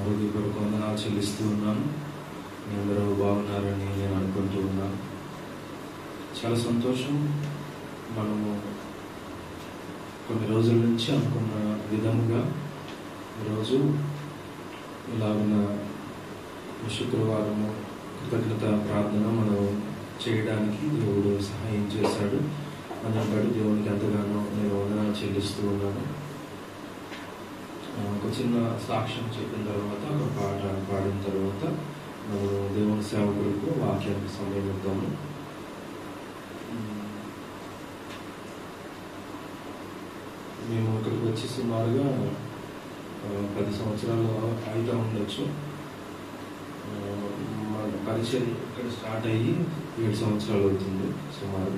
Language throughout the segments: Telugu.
హృదయపూర్వక వందనాలు చెల్లిస్తూ ఉన్నాను. మీ అందరూ బాగున్నారని నేను అనుకుంటూ ఉన్నాను. చాలా సంతోషం. మనము కొన్ని రోజుల నుంచి అనుకున్న విధముగా ఈరోజు ఇలాగున్న శుక్రవారము కృతజ్ఞత ప్రార్థన మనం చేయడానికి దేవుడు సహాయం చేశాడు. అందుని బట్టి దేవునికి ఎంతగానో నేను వందనాలు చెల్లిస్తూ ఉన్నాను. ఒక చిన్న సాక్ష్యం చెప్పిన తర్వాత, ఒక పాట పాడిన తర్వాత మనం దేవుని సేవకులకు వాక్యానికి సమయం ఇద్దాము. మేము ఇక్కడికి వచ్చి సుమారుగా 10 సంవత్సరాలు అయితే ఉండొచ్చు. మన పరిచయం ఇక్కడ స్టార్ట్ అయ్యి 7 సంవత్సరాలు అవుతుంది సుమారు.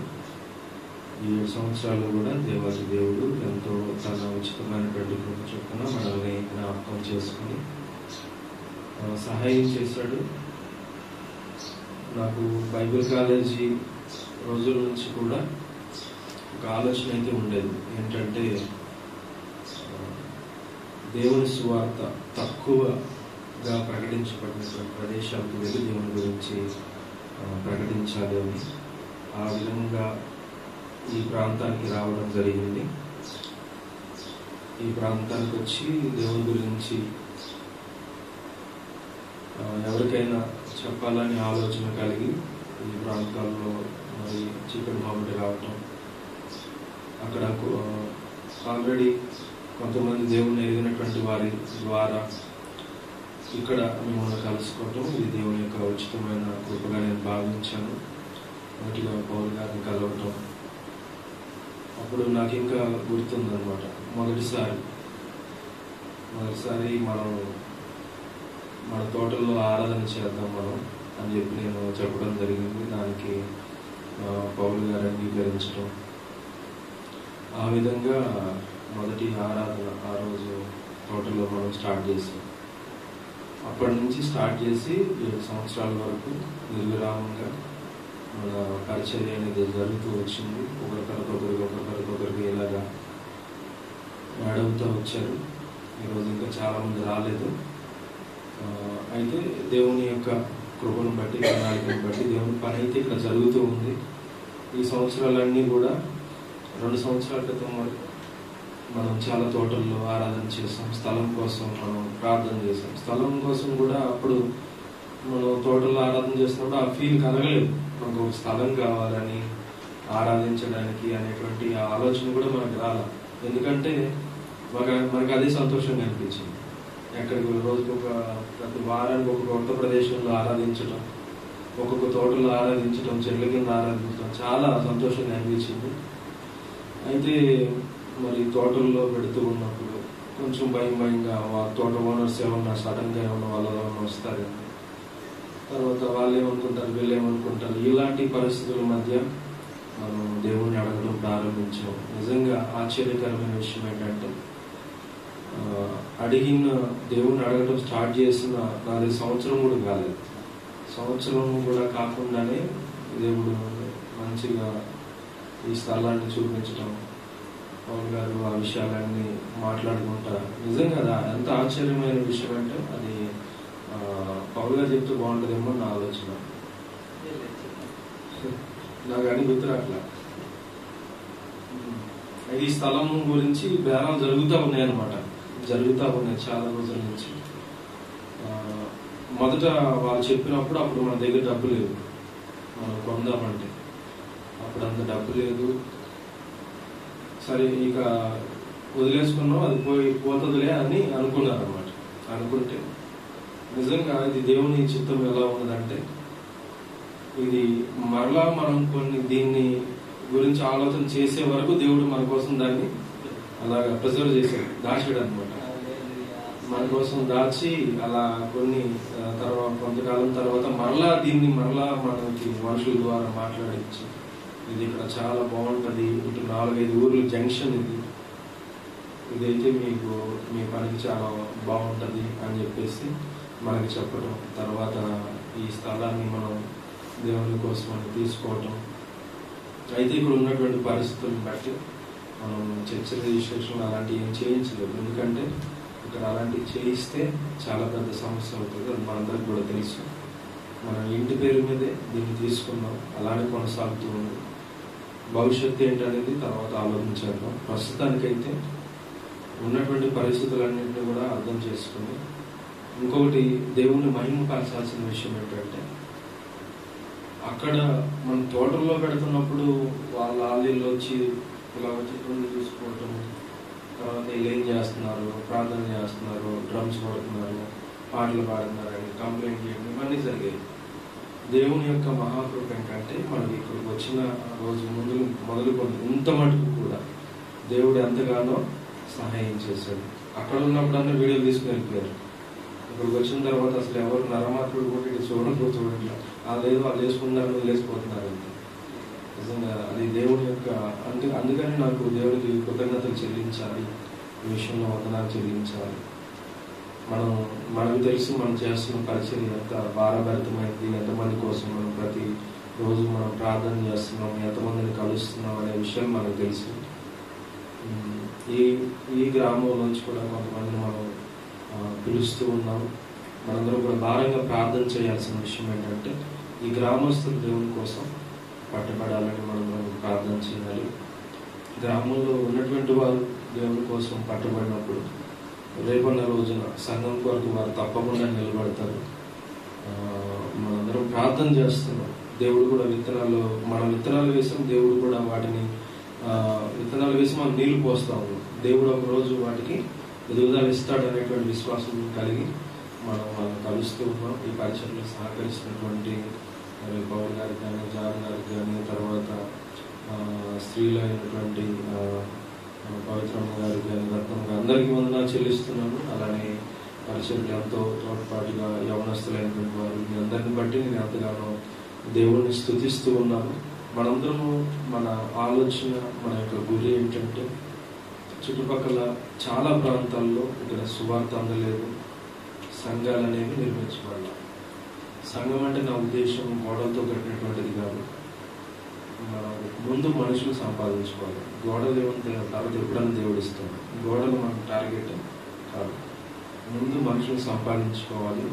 ఈ 7 సంవత్సరాలు కూడా దేవాది దేవుడు ఎంతో తన ఉచితమైనటువంటి కృప చొప్పున మనల్ని జ్ఞాపకం చేసుకుని సహాయం చేశాడు. నాకు బైబిల్ కాలేజీ రోజుల నుంచి కూడా ఒక ఆలోచన అయితే ఉండేది. ఏంటంటే దేవుని సువార్త తక్కువగా ప్రకటించబడినటువంటి ప్రదేశాలకు వెళ్ళి దేవుని గురించి ప్రకటించాలి అని ఆ విధంగా ఈ ప్రాంతానికి రావడం జరిగింది. ఈ ప్రాంతానికి వచ్చి దేవుని గురించి ఎవరికైనా చెప్పాలని ఆలోచన కలిగి ఈ ప్రాంతాల్లో మరి చీకటి మామిడి రావటం, అక్కడ ఆల్రెడీ కొంతమంది దేవుని ఎదిగినటువంటి వారి ద్వారా ఇక్కడ మిమ్మల్ని కలుసుకోవటం, ఇది దేవుని యొక్క ఉచితమైన కృపగా నేను భావించాను. మొదటిగా పౌలు గారిని కలవటం, అప్పుడు నాకు ఇంకా గుర్తుందనమాట. మొదటిసారి మనం మన తోటల్లో ఆరాధన చేద్దాం మనం అని చెప్పి నేను చెప్పడం జరిగింది. దానికి పౌలు గారు అంగీకరించడం, ఆ విధంగా మొదటి ఆరాధన ఆ రోజు తోటలో మనం స్టార్ట్ చేసాం. అప్పటి నుంచి స్టార్ట్ చేసి 7 సంవత్సరాల వరకు నిర్విరామంగా మన పరిచర్య అనేది జరుగుతూ వచ్చింది. ఒకరికొకరికి ఇలాగా యాడ్ అవుతూ వచ్చారు. ఈరోజు ఇంకా చాలామంది రాలేదు. అయితే దేవుని యొక్క కృపను బట్టి, ప్రణాళికను బట్టి దేవుని పని అయితే ఇక్కడ జరుగుతూ ఉంది. ఈ సంవత్సరాలన్నీ కూడా 2 సంవత్సరాల క్రితం వరకు మనం చాలా తోటల్లో ఆరాధన చేసాం. స్థలం కోసం మనం ప్రార్థన చేసాం. స్థలం కోసం కూడా అప్పుడు మనం తోటల్లో ఆరాధన చేసినప్పుడు ఆ ఫీల్ కలగలేదు. మనకు ఒక స్థలం కావాలని ఆరాధించడానికి అనేటువంటి ఆలోచన కూడా మనకు రాల. ఎందుకంటే మనకు అదే సంతోషంగా అనిపించింది. ఎక్కడికి రోజుకి ప్రతి వారానికి ఒక కొత్త ప్రదేశంలో ఆరాధించడం, ఒక్కొక్క తోటలో ఆరాధించడం, చెట్ల కింద ఆరాధించడం చాలా సంతోషంగా అనిపించింది. అయితే మరి తోటల్లో పెడుతూ ఉన్నప్పుడు కొంచెం భయంగా తోట ఓనర్స్ ఏమన్నా సడన్గా ఏమన్నా వాళ్ళు ఏమన్నా వస్తారు, తర్వాత వాళ్ళు ఏమనుకుంటారు, వీళ్ళు ఏమనుకుంటారు, ఇలాంటి పరిస్థితుల మధ్య మనం దేవుణ్ణి అడగడం ప్రారంభించాం. నిజంగా ఆశ్చర్యకరమైన విషయం ఏంటంటే దేవుణ్ణి అడగడం స్టార్ట్ చేసిన 4 సంవత్సరం కూడా కాలేదు. సంవత్సరం కూడా కాకుండానే దేవుడు మంచిగా ఈ స్థలాన్ని చూపించడం, పౌలు గారు ఆ విషయాలన్నీ మాట్లాడుకుంటా, నిజంగా ఎంత ఆశ్చర్యమైన విషయం అంటే అది పౌలు గారు చెప్తే బాగుంటుందేమో నా ఆలోచన. నాకు అని గుర్తురాట్లా. ఈ స్థలం గురించి బేరాలు జరుగుతూ ఉన్నాయి చాలా రోజుల నుంచి. మొదట వాళ్ళు చెప్పినప్పుడు అప్పుడు మన దగ్గర డబ్బు లేదు, మనం కొందామంటే అప్పుడు అంత డబ్బు లేదు. సరే ఇక వదిలేసుకున్నాం, అది పోతుందిలే అని అనుకున్నారు అనమాట. అనుకుంటే నిజంగా ఇది దేవుని చిత్తం ఎలా ఉన్నదంటే, ఇది మరలా మనం దీన్ని గురించి ఆలోచన చేసే వరకు దేవుడు మన కోసం దాన్ని అలాగా ప్రిజర్వ్ చేశాడు, దాచాడు అనమాట. మన కోసం దాచి అలా కొంతకాలం తర్వాత దీన్ని మరలా మనకి మనుషుల ద్వారా మాట్లాడించి, ఇది ఇక్కడ చాలా బాగుంటది, ఇటు 4-5 ఊర్లు జంక్షన్, ఇదైతే మీ పనికి చాలా బాగుంటది అని చెప్పేసి మనకి చెప్పడం. తర్వాత ఈ స్థలాన్ని మనం దేవుని కోసం తీసుకోవటం. అయితే ఇక్కడ ఉన్నటువంటి పరిస్థితులను బట్టి మనం చర్చ రిజిస్ట్రేషన్ అలాంటివి ఏం చేయించలేదు. ఎందుకంటే ఇక్కడ అలాంటివి చేయిస్తే చాలా పెద్ద సమస్య అవుతుంది. అది మనందరికి కూడా తెలుసు. మనం ఇంటి పేరు మీదే దీన్ని తీసుకున్నాం, అలానే కొనసాగుతూ ఉంది. భవిష్యత్తు ఏంటనేది తర్వాత ఆలోచించేద్దాం. ప్రస్తుతానికైతే ఉన్నటువంటి పరిస్థితులన్నింటినీ కూడా అర్థం చేసుకుని, ఇంకొకటి దేవుణ్ణి మహిమపరచాల్సిన విషయం ఏంటంటే, అక్కడ మనం తోటల్లో పెడుతున్నప్పుడు వాళ్ళ ఆలీళ్ళు వచ్చి ఇలా వచ్చి చూసుకోవటం, తర్వాత వీళ్ళు ఏం చేస్తున్నారు, ప్రార్థన చేస్తున్నారు, డ్రమ్స్ కొడుతున్నారు, పాటలు పాడుతున్నారని కంప్లైంట్ చేయడం, ఇవన్నీ జరిగాయి. దేవుని యొక్క మహాకృప ఏంటంటే, మనకి ఇక్కడికి వచ్చిన రోజు మొదలుకొని ఇంత మటుకు కూడా దేవుడు ఎంతగానో సహాయం చేశాడు. అక్కడ ఉన్నప్పుడన్నా వీడియోలు తీసుకుని వెళ్ళిపోయారు. ఇక్కడికి వచ్చిన తర్వాత అసలు ఎవరు నరమాత్రుడు కూడా ఇటు చూడండి, లేదు వాళ్ళు వేసుకున్నారు, వదిలేసిపోతున్నారు అంతే. నిజంగా అది దేవుని యొక్క అందుకని నాకు దేవునికి కృతజ్ఞతలు చెల్లించాలి, ఈ విషయంలో వందనాలు చెల్లించాలి. మనకు తెలుసు మనం చేస్తున్న పరిచయం ఎంత భారభరితమైంది, ఎంతమంది కోసం మనం ప్రతి రోజు మనం ప్రార్థన చేస్తున్నాం, ఎంతమందిని కలుస్తున్నాం అనే విషయం మనకు తెలుసు. ఈ గ్రామంలోంచి కూడా కొంతమందిని మనం పిలుస్తూ ఉన్నాం. మనందరం కూడా భారంగా ప్రార్థన చేయాల్సిన విషయం ఏంటంటే, ఈ గ్రామస్తులు దేవుని కోసం పట్టుబడాలని మనం ప్రార్థన చేయాలి. గ్రామంలో ఉన్నటువంటి వారు దేవుని కోసం పట్టుబడినప్పుడు రేపన్న రోజున సంఘం కొరకు వారు తప్పకుండా నిలబడతారు. మనందరం ప్రార్థన చేస్తున్నాం. దేవుడు కూడా మనం విత్తనాలు వేసాం, దేవుడు కూడా వాటిని విత్తనాలు వేసి మనం నీళ్లు పోస్తా ఉన్నాం. దేవుడు ఒక రోజు వాటికి ఎదుగుదల ఇస్తాడు అనేటువంటి విశ్వాసం కలిగి మనం వాళ్ళని కలుస్తూ ఉన్నాం. ఈ పరిచయంలో సహకరిస్తున్నటువంటి పవన్ గారికి కానీ, జాన్ గారికి కానీ, తర్వాత స్త్రీలు అయినటువంటి పవిత్రమ్మ గారికి కానీ, రత్నం గారు, అందరికీ వందనాలు చెల్లిస్తున్నాను. అలానే పరిచయంలో ఎంతో తోడ్పాటుగా యవనస్తులైనటువంటి వారు, మీ అందరిని బట్టి నేను ఎంతగానో దేవుణ్ణి స్తుతిస్తూ ఉన్నాను. మనందరము మన ఆలోచన, మన యొక్క గురి ఏంటంటే, చుట్టుపక్కల చాలా ప్రాంతాల్లో ఇక్కడ సువార్త అందలేదు, సంఘాలు అనేవి నిర్మించబడాలి. సంఘం అంటే నా ఉద్దేశం గోడలతో కట్టినటువంటిది కాదు. మనం ముందు మనుషులు సంపాదించుకోవాలి. గోడలు ఏమంటే తర్వాత ఎప్పుడైనా దేవుడు ఇస్తాడు. గోడలు మనకు టార్గెట్ కాదు. ముందు మనుషులు సంపాదించుకోవాలి.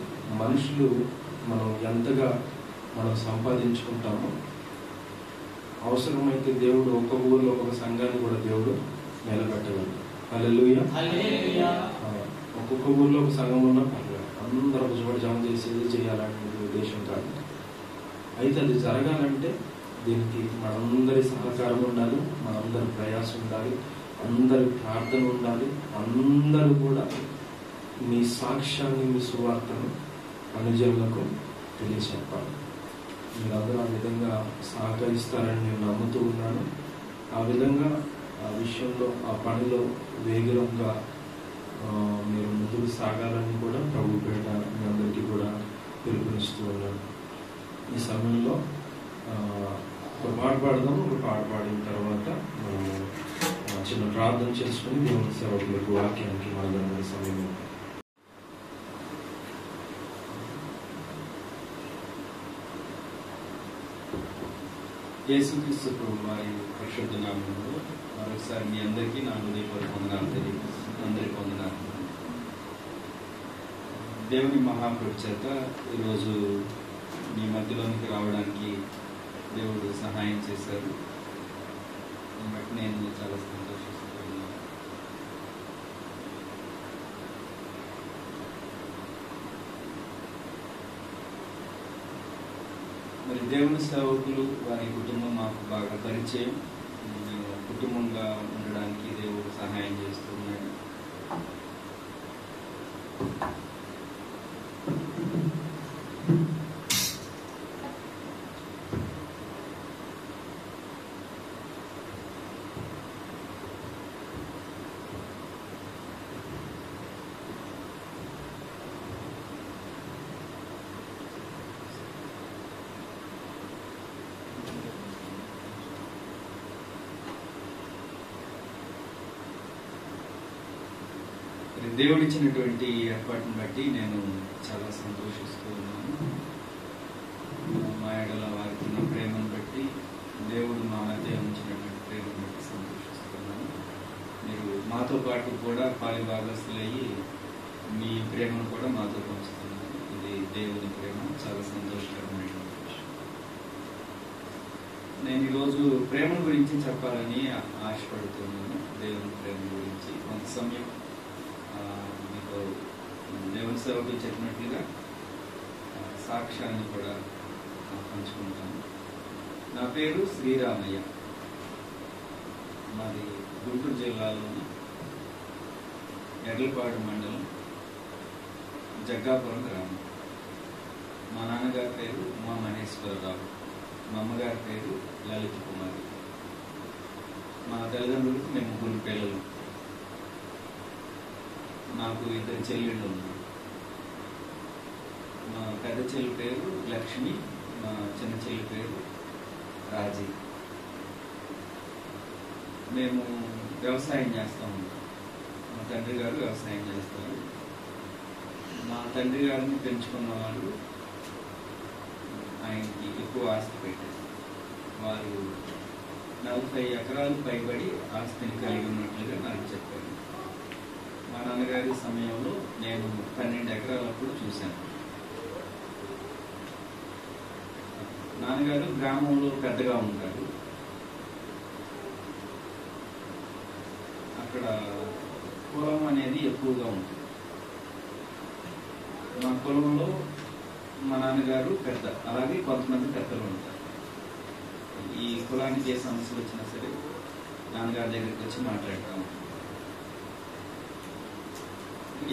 మనుషులు మనం ఎంతగా మనం సంపాదించుకుంటామో, అవసరమైతే దేవుడు ఒక్కొక్క ఊరిలో ఒక సంఘాన్ని కూడా దేవుడు నిలబెట్టగలడు. హల్లెలూయా. ఒక్కొక్క ఊర్లో ఒక సంఘం ఉన్నా పర్లేదు, అందరూ ఒకచోట జమ చేసేది చేయాలనే ఉద్దేశం కాదు. అయితే అది జరగాలంటే దీనికి మనందరి సహకారం ఉండాలి, మనందరి ప్రయాసం ఉండాలి, అందరి ప్రార్థన ఉండాలి. అందరూ కూడా మీ సాక్ష్యాన్ని, మీ సువార్తను అనుజనులకు తెలియచెప్పాలి. మీరందరూ ఆ విధంగా సహకరిస్తారని నేను నమ్ముతూ ఉన్నాను. ఆ విధంగా ఆ విషయంలో, ఆ పనిలో వేగంగా మీరు ముందుకు సాగాలని కూడా ప్రభు పేట మీ అందరికీ కూడా పిలుపునిస్తూ ఉన్నాను. ఈ సమయంలో ఒక పాట పాడదాం. ఒక పాట పాడిన తర్వాత మనము చిన్న ప్రార్థన చేసుకుని దేవుని సేవకులకు వాక్యానికి మాట్లాడే సమయం. యేసుక్రీస్తు ప్రభు వారి పరిశుద్ధ నామములో మరొకసారి మీ అందరికీ నా హృదయపూర్వక వందనాలు తెలియజేస్తున్నాను. అందరికీ వందనాలు. దేవుని మహాప్రభు చేత ఈరోజు మీ మధ్యలోనికి రావడానికి దేవుడు సహాయం చేశారు. బట్టి నేను చాలా సంతోషిస్తున్నాను. మరి దేవుని సేవకులు, వారి కుటుంబం మాకు బాగా పరిచయం. మేము కుటుంబంగా ఉండడానికి దేవుడు సహాయం చేస్తున్నాడు. దేవుడిచ్చినటువంటి ఏర్పాటును బట్టి నేను చాలా సంతోషిస్తూ ఉన్నాను. మా ఎడల వారికి ఉన్న ప్రేమను బట్టి, దేవుడు మా మధ్య ఉంచినటువంటి ప్రేమను బట్టి సంతోషిస్తున్నాను. మీరు మాతో పాటు కూడా పాలిభాగస్తులయ్యి మీ ప్రేమను కూడా మాతో పంచుతున్నారు. ఇది దేవుని ప్రేమ, చాలా సంతోషకరమైనటువంటి విషయం. నేను ఈరోజు ప్రేమ గురించి చెప్పాలని ఆశపడుతున్నాను. దేవుని ప్రేమ గురించి కొంత సమయం మీకు దేవుని సేవకులు చెప్పినట్లుగా సాక్ష్యాన్ని కూడా పంచుకుంటాను. నా పేరు శ్రీరామయ్య. మాది గుంటూరు జిల్లాలోని ఎర్లపాడు మండలం, జగ్గాపురం గ్రామం. మా నాన్నగారి పేరు ఉమా మహేశ్వరరావు, మా అమ్మగారి పేరు లలిత కుమారి. మా తల్లిదండ్రులకు మేము ముగ్గురు పిల్లలు. నాకు 2 చెల్లెళ్ళు ఉన్నారు. మా పెద్ద చెల్లి పేరు లక్ష్మి, మా చిన్న చెల్లి పేరు రాజీ. మేము వ్యవసాయం చేస్తూ ఉంటాం. మా తండ్రి గారు వ్యవసాయం చేస్తారు. మా తండ్రి గారిని పెంచుకున్న వాళ్ళు ఆయనకి ఎక్కువ ఆస్తి పెట్టారు. వారు 40 ఎకరాలు పైబడి ఆస్తిని కలిగి ఉన్నట్లుగా నాకు చెప్పారు. మా నాన్నగారి సమయంలో నేను 12 ఎకరాలప్పుడు చూశాను. నాన్నగారు గ్రామంలో పెద్దగా ఉంటారు. అక్కడ పొలం అనేది ఎక్కువగా ఉంటుంది. మా పొలంలో మా నాన్నగారు పెద్ద, అలాగే కొంతమంది పెద్దలు ఉంటారు. ఈ కులానికి ఏ సమస్యలు వచ్చినా సరే నాన్నగారి దగ్గరికి వచ్చి మాట్లాడుతూ ఉంటారు.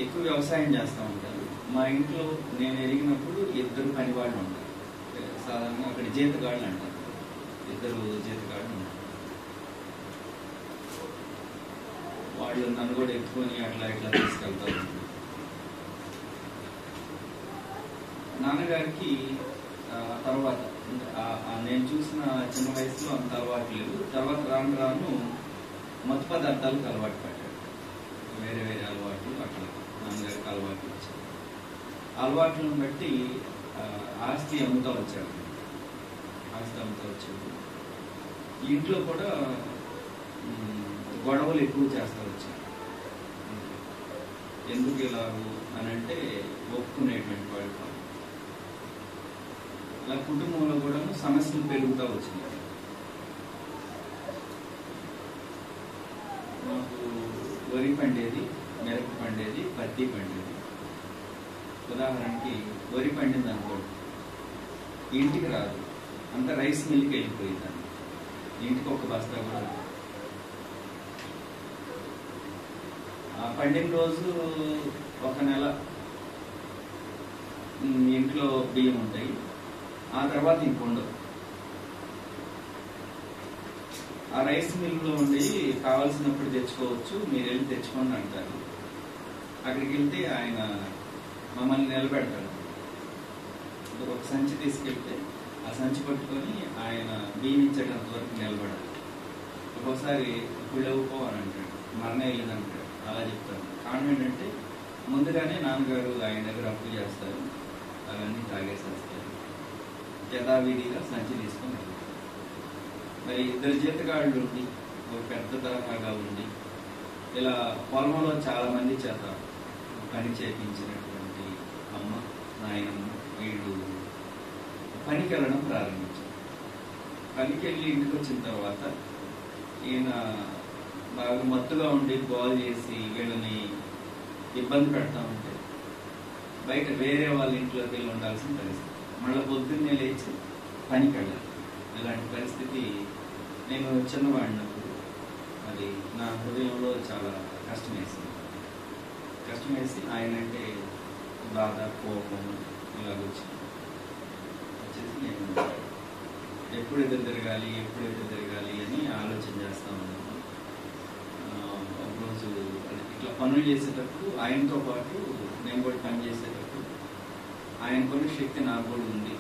ఎక్కువ వ్యవసాయం చేస్తూ ఉంటారు. మా ఇంట్లో నేను ఎరిగినప్పుడు 2 పనివాళ్ళు ఉంటారు. సాధారణంగా అక్కడ జీతగాళ్ళు అంటారు. 2 జీతగాళ్ళు ఉంటారు. వాళ్ళు నన్ను కూడా ఎత్తుకొని అట్లా ఇట్లా తీసుకెళ్తారు. నాన్నగారికి తర్వాత నేను చూసిన చిన్న వయసులో అంత అలవాటు లేదు. తర్వాత రాను రాను మత్తు పదార్థాలకు అలవాటు పడ్డాడు. వేరే వేరే అలవాట్లు అట్లా నాన్నగారికి అలవాట్లు వచ్చాయి. అలవాట్లను బట్టి ఆస్తి అమ్ముతూ వచ్చాడు. ఇంట్లో కూడా గొడవలు ఎక్కువ చేస్తూ వచ్చాడు. ఎందుకు ఇలాగు అని అంటే ఒప్పుకునేటువంటి వాళ్ళు. అలా కుటుంబంలో కూడా సమస్యలు పెరుగుతూ వచ్చినాయి. మాకు వరి పండేది, మిరప పండేది, పత్తి పండేది. ఉదాహరణకి వరి పండింది అనుకోండి, ఇంటికి రాదు, అంత రైస్ మిల్కి వెళ్ళిపోయిందని. ఇంటికి ఒక బస్తా కూడా. ఆ పండిన రోజు ఒక నెల ఇంట్లో బియ్యం ఉంటాయి, ఆ తర్వాత ఇంకొండవు. ఆ రైస్ మిల్లులో ఉండి కావాల్సినప్పుడు తెచ్చుకోవచ్చు, మీరు వెళ్ళి తెచ్చుకోండి అంటారు. అక్కడికి వెళ్తే ఆయన మమ్మల్ని నిలబెడతాడు. ఒక సంచి తీసుకెళ్తే ఆ సంచి పట్టుకొని ఆయన బియ్యం ఇచ్చేటంత వరకు నిలబడాలి. ఒక్కోసారి పిల్లవుకో అని అంటాడు, మరణం వెళ్ళదంటాడు. అలా చెప్తాను. కారణం ఏంటంటే ముందుగానే నాన్నగారు ఆయన దగ్గర అప్పు చేస్తారు, అవన్నీ తాగేసేస్తారు. యథావిధిగా సంచి తీసుకొని వెళ్తారు. మరి 2 జీతగాళ్ళు ఉండి, ఒక పెద్ద తరహాగా ఉండి, ఇలా పొలంలో చాలా మంది చేత పని చేయించినటువంటి అమ్మ, నాయనమ్మ వీళ్ళు పనికి వెళ్ళడం ప్రారంభించారు. పనికి వెళ్ళి ఇంటికి వచ్చిన తర్వాత ఈయన బాగా మత్తుగా ఉండి గోల్ చేసి వీళ్ళని ఇబ్బంది పెడతా ఉంటే బయట వేరే వాళ్ళ ఇంట్లోకి వెళ్ళి ఉండాల్సిన పరిస్థితి. మళ్ళీ పొద్దున్నే లేచి పనికి వెళ్ళాలి. ఇలాంటి పరిస్థితి నేను చిన్నవాడినప్పుడు అది నా హృదయంలో చాలా కష్టమేసి ఆయన అంటే బాధ, కోపం ఇలాగొచ్చి నేను ఎప్పుడు ఎదురు తిరగాలి అని ఆలోచన చేస్తా ఉన్నాను. ఒకరోజు ఇట్లా పనులు చేసేటప్పుడు ఆయనతో పాటు నేను కూడా పని చేసేటప్పుడు ఆయనకున్న శక్తి నాకు కూడా ఉంది,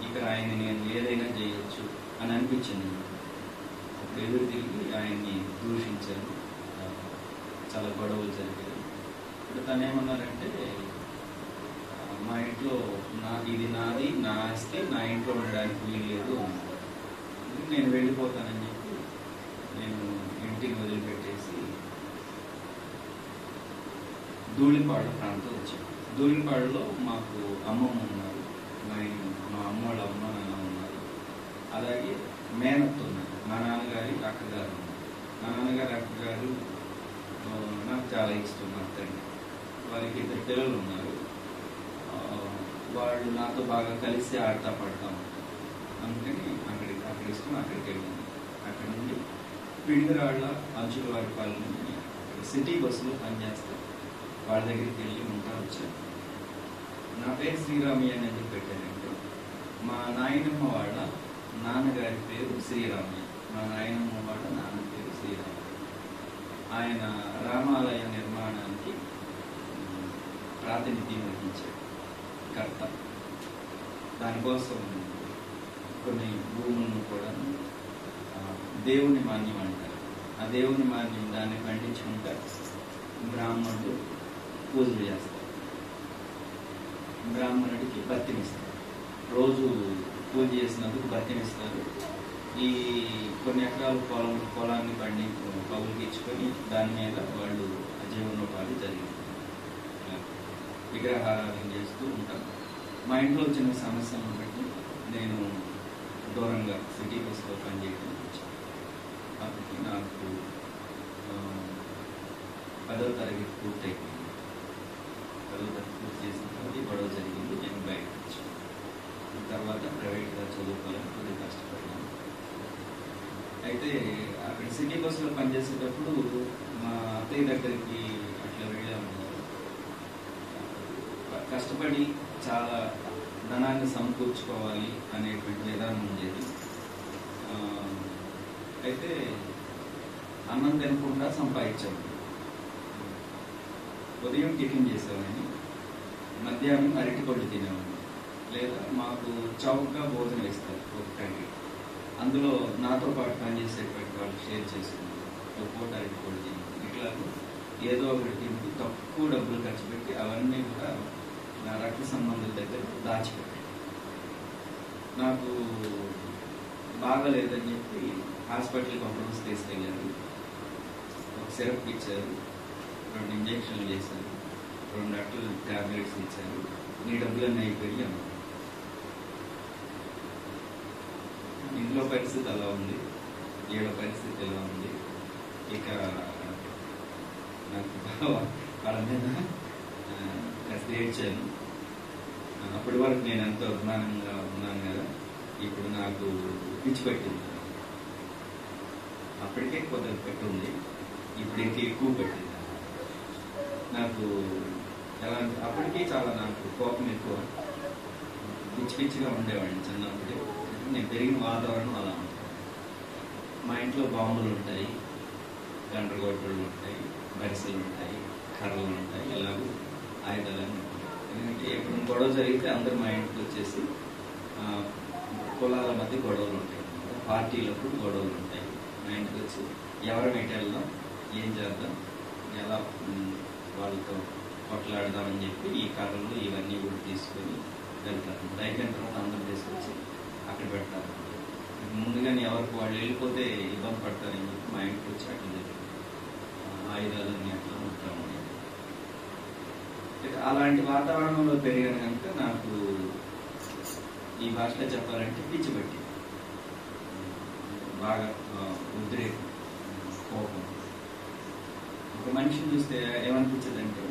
ఇక్కడ ఆయన నేను ఏదైనా చేయొచ్చు అని అనిపించింది. అప్పుడు ఎదురు తిరిగి ఆయన్ని దూషించాను. చాలా గొడవలు జరిగాయి. ఇప్పుడు తను ఏమన్నారంటే, మా ఇంట్లో ఇది నాది, నా ఆస్తి, నా ఇంట్లో ఉండడానికి వీలు లేదు అన్నారు. నేను వెళ్ళిపోతానని చెప్పి నేను ఇంటిని వదిలిపెట్టేసి ధూళిపాడు ప్రాంతం వచ్చాం. ధూళిపాడులో మాకు అమ్మమ్మ ఉన్నారు, మా అమ్మ వాళ్ళ అమ్మ నాన్న ఉన్నారు, అలాగే మేనత్త ఉన్నారు, మా నాన్నగారి అక్కగారు ఉన్నారు. మా నాన్నగారి అక్కగారు నాకు చాలా ఇష్టం, అత్తండి. వారికి 2 పిల్లలు ఉన్నారు. వాళ్ళు నాతో బాగా కలిసి ఆడతా పడతా ఉంటారు. అందుకని అక్కడ ఇష్టం, అక్కడికి వెళ్ళింది. అక్కడ నుండి పిడిగరాళ్ళ అంచుల వారి పాలన సిటీ బస్సులో పనిచేస్తారు. వాళ్ళ దగ్గరికి వెళ్ళి ఉంటా వచ్చాను. నా పేరు శ్రీరామయ్య అని ఎందుకు పెట్టానంటే, మా నాయనమ్మ వాళ్ళ నాన్నగారి పేరు శ్రీరామయ్య, మా నాయనమ్మ వాళ్ళ నాన్న పేరు శ్రీరామయ్య. ఆయన రామాలయ నిర్మాణానికి ప్రాతినిధ్యం వహించాడు, కర్త. దానికోసం కొన్ని భూములను కూడా దేవుని మాన్యం అంటారు. ఆ దేవుని మాన్యం దాన్ని పండించుకుంటారు. బ్రాహ్మణుడు పూజలు చేస్తారు, బ్రాహ్మణుడికి బత్తినిస్తారు. రోజు పూజ చేసినందుకు బత్తినిస్తారు. ఈ కొన్ని ఎకరాల పొలాన్ని కౌలుకి ఇచ్చుకొని దాని మీద వాళ్ళు జీవనోపాధి జరిగింది. విగ్రహారాధన చేస్తూ ఉంటారు. మా ఇంట్లో చిన్న సమస్యలను బట్టి నేను దూరంగా సిటీ బస్సులో పనిచేయడం వచ్చాను. కాబట్టి నాకు 10వ తరగతి పూర్తయిపోయింది. 10వ తరగతి పూర్తి చేసిన తర్వాత గొడవ జరిగింది. నేను బయటకు వచ్చాను. తర్వాత ప్రైవేట్గా చదువుకోవాలని కొద్దిగా కష్టపడ్డాను. అయితే అక్కడ సిటీ బస్సులో పనిచేసేటప్పుడు మా అత్తయ్య దగ్గరికి అట్లా వెళ్ళాము. కష్టపడి చాలా ధనాన్ని సమకూర్చుకోవాలి అనేటువంటి విధానం ఉండేది. అయితే అన్నం తినకుండా సంపాదించాము. ఉదయం టిఫిన్ చేసేవాడిని, మధ్యాహ్నం అరటిపళ్ళు తినేవాడిని, లేదా మాకు చౌకగా భోజనం ఇస్తారు ఒక ప్యాకెట్. అందులో నాతో పాటు పనిచేసేటువంటి వాళ్ళు షేర్ చేసుకున్నారు. ఒక పూట అరటిపళ్ళు తిని ఇట్లా ఏదో ఒకటి తింటూ తక్కువ డబ్బులు ఖర్చు పెట్టి అవన్నీ కూడా నా రక్త సంబంధుల దగ్గర దాచిపెట్టాను. నాకు బాగాలేదని చెప్పి హాస్పిటల్కి ఒక రోజు తీసుకెళ్ళారు. ఒక సిరప్ ఇచ్చారు, 2 ఇంజక్షన్లు చేశారు, 2 అట్లు ట్యాబ్లెట్స్ ఇచ్చారు. నీ డబ్బులన్నీ అయిపోయి అన్నారు. ఇంట్లో పరిస్థితి అలా ఉంది, ఏళ్ళ పరిస్థితి ఎలా ఉంది. ఇక నాకు వాళ్ళ మీద కాస్త ఏడ్చాను. అప్పటి వరకు నేను ఎంతో అభిమానంగా ఉన్నాను కదా, ఇప్పుడు నాకు పిచ్చి పెట్టింది. అప్పటికే కొద్దిగా పెట్టుంది, ఇప్పుడు ఇంకా ఎక్కువ పెట్టింది. నాకు ఎలా అప్పటికీ చాలా నాకు కోపం ఎక్కువ, పిచ్చి పిచ్చిగా ఉండేవాడిని చిన్నప్పుడే. నేను పెరిగిన వాతావరణం అలా ఉంటుంది. మా ఇంట్లో బాంబులు ఉంటాయి, గండ్రగొడ్డలు ఉంటాయి, బరిసెలు ఉంటాయి, కర్రలు ఉంటాయి, ఇలాగూ ఆయుధాలన్నీ ఉంటాయి. ఎందుకంటే ఎప్పుడు గొడవ జరిగితే అందరూ మా ఇంటికి వచ్చేసి కులాల మధ్య గొడవలు ఉంటాయి, పార్టీలప్పుడు గొడవలు ఉంటాయి. మా ఇంటికి వచ్చి ఎవరు ఎటు వెళ్దాం, ఏం చేద్దాం, ఎలా వాళ్ళతో కొట్లాడదామని చెప్పి ఈ కర్రలు ఇవన్నీ కూడా తీసుకొని వెళ్తారు. అయిపోయిన తర్వాత అందరూ తీసుకొచ్చి అక్కడ పెడతారు. ముందుగానే ఎవరికి వాళ్ళు వెళ్ళిపోతే ఇబ్బంది పడతారని చెప్పి మా ఇంటికి వచ్చి అట్లా జరిగింది. ఆయుధాలన్నీ అట్లా ఉంటాము. అలాంటి వాతావరణంలో పెరిగాను కనుక నాకు ఈ భాషలో చెప్పాలంటే పిచ్చి పట్టి బాగా ఉద్రేకం, కోపం. ఒక మనిషిని చూస్తే ఏమనిపించదంటే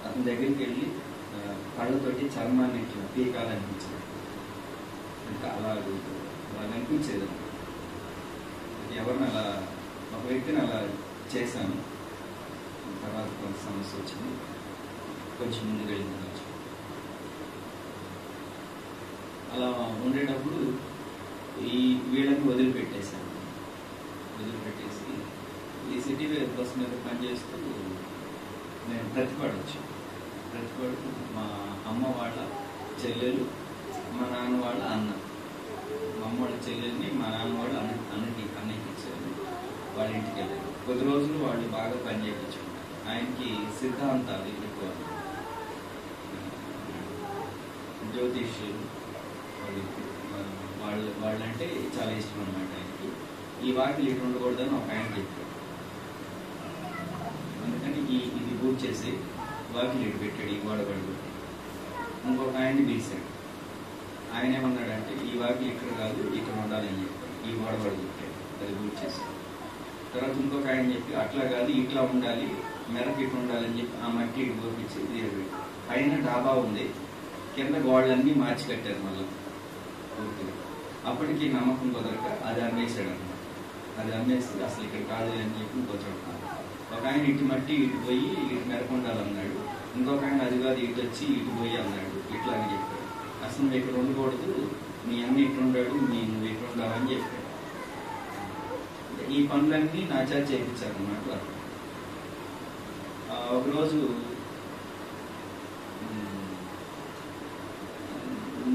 అతని దగ్గరికి వెళ్ళి కళ్ళతోటి చర్మాన్ని ఇట్లా పీకాలనిపించదు. ఇంకా అలా అనిపించేది. ఎవరిని అలా ఒక వ్యక్తిని అలా చేశాను. తర్వాత కొంత సమస్య వచ్చింది, కొంచెం ముందుకు వెళ్ళింది. అలా ఉండేటప్పుడు ఈ వీళ్ళని వదిలిపెట్టేశాను. వదిలిపెట్టేసి ఈ సిటీ బస్ మీద పనిచేస్తూ నేను ప్రతిపాడొచ్చు. ప్రతిపాడు మా అమ్మ వాళ్ళ చెల్లెలు, మా నాన్న వాళ్ళ అన్న. మా అమ్మ వాళ్ళ చెల్లెల్ని మా నాన్న వాళ్ళు అన్నకి ఇచ్చారు. వాళ్ళ ఇంటికి వెళ్ళారు. కొద్ది రోజులు వాళ్ళు బాగా పని చేయించుకున్నారు. ఆయనకి సిద్ధాంతాలు ఎక్కువ, జ్యోతిష్యులు వాళ్ళంటే చాలా ఇష్టం అనమాట ఆయనకి. ఈ వాకిలు ఇటు ఉండకూడదని ఒక ఆయన చెప్పారు. అందుకని ఇది బూట్ చేసి వాకిలి ఇటు పెట్టాడు, ఈ గోడ పడిపోయి. ఇంకొక ఆయన్ని పిలిచాడు. ఆయన ఏమన్నాడంటే ఈ వాకిలి ఇక్కడ కాదు, ఇక్కడ ఉండాలని చెప్పాడు. ఈ గోడ పడిపోయాడు, అది గుర్తు చేశాడు. తర్వాత ఇంకొక ఆయన చెప్పి అట్లా కాదు, ఇట్లా ఉండాలి, మెరకు ఇట్లా ఉండాలని చెప్పి ఆ మట్టి ఇటు పంపించి పైన డాబా ఉంది, కింద గోడలన్నీ మార్చి కట్టారు మళ్ళీ పూర్తిగా. అప్పటికి నమ్మకం కుదరక అది అమ్మేశాడు అన్నమాట. అది అమ్మేసి అసలు ఇక్కడ కాదు అని చెప్పి ఇంకో చోట ఒక ఆయన ఇటు మట్టి ఇటు పోయి ఇటు మెరకుండాలన్నాడు. ఇంకొక ఆయన అది కాదు, ఇటు వచ్చి ఇటు పోయి అన్నాడు. ఇట్లా అని చెప్పాడు. అసలు నువ్వు ఇక్కడ ఉండకూడదు, నీ అన్న ఇటు ఉండాడు, నువ్వు ఇటు ఉండాలని చెప్పాడు. ఈ పనులన్నీ నా చేత చేయించారన్నమాట. ఒకరోజు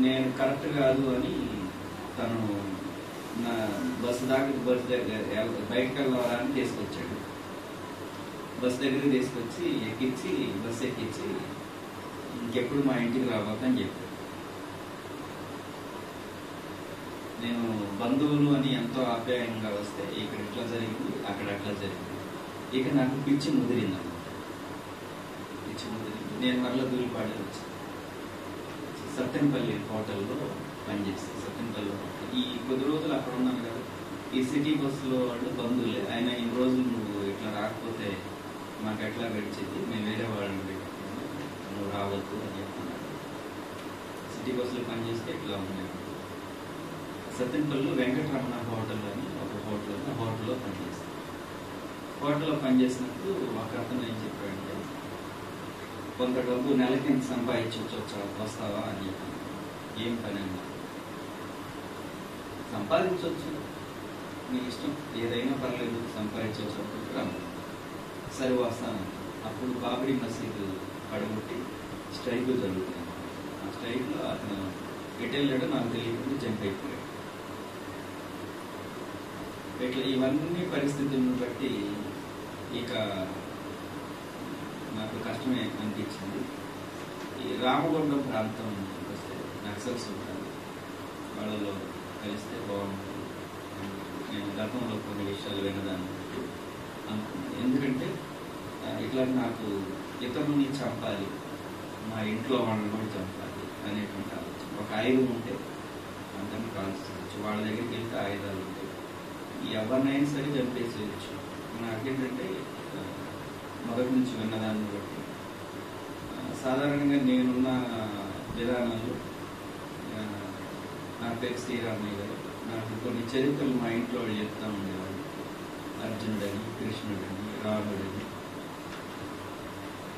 నేను కరెక్ట్ కాదు అని తను నా బస్సు దగ్గర బయటకు వెళ్ళాలని తీసుకొచ్చాడు. బస్సు దగ్గరికి తీసుకొచ్చి ఎక్కించి బస్సు ఎక్కించి ఇంకెప్పుడు మా ఇంటికి రావద్దని చెప్పాడు. నేను బంధువులు అని ఎంతో ఆప్యాయంగా వస్తే ఇక్కడ ఇట్లా జరిగింది, అక్కడ అట్లా జరిగింది. ఇక నాకు పిచ్చి ముదిరింది అన్నమాట. పిచ్చి ముదిరింది. నేను మరలా దూరిపాడే వచ్చాను. సత్తెనపల్లి హోటల్లో పనిచేస్తాను. సత్తెనపల్లి హోటల్ ఈ కొద్ది రోజులు అక్కడ ఉన్నాను కదా, ఈ సిటీ బస్సులో వాళ్ళు బంధువులే. ఆయన ఇన్ని రోజులు నువ్వు ఇట్లా రాకపోతే మాకు ఎట్లా గడిచేది, మేము వేరే వాళ్ళని పెట్టుకున్నాం, నువ్వు రావద్దు అని చెప్తున్నాడు. సిటీ బస్సులో పనిచేస్తే ఇట్లా ఉండేది. సత్తెనపల్లిలో వెంకటరమణ హోటల్ అని ఒక హోటల్లో పనిచేస్తాను. హోటల్లో పనిచేసినప్పుడు ఒక అతను ఏం చెప్పాడంటే, కొంత డబ్బు నెలకి ఎంత సంపాదించవచ్చు వస్తావా అని చెప్పాను. ఏం పని అన్నా, సంపాదించవచ్చు, నీ ఇష్టం, ఏదైనా పర్లేదు, సంపాదించవచ్చు అనుకుంటున్నాను. సరే వస్తాను. అప్పుడు బాబరీ మసీదు పడగొట్టి స్ట్రైక్ జరుగుతుంది. ఆ స్ట్రైక్లో అతను ఎటు వెళ్ళాడో నాకు తెలియకుండా జంప్ అయిపోయాడు. ఇట్లా ఇవన్నీ పరిస్థితులను బట్టి ఇక నాకు కష్టమే అనిపించింది. ఈ రామగుండం ప్రాంతం వస్తే నక్సల్స్ ఉంటారు, వాళ్ళలో కలిస్తే బాగుంటుంది. నేను గతంలో కొన్ని విషయాలు వినదాన్ని అనుకున్నాను. ఎందుకంటే ఇట్లా నాకు ఇతరుని చంపాలి, మా ఇంట్లో వాళ్ళని కూడా చంపాలి అనేటువంటి ఆలోచన. ఒక ఆయుధం ఉంటే అందరినీ కాల్చవచ్చు, వాళ్ళ దగ్గరికి వెళ్తే ఆయుధాలు ఉంటాయి, ఎవరినైనా సరే చంపేసేయచ్చు. నాకేంటంటే మొదటి నుంచి విన్నదాన్ని బట్టి సాధారణంగా నేనున్న విధానాలు, నా పేరు శ్రీరామయ్య గారు, నాకు కొన్ని చరిత్రలు మా ఇంట్లో వాళ్ళు చెప్తా ఉండేవాళ్ళు. అర్జునుడని, కృష్ణుడని, రాముడని,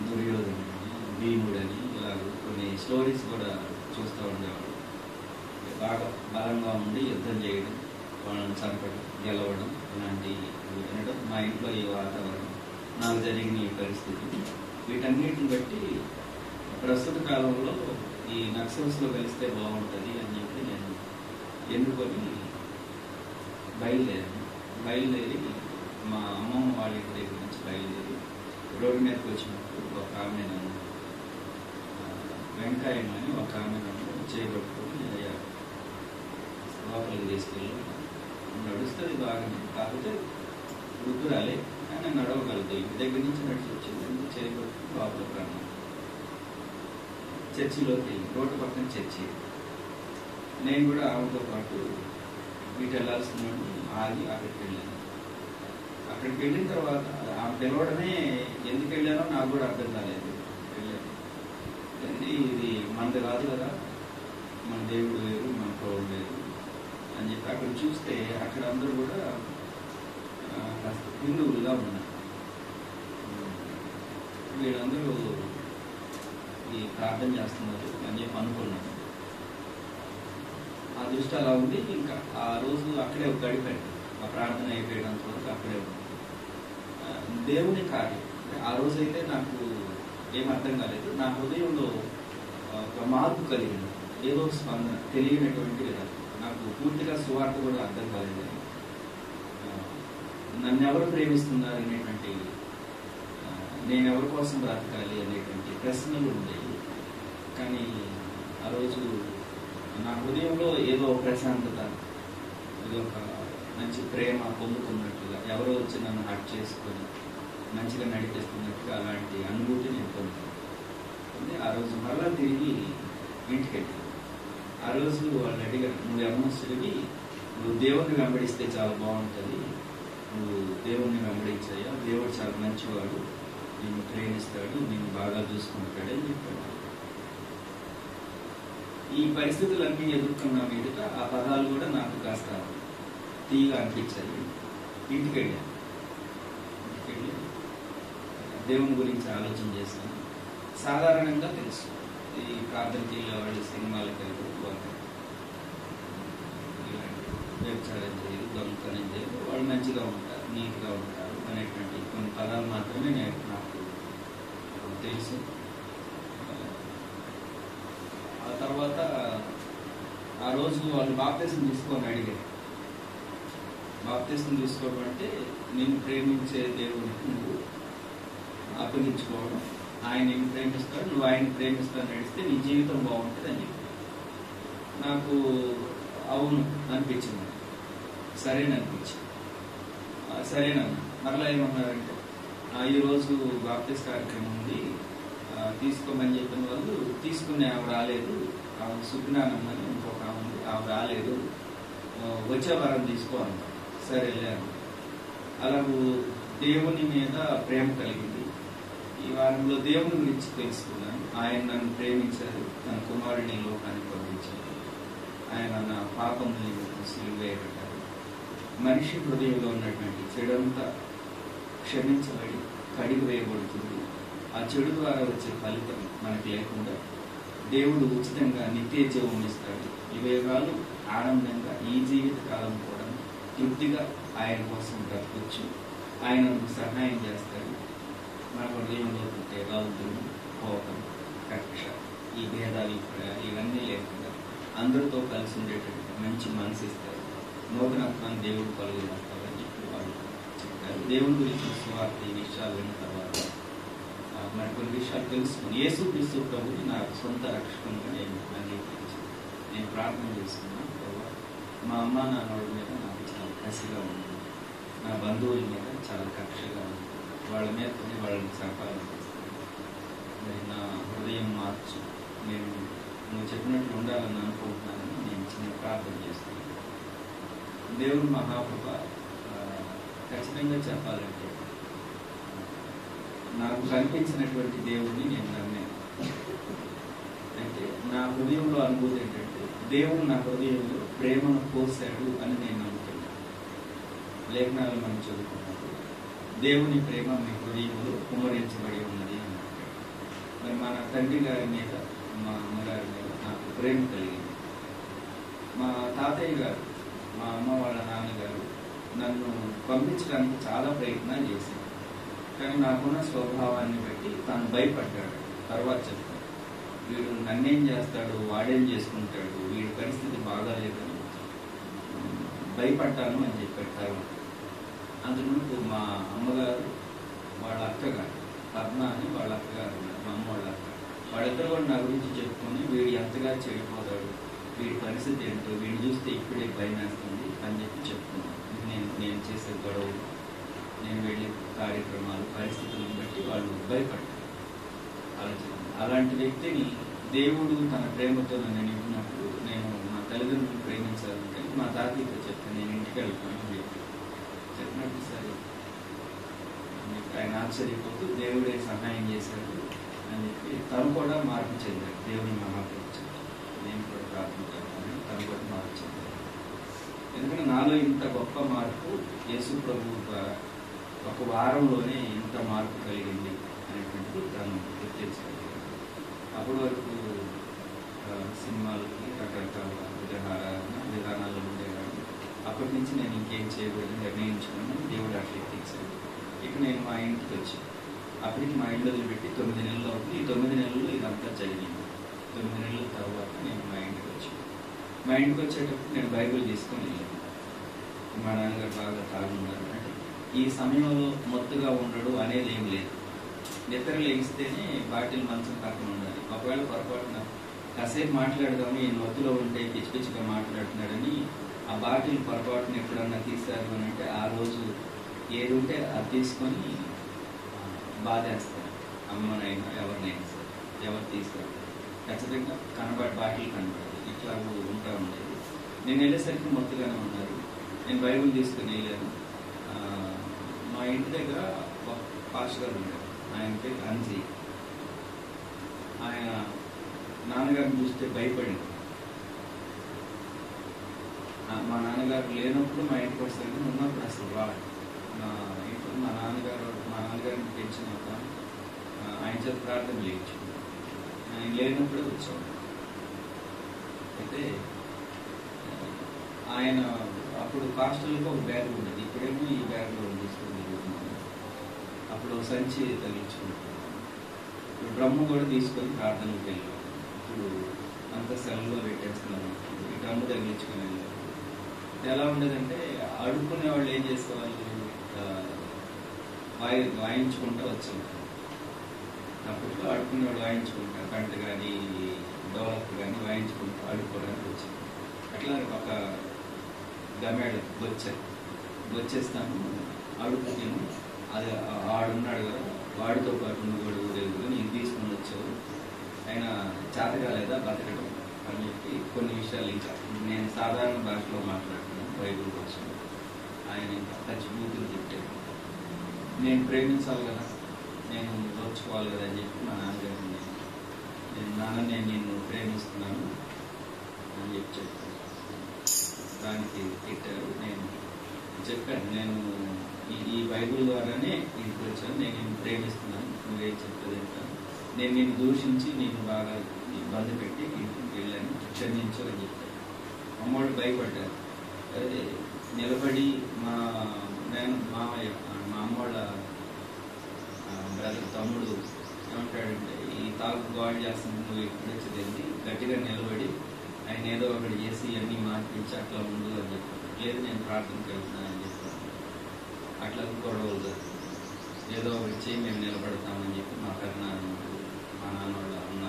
దుర్యోధనుడని, భీముడని, ఇలాగ కొన్ని స్టోరీస్ కూడా చూస్తూ ఉండేవాళ్ళు. బాగా బలంగా ఉండి యుద్ధం చేయడం, వాళ్ళని చంపడం, గెలవడం, ఇలాంటివి వినడం. మా ఇంట్లో ఈ వాతావరణం, నాకు జరిగిన ఈ పరిస్థితి, వీటన్నిటిని బట్టి ప్రస్తుత కాలంలో ఈ నక్సల్స్లో కలిస్తే బాగుంటుంది అని చెప్పి నేను ఎన్నుకొని బయలుదేరి మా అమ్మమ్మ వాళ్ళ ఇంటి దగ్గర నుంచి బయలుదేరి రోడ్డు మీదకి వచ్చినప్పుడు ఒక ఆమె నన్ను, వెంకాయమ్మ అని ఒక ఆమె నన్ను చేయబట్టుకొని లోపలికి తీసుకెళ్ళి నడుస్తుంది బాగానే, కాకపోతే వృద్ధురాలే కానీ నడవగలదు. ఇంటి దగ్గర నుంచి నడిచి వచ్చింది, చేయబట్టుకుని లోపలికి రన్నా. చర్చిలోకి వెళ్ళి, రోడ్డు పక్కన చర్చి, నేను కూడా ఆమెతో పాటు వీటి వెళ్ళాల్సిందని ఆగి అక్కడికి వెళ్ళాను. అక్కడికి వెళ్ళిన తర్వాత ఆమె పిలవడమే ఎందుకు వెళ్ళానో నాకు కూడా అర్థం కాలేదు. వెళ్ళాను, ఇది మనది కాదు కదా, మన దేవుడు వేరు, మన ప్రభువు వేరు అని చెప్పి అక్కడ చూస్తే అక్కడ అందరూ కూడా హిందువులుగా ఉన్నారు. వీళ్ళందరూ ఈ ప్రార్థన చేస్తున్నారు అని చెప్పి అనుకున్నాను. ఆ దృష్టి అలా ఉంది. ఇంకా ఆ రోజు అక్కడే గడిపాడు, ఆ ప్రార్థన అయిపోయేంత వరకు అక్కడే ఉంది. దేవుని కార్యం ఆ రోజైతే నాకు ఏం అర్థం కాలేదు. నా హృదయంలో ఒక మార్పు కలిగింది, ఏదో స్పందన, తెలియనటువంటి విధానం. నాకు పూర్తిగా సువార్త కూడా అర్థం కాలేదు. నన్ను ఎవరు ప్రేమిస్తున్నారు అనేటువంటి, నేను ఎవరి కోసం బ్రతకాలి అనేటువంటి ప్రశ్నలు ఉండేవి. కానీ ఆ రోజు నా హృదయంలో ఏదో ప్రశాంతత, ఏదో ఒక మంచి ప్రేమ పొందుతున్నట్టుగా, ఎవరో వచ్చి నన్ను హట్ చేసుకొని మంచిగా నడిపిస్తున్నట్టుగా అలాంటి అనుభూతి నేను పొందుతాను. చెప్తుంది. ఆ రోజు మరలా తిరిగి ఇంటికి వెళ్ళి ఆ రోజు వాళ్ళు అడిగారు, నువ్వు యవనస్తుడివి, నువ్వు దేవుణ్ణి వెంబడిస్తే చాలా బాగుంటుంది, నువ్వు దేవుణ్ణి వెంబడించాయా, దేవుడు చాలా మంచివాడు, నిన్ను ప్రేమిస్తాడు, నిన్ను బాగా చూసుకుంటాడు అని చెప్పాడు. ఈ పరిస్థితులన్నీ ఎదుర్కొన్న మీదట ఆ పదాలు కూడా నాకు కాస్త తీగా అనిపించాయి. ఇంటికి వెళ్ళి దేవుని గురించి ఆలోచన చేశాను. సాధారణంగా తెలుసు, ఈ ప్రార్థనకి వెళ్ళే వాళ్ళు సినిమాలకు వెళ్ళిపోతారు, వ్యభిచారం చేయరు, దొంగతనం చేయరు, వాళ్ళు మంచిగా ఉంటారు, నీట్గా ఉంటారు అనేటువంటి కొన్ని పదాలు మాత్రమే నాకు తెలుసు. ఆ తర్వాత ఆ రోజు వాళ్ళు బాప్తిసం తీసుకొని అడిగారు. బాప్తిసం తీసుకోవడం అంటే నేను ప్రేమించే దేవుడికి నువ్వు అప్పగించుకోవడం, ఆయన నిన్ను ప్రేమిస్తాడు, నువ్వు ఆయన ప్రేమిస్తాను నడిస్తే నీ జీవితం బాగుంటుంది అని చెప్పి నాకు అవును అనిపించింది. సరేననిపించింది. సరేనన్నా. మరలా ఏమన్నారంటే ఈరోజు బాప్తిస్ కార్యక్రమం ఉంది, తీసుకోమని చెప్పిన వాళ్ళు తీసుకునే ఆమె రాలేదు, ఆమె సుజ్ఞానమ్మని ఇంకొక ఆమె ఉంది, ఆమె రాలేదు, వచ్చే వారం తీసుకో అంటారు. సరేలే అన్న. అలా దేవుని మీద ప్రేమ కలిగింది. ఈ వారంలో దేవుని గురించి తెలుసుకున్నాను. ఆయన నన్ను ప్రేమించారు, తన కుమారుడిని లోకానికి పంపించారు, ఆయన నా పాపముని సిలువేయబడ్డారు. మనిషి హృదయంలో ఉన్నటువంటి చెడంతా క్షమించబడి కడిగి వేయబడుతుంది. ఆ చెడు ద్వారా వచ్చే ఫలితం మనకు లేకుండా దేవుడు ఉచితంగా నిత్య జీవం ఇస్తాడు. యుగయుగాలు ఆనందంగా ఈ జీవిత కాలం కూడా తృప్తిగా ఆయన కోసం బ్రతకొచ్చు. ఆయన సహాయం చేస్తాడు. మన హృదయంలో పుట్టే రావుతులు, కోపం, కక్ష, ఈ భేదాలు ఇవన్నీ లేకుండా అందరితో కలిసి ఉండేటట్టు మంచి మనసు ఇస్తారు. నూతనత్వాన్ని దేవుడు కలుగుతారని చెప్పి వాళ్ళు చెప్తారు. దేవుడి గురించి సువార్త ఈ విషయాలు విన్న తర్వాత మరి కొన్ని విషయాలు తెలుసుకుని యేసుక్రీస్తు ప్రభుని నాకు సొంత రక్షకునిగా నేను అంగీకరించి నేను ప్రార్థన చేసుకున్నాను. మా అమ్మ నాన్నోడి మీద నాకు చాలా కసిగా ఉంది, నా బంధువుల మీద చాలా కక్షగా ఉంది, వాళ్ళ మీద కొన్ని వాళ్ళని చంపాలనిపిస్తుంది. మరి నా హృదయం మార్చు, నేను నువ్వు చెప్పినట్లు ఉండాలని అనుకుంటున్నానని నేను చిన్న ప్రార్థన చేస్తున్నాను. దేవుడు మహాకృప. ఖచ్చితంగా చెప్పాలంటే నాకు కనిపించినటువంటి దేవుడిని నేను నమ్మాను. అంటే నా హృదయంలో అనుభూతి ఏంటంటే దేవుడు నా హృదయంలో ప్రేమను పోసాడు అని నేను నమ్ముతున్నాను. లేఖనాలు మనం చదువుకున్నప్పుడు దేవుని ప్రేమ మీ హృదయంలో కుమ్మరించబడి ఉన్నది అన్నట్టు. మరి మన తండ్రి గారి మీద, మా అమ్మగారి మీద నాకు ప్రేమ కలిగింది. మా తాతయ్య గారు, మా అమ్మ వాళ్ళ నాన్నగారు నన్ను పంపించడానికి చాలా ప్రయత్నాలు చేశారు. కానీ నాకున్న స్వభావాన్ని బట్టి తాను భయపడ్డాడు. తర్వాత చెప్తాడు, వీడు నన్నేం చేస్తాడు, వాడేం చేసుకుంటాడు, వీడి పరిస్థితి బాగాలేదని భయపడ్డాను అని చెప్పాడు. తర్వాత అందుకు మా అమ్మగారు వాళ్ళ అక్కగారు పద్మ అని వాళ్ళ అక్కగారు, మా అమ్మ వాళ్ళ అక్క, వాళ్ళిద్దరు కూడా నా గురించి చెప్పుకొని వీడు ఎంతగా చెడిపోతాడు, వీడి పరిస్థితి ఏంటో, వీడిని చూస్తే ఇప్పుడే భయం వేస్తుంది అని చెప్పి చెప్పుకున్నాను. నేను చేసే గొడవలు, నేను వెళ్ళే కార్యక్రమాలు, పరిస్థితులను బట్టి వాళ్ళు భయపడ్డారు. అలాంటి వ్యక్తిని దేవుడు తన ప్రేమతో నన్ను నింపినప్పుడు నేను మా తల్లిదండ్రులు ప్రేమించాలంటే మా తాతయ్యతో చెప్తాను, నేను ఇంటికి వెళ్తాను చెప్పినట్టు సరే ఆయన ఆశ్చర్యపోతూ దేవుడే సహాయం చేశాడు అని చెప్పి తను కూడా మార్పు చెందాడు. దేవుని మహాప్రభు నేను కూడా ప్రార్థించాను, తను కూడా మార్పు చెందాడు. ఎందుకంటే నాలో ఇంత గొప్ప మార్పు యేసు ప్రభు ద్వారా ఒక వారంలోనే ఇంత మార్పు కలిగింది అనేటువంటిది తను గుర్తించగలిగాడు. అప్పటి వరకు సినిమాలకి రకరకాల విధానాలు ఉండేవాడు. అప్పటి నుంచి నేను ఇంకేం చేయకూడదని నిర్ణయించుకున్నాను. దేవుడు అట్లా ఎక్కించాడు. ఇక నేను మా ఇంటికి వచ్చి అప్పటికి మా ఇల్లు వదిలిపెట్టి 9 నెలలు అవుతుంది. ఈ 9 నెలల్లో ఇదంతా జరిగింది. 9 నెలల తర్వాత నేను మా ఇంటికి వచ్చాను. మా ఇంటికి వచ్చేటప్పుడు నేను బైబిల్ తీసుకొని వెళ్ళాను. మా నాన్నగారు బాగా తాగున్నారు. అంటే ఈ సమయంలో మొత్తుగా ఉండడు అనేది ఏం లేదు. నిద్ర లేగిస్తేనే బాటిల్ మంచం పక్కన ఉండాలి. ఒకవేళ పొరపాటున కాసేపు మాట్లాడదాము, ఈ మొత్తులో ఉంటే పిచ్చి పిచ్చిగా మాట్లాడుతున్నాడని ఆ బాటిల్ పొరపాటున ఎప్పుడన్నా తీశారు అని అంటే ఆ రోజు ఏది ఉంటే అది తీసుకొని బాధేస్తారు. అమ్మనైనా ఎవరినైనా సరే ఎవరు తీసుకురా ఖచ్చితంగా బాటిల్ కనబడాలి, ఇట్లా ఉంటా ఉండేది. నేను వెళ్ళేసరికి మొత్తగానే ఉన్నారు. నేను బైబుల్ తీసుకుని వెళ్ళాను. మా ఇంటి దగ్గర ఒక పాస్టర్ గారు ఉన్నారు, ఆయన పేరు అంజీ. ఆయన నాన్నగారిని చూస్తే భయపడింది. మా నాన్నగారు లేనప్పుడు మా ఇంటికి వస్తారు, ఉన్నప్పుడు అసలు రాడు. మా నాన్నగారిని పెంచినాక ఆయన చేత ప్రార్థన చేయించుకున్నాను. ఆయన లేనప్పుడే వచ్చాడు. అయితే ఆయన అప్పుడు హాస్టల్కి ఒక బ్యాగ్ ఉండేది, ఇప్పుడేమో ఈ బ్యాగ్లో తీసుకుని తిరుగుతున్నాను. అప్పుడు సంచి తగిలించుకుంటున్నాను. ఇప్పుడు డ్రమ్ము కూడా తీసుకొని ప్రార్థనకి వెళ్ళాను. ఇప్పుడు అంత సెలవులో పెట్టేస్తున్నాను. ఈ డ్రమ్ము తగిలించుకొని వెళ్ళాను. ఎలా ఉండేదంటే అడుక్కునే వాళ్ళు ఏం చేసేవాళ్ళు, వాయించుకుంటూ వచ్చారు. అప్పట్లో అడుక్కునే వాళ్ళు వాయించుకుంటారు, కంట కానీ డోలక్ కానీ వాయించుకుంటూ అడుక్కోవడానికి వచ్చారు. అట్లా ఒక గమేడ వచ్చేస్తాను అడుగుతాను. అది ఆడున్నాడు కదా, వాడితో పాటు నువ్వు కూడా నేను తీసుకుని వచ్చావు, ఆయన చేత కాలేదా బతకడం అని చెప్పి కొన్ని విషయాలు ఇంకా నేను సాధారణ భాషలో మాట్లాడుతున్నాను, బైబుల్ భాషలో. ఆయన ఇంకా ఖర్చు బూతులు తిట్టాడు. నేను ప్రేమించాలి కదా, నేను దోచుకోవాలి కదా అని చెప్పి మా నాన్నగారు నేను నిన్ను ప్రేమిస్తున్నాను అని చెప్పాను. దానికి తిట్టారు. నేను చెప్పాను, నేను ఈ బైబుల్ ద్వారానే ఇంటికి వచ్చాను, నేను నిన్ను ప్రేమిస్తున్నాను, నువ్వేం చెప్పలేదు, నేను నిన్ను దూషించి నేను బాగా ఇబ్బంది పెట్టి ఇంటికి వెళ్ళాను, క్షమించు అని చెప్పాను. అమ్మోడు భయపడ్డారు. అదే నిలబడి మామయ్య మా అమ్మోళ్ళ బ్రదర్ తమ్ముడు ఏమంటాడంటే, ఈ తాగు గాడ్ చేస్తుంది, నువ్వు ఎప్పుడు వచ్చేది గట్టిగా నిలబడి ఆయన ఏదో ఒకటి చేసి అన్నీ మార్పించి అట్లా ఉండు అని చెప్పాను. లేదు నేను ప్రార్థనకి వెళ్తున్నాను అని చెప్పాను. అట్లా గొడవలు ఏదో ఒకటి చేయి, మేము నిలబడతామని చెప్పి మా పెద్దనాన్న మా నాన్న వాళ్ళ అన్న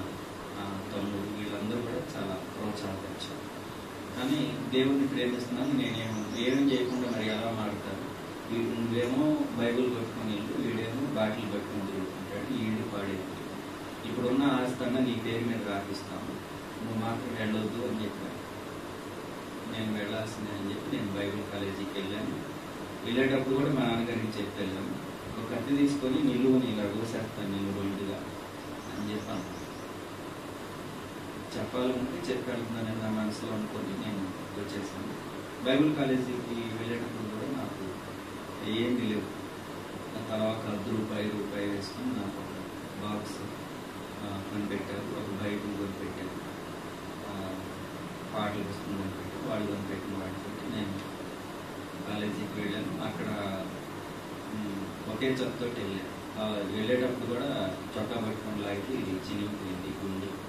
తమ్ముడు వీళ్ళందరూ కూడా చాలా ప్రోత్సాహపరిచారు. కానీ దేవుడిని ప్రేమిస్తున్నాను, ఏమేం చేయకుండా మరి ఎలా మారుతారు, నువ్వేమో బైబుల్ పట్టుకొని వెళ్ళు, వీడేమో బాటిల్ పట్టుకొని తిరుగుతుంటాడు, ఈడు పాడేది, ఇప్పుడున్న ఆస్థాన నీ పేరు మీద రాపిస్తాము, నువ్వు మాత్రం వెళ్ళొద్దు అని చెప్పాను. నేను వెళ్ళాల్సిందే అని చెప్పి నేను బైబుల్ కాలేజీకి వెళ్ళాను. వెళ్ళేటప్పుడు కూడా మా నాన్నగారికి చెప్పి వెళ్ళాను, ఒక కత్తి తీసుకొని నిలువుని ఇలా కోసేస్తాను నిలువు ఇంటిగా అని చెప్పాను. చెప్పాలంటే చెప్పి వెళ్తున్నానని నా మనసులో అనుకొని నేను వచ్చేసాను. బైబుల్ కాలేజీకి వెళ్ళేటప్పుడు కూడా నాకు ఏమీ లేవు. తర్వాత ₹10 వేసుకొని నాకు ఒక బాక్స్ కొనిపెట్టారు, ఒక బైబుల్ కొనిపెట్టారు, పాటలు పుస్తకం కొనిపెట్టారు. వాళ్ళు కొనిపెట్టిన వాటితో నేను కాలేజీకి వెళ్ళాను. అక్కడ ఒకే చెత్తతోటి వెళ్ళాను. వెళ్ళేటప్పుడు కూడా చొక్కా పట్టుకొని లాగి చినిగిపోయింది,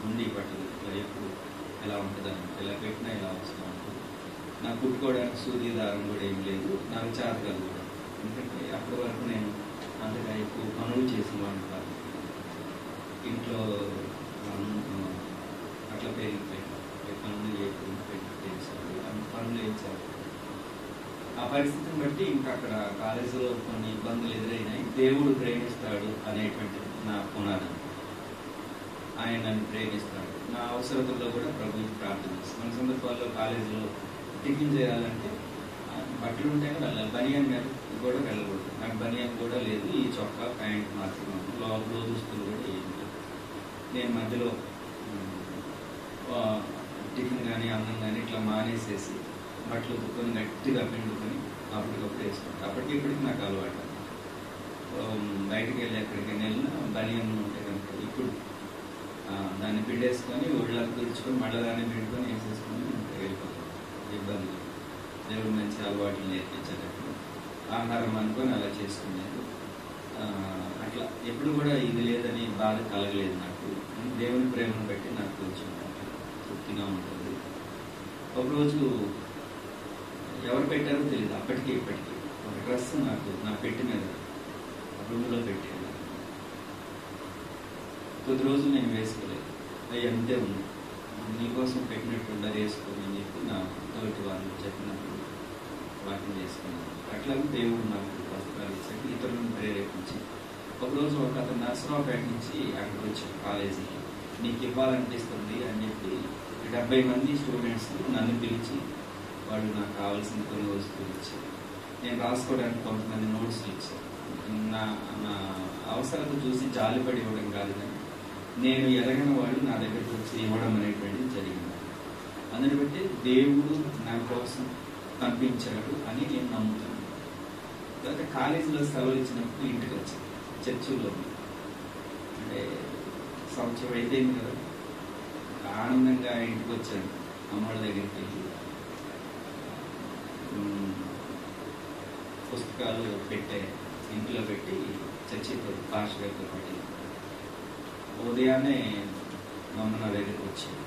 గుండి పట్టదు. ఇట్లా ఎప్పుడు ఎలా ఉంటుందని ఇలా పెట్టినా ఇలా వస్తూ ఉంటుంది. నాకు కుట్టుకోవడానికి సూది దారం కూడా ఏం లేదు, నాకు చేతకాదు కూడా. ఎందుకంటే అప్పటి వరకు నేను అంతగా ఎక్కువ పనులు చేసిన వాడిని కాదు. ఇంట్లో అట్లా పెరిగిపోయాను, పనులు చేయకుండా పనులు వేయించారు. ఆ పరిస్థితిని బట్టి ఇంకా అక్కడ కాలేజీలో కొన్ని ఇబ్బందులు ఎదురైనాయి. దేవుడు ప్రేమిస్తాడు అనేటువంటిది నా పునాది. ఆయన నన్ను ప్రేమిస్తాడు. నా అవసరతల్లో కూడా ప్రభువుకి ప్రార్థన చేస్తాను. మన సందర్భాల్లో కాలేజీలో టిఫిన్ చేయాలంటే బట్టలు ఉంటేనే వెళ్ళాలి, బనియన్ మీద కూడా వెళ్ళకూడదు. నాకు బనియన్ కూడా లేదు, ఈ చొక్కా ప్యాంట్ మాత్రమే, లోపల దుస్తులు కూడా ఏమి లేదు. నేను మధ్యలో టిఫిన్ కానీ అన్నం కానీ ఇట్లా మానేసేసి బట్టలు ఉతుక్కొని గట్టిగా పిండుకొని అప్పటికప్పుడు వేసుకుంటాను. అప్పటికి ఇప్పటికి నాకు అలవాటు. బయటకు వెళ్ళి ఎక్కడికైనా వెళ్ళినా బనియన్ ఉంటే కనుక ఇప్పుడు దాన్ని పిండేసుకొని ఒళ్ళకి పిలుచుకొని మళ్ళీ దాన్ని పిండుకొని వేసేసుకొని వెళ్ళిపోతాను. ఇబ్బంది. దేవుడు మంచి అలవాట్లు నేర్పించేటప్పుడు ఆహారం అనుకొని అలా చేసుకునేది. అట్లా ఎప్పుడు కూడా ఇది లేదని బాధ కలగలేదు నాకు. దేవుని ప్రేమను బట్టి నాకు కొంచెం తృప్తిగా ఉంటుంది. ఒకరోజు ఎవరు పెట్టారో తెలియదు, అప్పటికి ఇప్పటికీ ఒక డ్రెస్ నాకు నా పెట్టి మీద రూమ్లో పెట్టాను. కొద్ది రోజులు నేను వేసుకోలేదు, అవి అంతే ఉంది. నీకోసం పెట్టినట్టు ఉండదు, వేసుకోమని చెప్పి నా తోటి వాళ్ళు చెప్పినప్పుడు వాటిని చేసుకున్నాను. అట్లాగే దేవుడు నాకు వస్త్రాలు ఇచ్చాడు, ఇతరులను ప్రేరేపించి. ఒకరోజు ఒక అతను నర్సరావుపేట నుంచి అక్కడికి వచ్చాడు కాలేజీకి. నీకు ఇవ్వాలనిపిస్తుంది అని చెప్పి 70 మంది స్టూడెంట్స్ నన్ను పిలిచి వాళ్ళు నాకు కావాల్సిన కొన్ని వస్తువులు ఇచ్చారు. నేను రాసుకోవడానికి కొంతమంది నోట్స్లు ఇచ్చారు. నా నా అవసరాలు చూసి జాలిపడి ఇవ్వడం కాదు, కానీ నేను ఎరగని వాళ్ళు నా దగ్గరకు వచ్చి ఇవ్వడం అనేటువంటిది జరిగింది. అందుని బట్టి దేవుడు నా కోసం పంపించాడు అని నేను నమ్ముతాను. తర్వాత కాలేజీలో సెలవులు ఇచ్చినప్పుడు ఇంటికి వచ్చాను, చర్చిలో అంటే సంవత్సరం అయిపోయింది కదా, ఆనందంగా ఇంటికి వచ్చాను. అమ్మడి దగ్గరికి వెళ్ళి పుస్తకాలు పెట్టే ఇంట్లో పెట్టి చర్చితో పాస్టర్ గారితో పెట్టి ఉదయాన్నే మా అమ్మ నా దగ్గరికి వచ్చాను.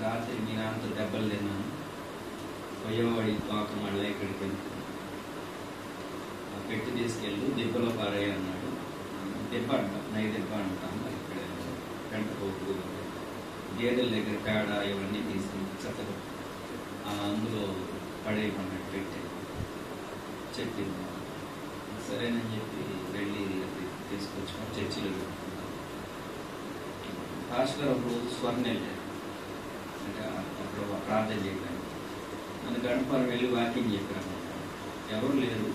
రాత్రి మీ నాన్నతో దెబ్బలు తిన్నాను, పోయేవాడి పాక మళ్ళీ ఇక్కడికి వెళ్తాను, పెట్టి తీసుకెళ్ళి దెబ్బలో పారాయి అన్నాడు. దెబ్బ అంటాం, నై దెబ్బ అంటాం. ఇక్కడ పెంట పోపు గేదెల దగ్గర పేడ ఇవన్నీ తీసుకుని చక్కగా అందులో పడేయమన్నట్టు పెట్టి చెప్పింది. సరేనని చెప్పి వెళ్ళి తీసుకొచ్చుకొని చర్చిలో పాస్టర్ ఒక రోజు స్వర్ణ వెళ్ళారు అంటే అప్పుడు ప్రార్థన చేయడానికి. నన్ను గడపని వెళ్ళి వాకింగ్ చెప్పాను. ఎవరు లేరు,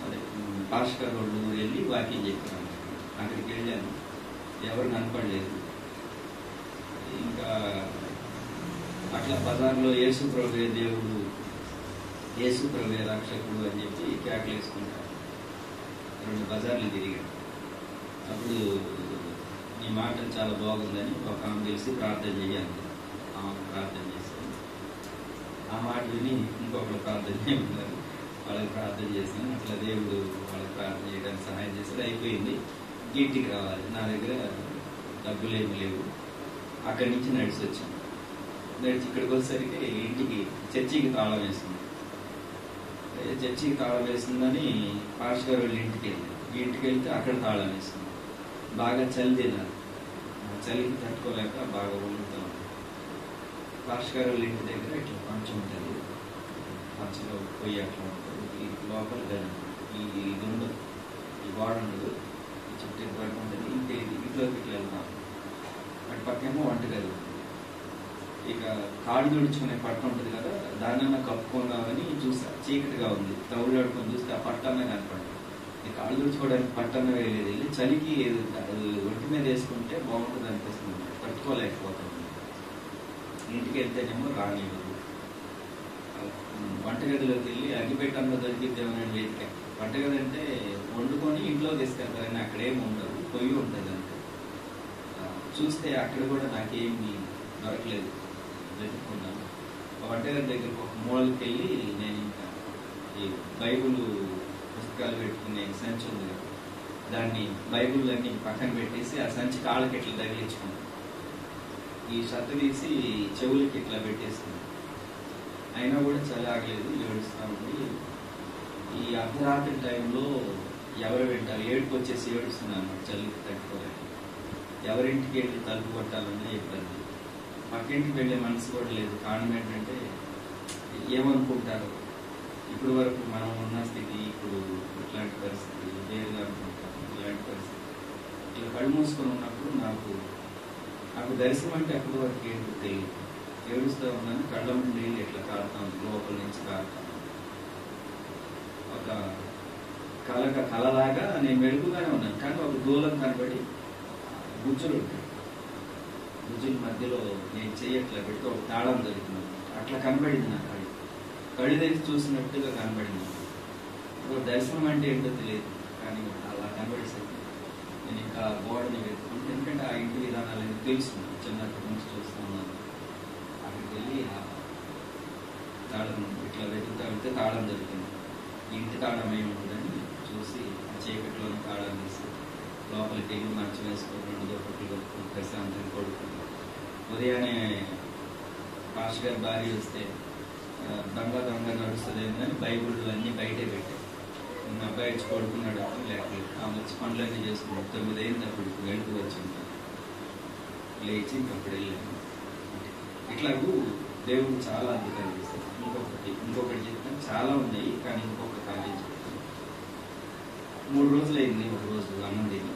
అదే పాస్టర్ వాళ్ళు వెళ్ళి వాకింగ్ చెప్పాను. అక్కడికి వెళ్ళాను, ఎవరు కనపడలేదు. ఇంకా అట్లా బజార్లో యేసు ప్రభువే దేవుడు, యేసు ప్రభువే రక్షకుడు అని చెప్పి కేకలు వేసుకుంటారు. 2 బజార్లు తిరిగాడు. అప్పుడు నీ మాట చాలా బాగుందని ఒక ఆమె తెలిసి ప్రార్థన చేయాలి. ఆమె ప్రార్థన చేశాను. ఆ మాట విని ఇంకొకరు ప్రార్థన చేయమన్నారు, వాళ్ళకి ప్రార్థన చేశాను. అట్లా దేవుడు వాళ్ళకి ప్రార్థన చేయడానికి సహాయం చేశాడు. అయిపోయింది, ఇంటికి రావాలి. నా దగ్గర డబ్బులు ఏమి లేవు. అక్కడి నుంచి నడిచి వచ్చాను. నడిచి ఇక్కడికి వచ్చేసరికి ఇంటికి చర్చికి తాళం వేసింది. చర్చికి తాళం వేసిందని పాస్టర్ గారు వాళ్ళ ఇంటికి వెళ్ళి వెళ్తే అక్కడ తాళం వేసింది. బాగా చలి తిన్నారు, చలికి తట్టుకోలేక బాగా వండుతాం. పాస్టర్ గారు వాళ్ళ ఇంటి దగ్గర ఇట్లా పంచం ఉంటుంది, పంచలో పొయ్యి అట్లా ఉంటుంది. ఈ లోపల ఇది ఉండదు, ఈ గోడ ఉండదు, ఈ చుట్టూ బయట ఉంటుంది. ఇంట్లోకి ఇట్లా వెళ్తాం. అటు పక్కేమో వంటగది. ఇక కాళ్ళు తుడుచుకునే పట్ట ఉంటుంది కదా, దాన్నన్నా కప్పుకుందామని చూసా. చీకటిగా ఉంది, తవుడు ఆడుకొని చూస్తే ఆ పట్టన్నా కనపడింది. ఈ కాళ్ళు తుడుచుకోవడానికి పట్టన్న వేయలేదు. వెళ్ళి చలికి ఒంటి మీద వేసుకుంటే బాగుంటుంది అనిపిస్తుంది, పట్టుకోలేకపోతుంది. ఇంటికి వెళ్తేనేమో రానివ్వదు. వంటగదిలోకి వెళ్ళి అగ్గిపెట్టంలో దొరికిద్దామని వెతికా. వంటగది అంటే వండుకొని ఇంట్లో తీసుకెళ్తారని అక్కడేమి ఉండదు, పొయ్యి ఉంటుంది అంటే. చూస్తే అక్కడ కూడా నాకేమి దొరకలేదు. వెతుక్కున్నాను. వంటగది దగ్గరకు ఒక మూలకి వెళ్ళి నేను ఇంకా ఈ బైబుల్ పుస్తకాలు పెట్టుకునే సంచి ఉంది కదా, దాన్ని బైబుల్ అన్ని పక్కన పెట్టేసి ఆ సంచి కాళ్ళకి ఇట్లా తగిలించుకున్నాను. ఈ షర్ట్ తీసి చెవులకి ఇట్లా పెట్టేసుకున్నాను. అయినా కూడా చలి ఆగలేదు, ఏడుస్తూ ఉంది. ఈ అర్ధరాత్రి టైంలో ఎవరు వింటారు, ఏడుపు వచ్చేసి ఏడుస్తున్నాను చలికి తట్టుకోలేదు. ఎవరింటికి వెళ్ళి తలుపు కొట్టాలన్నా ఇబ్బంది, పక్కింటికి వెళ్ళే మనసు కూడా లేదు. కారణం ఏంటంటే ఏమనుకుంటారు, ఇప్పుడు వరకు మనం ఉన్న స్థితి ఇప్పుడు ఇట్లాంటి పరిస్థితి వేరుగా అనుకుంటాం. ఇలాంటి పరిస్థితి ఇలా కళ్ళు మూసుకొని ఉన్నప్పుడు నాకు దర్శనం అంటే అప్పటి వరకు ఏంటో తెలియదు. ఏడుస్తూ ఉన్నాను, కళ్ళ నుండి ఇట్లా కారుతాను, లోపల నుంచి కారుతాను. ఒక కళలాగా నేను మెరుగుగానే ఉన్నాను, కానీ ఒక దూలం కనబడి గుజ్జులు ఉంటాయి. గుజ్జుల మధ్యలో నేను చెయ్యట్లా పెడితే ఒక తాళం దొరికింది. అట్లా కనబడింది నా కళ్ళు తెరిచి చూసినట్టుగా కనబడింది. దర్శనం అంటే ఏంటో తెలియదు, కానీ అలా కనబడేసరికి నేను ఇంకా గోడని వెతుకుంటే, ఎందుకంటే ఆ ఇంటి విధానాలు ఎందుకు తెలుసుకున్నాను, చిన్నప్పటి నుంచి చూస్తూ ఉన్నాను. అక్కడికి వెళ్ళి ఆ తాళం ఇట్లా వెళ్తే తాళం దొరికింది. ఇంటి తాళం ఏమి ఉంటుందని చూసి ఆ చీకట్లోని తాళం తీసి లోపలికి వెళ్ళి మంచం వేసుకొని 2 దుప్పట్లు కట్టుకుని ప్రశాంతంగా పడుకున్నాను. ఉదయాన్నే పాస్టర్ గారి భార్య వస్తే దొంగ నడుస్తుంది అని బైబుల్ అన్నీ బయటే పెట్టాయి. నా అబ్బాయి వచ్చి పడుకున్నాడు, లేకపోతే ఆమె వచ్చి పనులన్నీ చేసుకున్నాడు. 9 అయింది, అప్పుడు వెళ్తూ వచ్చి ఉంటాను. లేచి అప్పుడు వెళ్ళాను. ఇట్లాగూ దేవుడు చాలా అద్భుతాలు చేస్తాడు. ఇంకొకటి చెప్తాను, చాలా ఉన్నాయి, కానీ ఇంకొక కాలేజ్ 3 రోజులు అయింది. ఒక రోజు అన్నం తిని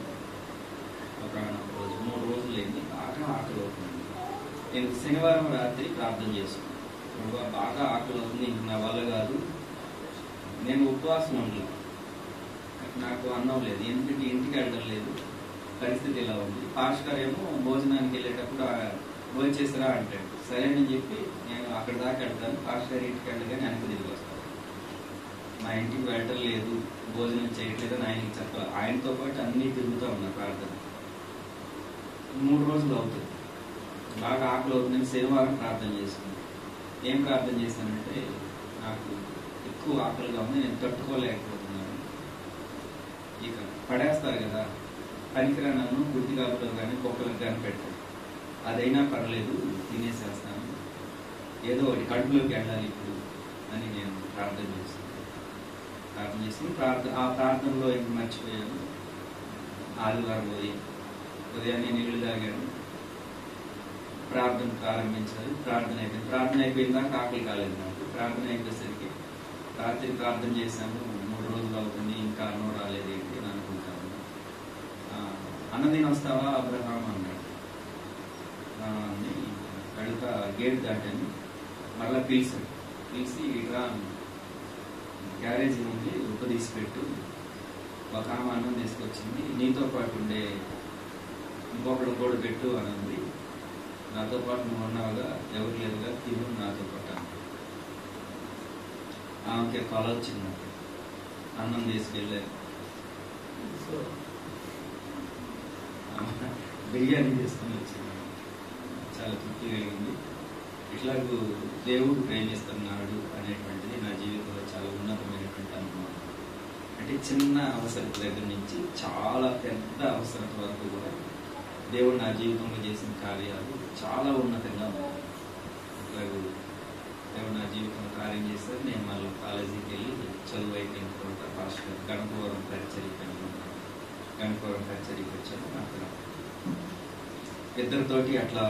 ఒక శుక్రవారం ఒక రోజు 3 రోజులు అయింది. బాగా ఆకలి అవుతుంది. నేను శనివారం రాత్రి ప్రార్థన చేసుకున్నాను. ప్రభు బాగా ఆకలి అవుతుంది, ఇంక నా వల్ల కాదు, నేను ఉపవాసం ఉండలేదు, నాకు అన్నం లేదు, ఎందుకంటే ఇంటికి వెళ్ళడం లేదు, పరిస్థితి ఇలా ఉంది. పాస్టర్ ఏమో భోజనానికి వెళ్ళేటప్పుడు భోజనం చేసిరా అంటాడు. సరే అని చెప్పి నేను అక్కడ దాకా వెళ్తాను. పాస్టర్ ఇంటికి వెళ్ళగానే వెనక్కి తిరిగి వస్తాను. మా ఇంటికి వెళ్ళడం లేదు, భోజనం చేయట్లేదు అని ఆయనకి చెప్పాలి. ఆయనతో పాటు అన్నీ తిరుగుతూ ఉన్నా ప్రార్థన. 3 రోజులు అవుతుంది. బాగా ఆకలి అవుతుందని శనివారం ప్రార్థన చేసుకున్నాను. ఏం ప్రార్థన చేశానంటే, నాకు ఎక్కువ ఆకలిగా ఉంది, నేను తట్టుకోలేకపోతున్నాను. ఇక పడేస్తారు కదా, పనికిరానన్ను గుర్తిగాపులో కానీ కుక్కలకు కానీ పెట్టాను. అదైనా పర్లేదు, తినేసేస్తాను, ఏదో ఒకటి కడుపులోకి వెళ్ళాలి ఇప్పుడు అని నేను ప్రార్థన చేశాను. ఆ ప్రార్థనలో ఇంక మర్చిపోయాను. ఆదివారం ఉదయాన్నే నీళ్లు తాగాను, ప్రార్థన ప్రారంభించాలి. ప్రార్థన అయిపోయిందాక ఆకలి కాలేదు నాకు. ప్రార్థన అయిపోయేసరికి రాత్రి ప్రార్థన చేశాను. 3 రోజులు అవుతుంది, ఇంకా అన్నం రాలేదు ఏంటి అని అనుకుంటాను. అన్నదిన వస్తావా అబ్రహాం అన్నాడు. వెళ్తా గేట్ దాటాను. మళ్ళీ పిలిచి ఇలా గ్యారేజీ నుండి తీసి పెట్టు, ఒక ఆమె అన్నం తీసుకొచ్చింది, నీతో పాటు ఉండే ఇంకొకడు కూడా పెట్టు అని ఉంది. నాతో పాటు నువ్వు ఉన్నావుగా, ఎవరు లేదుగా, తిను నాతో పాటు. ఆమెకి కళ వచ్చింది, అన్నం తీసుకెళ్ళారు. సో బిర్యానీ తీసుకొని వచ్చింది. చాలా తృప్తి కలిగింది. ఇట్లాగూ దేవుడు ప్రేమిస్తున్నాడు అనేటువంటిది నా జీవితంలో చాలా ఉన్నతమైనటువంటి అనుభవం. అంటే చిన్న అవసరత దగ్గర నుంచి చాలా పెద్ద అవసరత వరకు కూడా దేవుడు నా జీవితంలో చేసిన కార్యాలు చాలా ఉన్నతంగా ఉన్నాయి. ఇట్లాగూ దేవుడు నా జీవితంలో కార్యం చేస్తారు. నేను మళ్ళీ కాలేజీకి వెళ్ళి చదువు అయిపోయిన తర్వాత పాస్టర్ గణపవరం పరిచర్యకి వచ్చాను. అక్కడ ఇద్దరితోటి అట్లా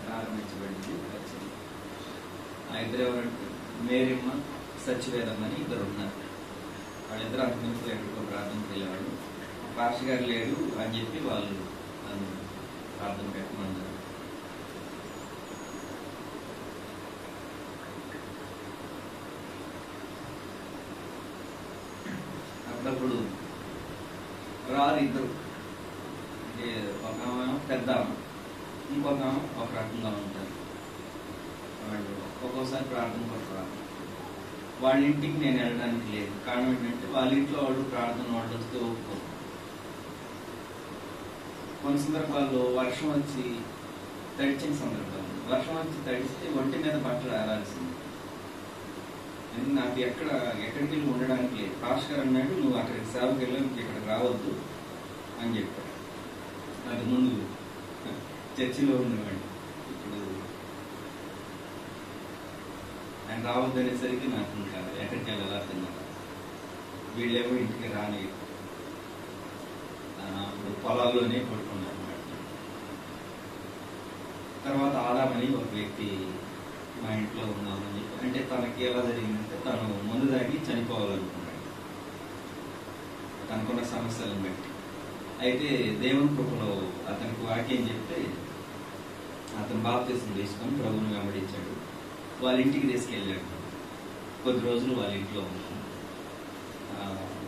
ప్రారంభించబడింది పరిచర్య. ఆ ఇద్దరు ఎవరంటే మేరిమ్మ, సత్యవేదమ్మ అని ఇద్దరు ఉన్నారు. వాళ్ళిద్దరు అంతకుముందు ఎక్కడికో ప్రార్థనకి వెళ్ళేవాళ్ళు. పాస్టర్ గారు లేడు అని చెప్పి వాళ్ళు నన్ను ప్రార్థన పెట్టమన్నారు. అప్పుడప్పుడు రారు ఇద్దరు. అంటే ఒక పెద్ద ఇంకొక ఒక రకంగా ఉంటారు. వాళ్ళు ఒక్కోసారి ప్రార్థన కొరకు రాదు. వాళ్ళ ఇంటికి నేను వెళ్ళడానికి లేదు. కారణం ఏంటంటే వాళ్ళ ఇంట్లో వాళ్ళు ప్రార్థన వాళ్ళు వస్తే ఒప్పుకోరు. కొన్ని సందర్భాల్లో వర్షం వచ్చి తడిచిన సందర్భాలు, వర్షం వచ్చి తడిస్తే ఒంటి మీద బట్టలు ఆరాల్సింది. నాకు ఎక్కడికి వెళ్ళి ఉండడానికి లేదు. పాస్టర్ గారు అన్నాడు, నువ్వు అక్కడికి సేవకి వెళ్ళి ఇక్కడికి రావద్దు అని చెప్పాడు. అది ముందు చర్చిలో ఉండేవాడిని. ఇప్పుడు ఆయన రావద్దు అనేసరికి నాకు ఇంకా ఎక్కడికి వెళ్ళాలి అర్థం కాదు. వీళ్ళేమో ఇంటికి రాని, ఇప్పుడు పొలాల్లోనే పడుకున్నారు. తర్వాత ఆదామని ఒక వ్యక్తి మా ఇంట్లో ఉన్నామని చెప్పి, అంటే తనకి ఎలా జరిగిందంటే తను ముందు దాగి చనిపోవాలనుకున్నాడు తనకున్న సమస్యలను బట్టి. అయితే దేవుని కృపలో అతనికి వాక్యం చెప్తే అతను బాప్తిసం తీసుకొని ప్రభువుని వెంబడించాడు. వాళ్ళ ఇంటికి తీసుకెళ్ళాడు. కొద్ది రోజులు వాళ్ళ ఇంట్లో ఉంటారు.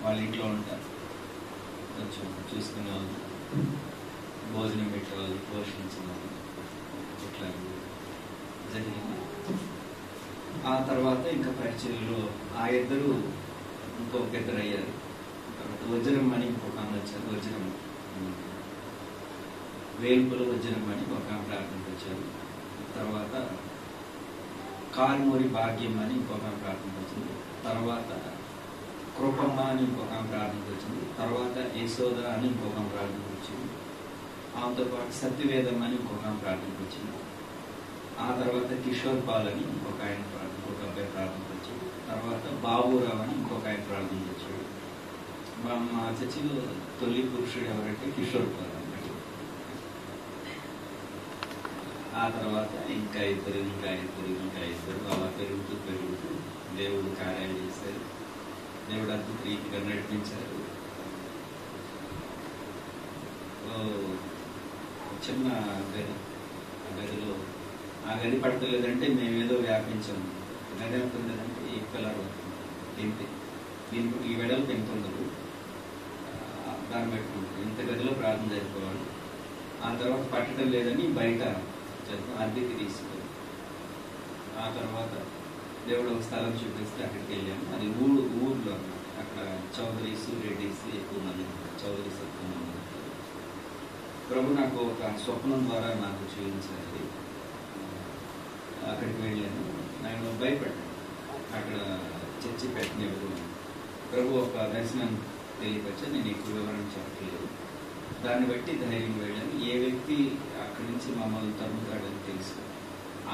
వాళ్ళ ఇంట్లో ఉంటారు, కొంచెం చూసుకునే వాళ్ళు, భోజనం పెట్టేవాళ్ళు, పోషించిన వాళ్ళు, ఇట్లా జరిగింది. ఆ తర్వాత ఇంకా పరిచర్యలో ఆ ఇద్దరు ఇంకొక ఇద్దరు అయ్యారు. తర్వాత వజ్రం అని ఇంకొక ఆమె వచ్చారు. వజ్రం వేల్పులో వజ్రం అని ఒక ఆమె ప్రార్థనకు వచ్చారు. తర్వాత కారుమూరి భాగ్యం అని ఇంకొక ఆమె ప్రార్థనకు వచ్చింది. తర్వాత కృపమ్మ అని ఇంకొక ఆమె ప్రార్థనకు వచ్చింది. తర్వాత యశోద అని ఇంకొక ఆమె ప్రార్థనకు వచ్చింది. ఆమెతో పాటు సత్యవేదం అని ఇంకొక ఆమె ప్రార్థనకు వచ్చింది. ఆ తర్వాత కిషోర్ పాల్ అని ఇంకొక అబ్బాయి ప్రార్థనకు వచ్చాడు. తర్వాత బాబురావు అని ఇంకొక ఆయన ప్రార్థనకు వచ్చాడు. మా చర్చిలో తొలి పురుషుడు ఎవరంటే కిషోర్ పాల్ అన్నట్టు. ఆ తర్వాత ఇంకా ఇద్దరు అలా పెరుగుతూ దేవుడు కార్యాలు చేశారు. దేవుడు అద్భుత రీతిగా నడిపించారు. చిన్న గది. ఆ గదిలో ఆ గది పడతలేదంటే మేమేదో వ్యాపించాము. గది ఎంత ఉండదంటే ఈ పిల్లర్ ఇంటి దీనికి ఈ వెడల్పు ఎంత ఉండదు, దాన్ని పెట్టుకుంటాం. ఇంత గదిలో ప్రార్థన జరిపోవాలి. ఆ తర్వాత పట్టడం లేదని బయట అద్దెకి తీసుకుంది. ఆ తర్వాత దేవుడు ఒక స్థలం చూపిస్తే అక్కడికి వెళ్ళాము. అది ఊర్లో అక్కడ చౌదరీస్ రెడ్డిస్ ఎక్కువ మంది, చౌదరీస్ ఎక్కువ మంది. ప్రభు నాకు ఒక స్వప్నం ద్వారా నాకు చూపించాలి. అక్కడికి వెళ్ళాను. నేను భయపడ్డాను. అక్కడ చర్చి పెట్టినప్పుడు ప్రభు ఒక దర్శనం తెలియపరిచా. నేను ఎక్కువ వివరణ చెప్పలేదు. దాన్ని బట్టి ధైర్యం వెళ్ళాను. ఏ వ్యక్తి అక్కడి నుంచి మమ్మల్ని తరుముతాడని తెలుసు.